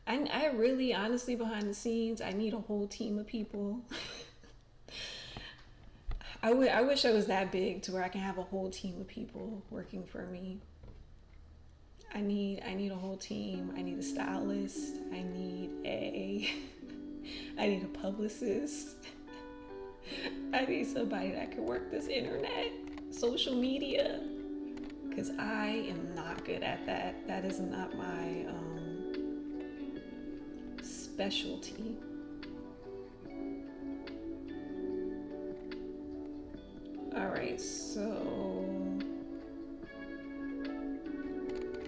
I really, honestly, behind the scenes, I need a whole team of people. I wish I was that big to where I can have a whole team of people working for me. I need a whole team. I need a stylist. I need a publicist. I need somebody that can work this internet, social media, because I am not good at that. That is not my specialty. All right,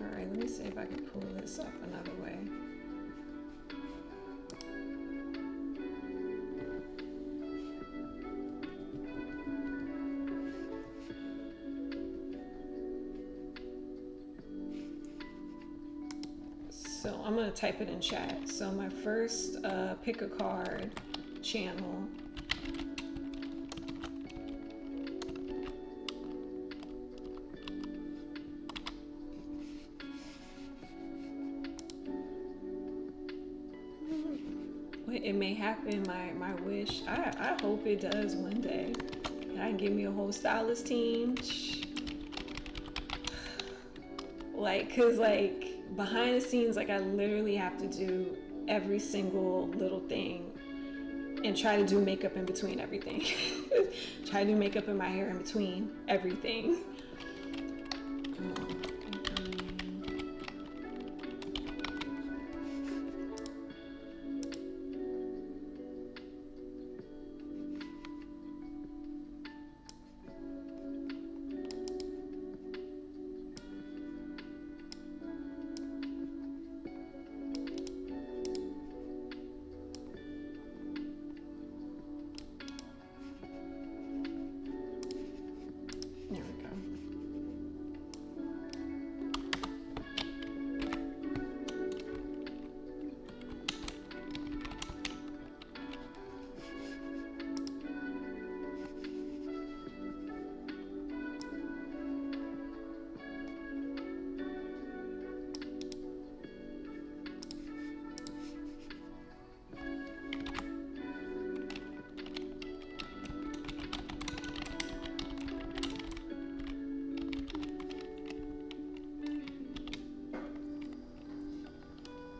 let me see if I can pull this up another way. So I'm gonna type it in chat. So my first pick a card channel. It may happen, my wish. I hope it does one day. And I can give me a whole stylist team. Like, cause like behind the scenes, like I literally have to do every single little thing and try to do makeup in between everything. Try to do makeup in my hair in between everything.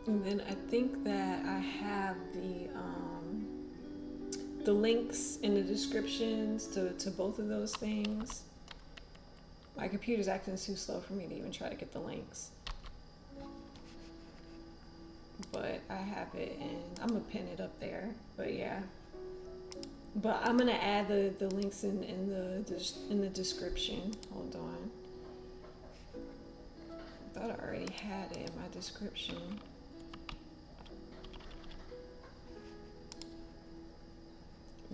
And then I think that I have the links in the descriptions to both of those things. My computer's acting too slow for me to even try to get the links. But I have it, and I'm gonna pin it up there. But yeah. But I'm gonna add the links in the description. Hold on. I thought I already had it in my description.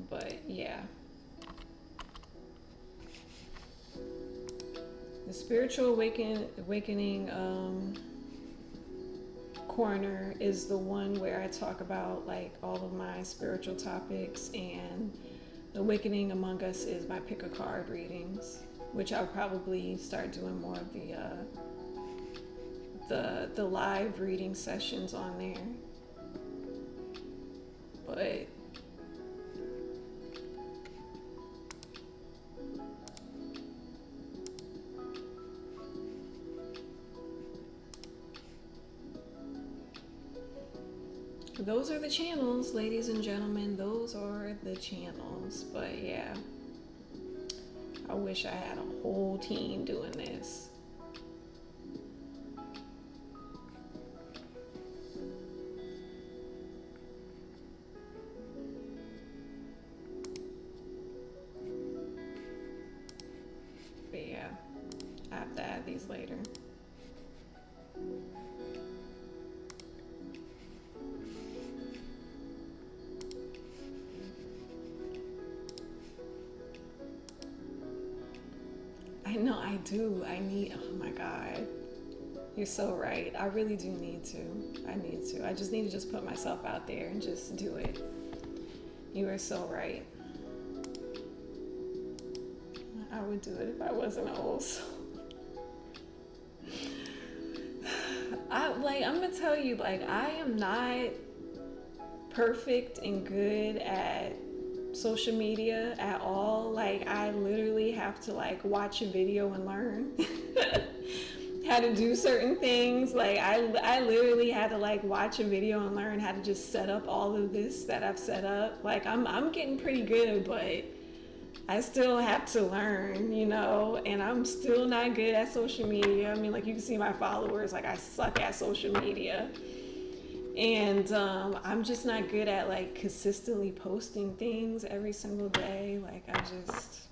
But yeah. The spiritual awakening corner is the one where I talk about like all of my spiritual topics, and the Awakening Among Us is my pick a card readings, which I'll probably start doing more of the live reading sessions on there. But those are the channels, ladies and gentlemen. Those are the channels. But yeah, I wish I had a whole team doing this. But yeah, I have to add these later. No, I do. I need, oh my God. You're so right. I really do need to. I need to. I just need to just put myself out there and just do it. You are so right. I would do it if I wasn't old. So. I'm gonna tell you, like, I am not perfect and good at social media at all. Like, I literally have to like watch a video and learn how to do certain things. Like I literally had to like watch a video and learn how to just set up all of this that I've set up. Like I'm getting pretty good, but I still have to learn, you know, and I'm still not good at social media. I mean, like, you can see my followers, like, I suck at social media. And I'm just not good at like consistently posting things every single day. Like I just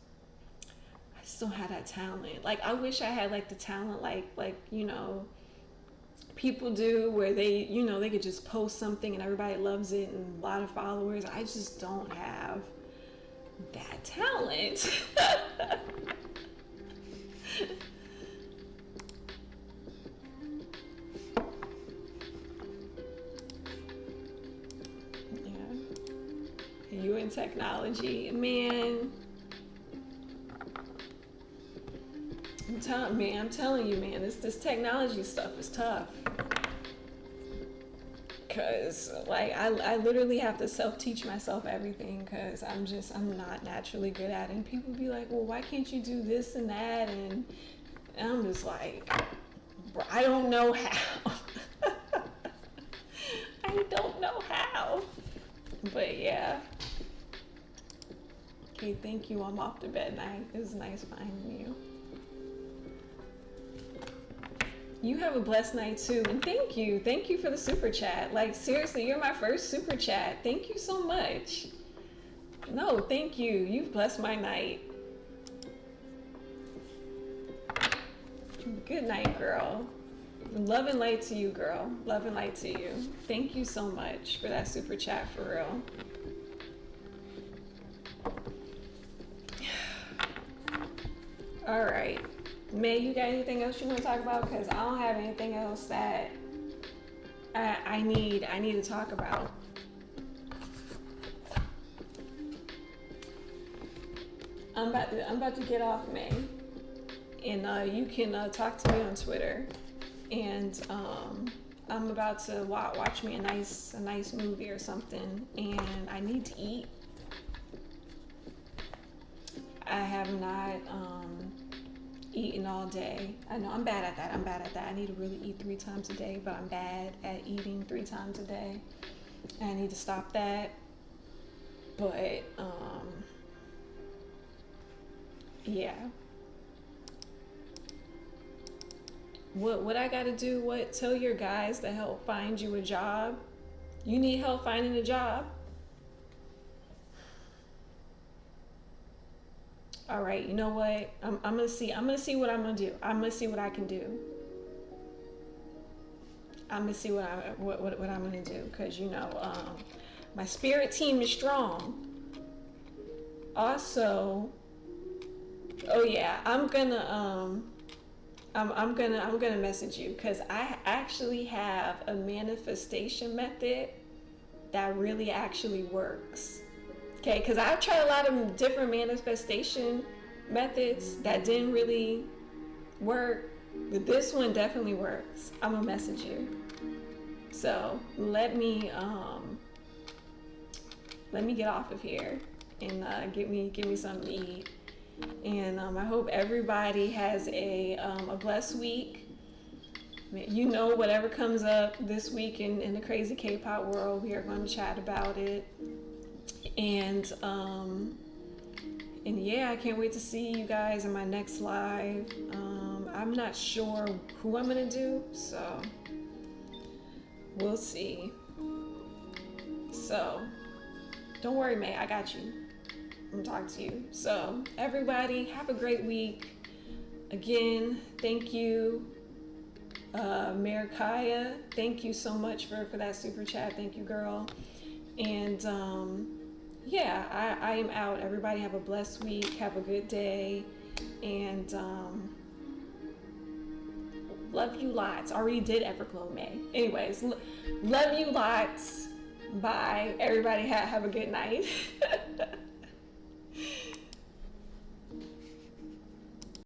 don't have that talent. Like I wish I had like the talent like you know, people do, where they, you know, they could just post something and everybody loves it and a lot of followers. I just don't have that talent. You and technology, man. I'm telling you, man, this technology stuff is tough. Cause like I literally have to self-teach myself everything, cause I'm not naturally good at it. And people be like, well, why can't you do this and that? And I'm just like, bro, I don't know how. I don't know how. But yeah. Okay, thank you. I'm off to bed now. It was nice finding you. You have a blessed night too, and thank you for the super chat. Like seriously, you're my first super chat. Thank you so much. No, thank you. You've blessed my night. Good night, girl. Love and light to you, girl. Love and light to you. Thank you so much for that super chat, for real. All right. May, you got anything else you want to talk about? Because I don't have anything else that I need to talk about. I'm about to get off, May, and you can talk to me on Twitter. And I'm about to watch me a nice movie or something, and I need to eat. I have not eaten all day. I know I'm bad at that. I need to really eat 3 times a day, but I'm bad at eating 3 times a day. And I need to stop that. But yeah. What I gotta do, tell your guys to help find you a job. You need help finding a job. All right, you know what? I'm gonna see what I'm gonna do. I'm gonna see what I can do. I'm gonna see what I'm gonna do, because my spirit team is strong. Also, oh yeah, I'm gonna message you, because I actually have a manifestation method that really actually works. Okay, because I've tried a lot of different manifestation methods that didn't really work, but this one definitely works. I'm gonna message you. So let me get off of here and give me something to eat. And I hope everybody has a blessed week. You know, whatever comes up this week in the crazy K-pop world, we are going to chat about it. And yeah, I can't wait to see you guys in my next live. I'm not sure who I'm gonna do, so we'll see. So don't worry, May, I got you. I'm gonna talk to you. So everybody, have a great week. Again, thank you, Marikaya. Thank you so much for that super chat. Thank you, girl. And yeah, I am out. Everybody have a blessed week. Have a good day. And love you lots. Already did Everglow, May. Anyways, love you lots. Bye. Everybody have a good night.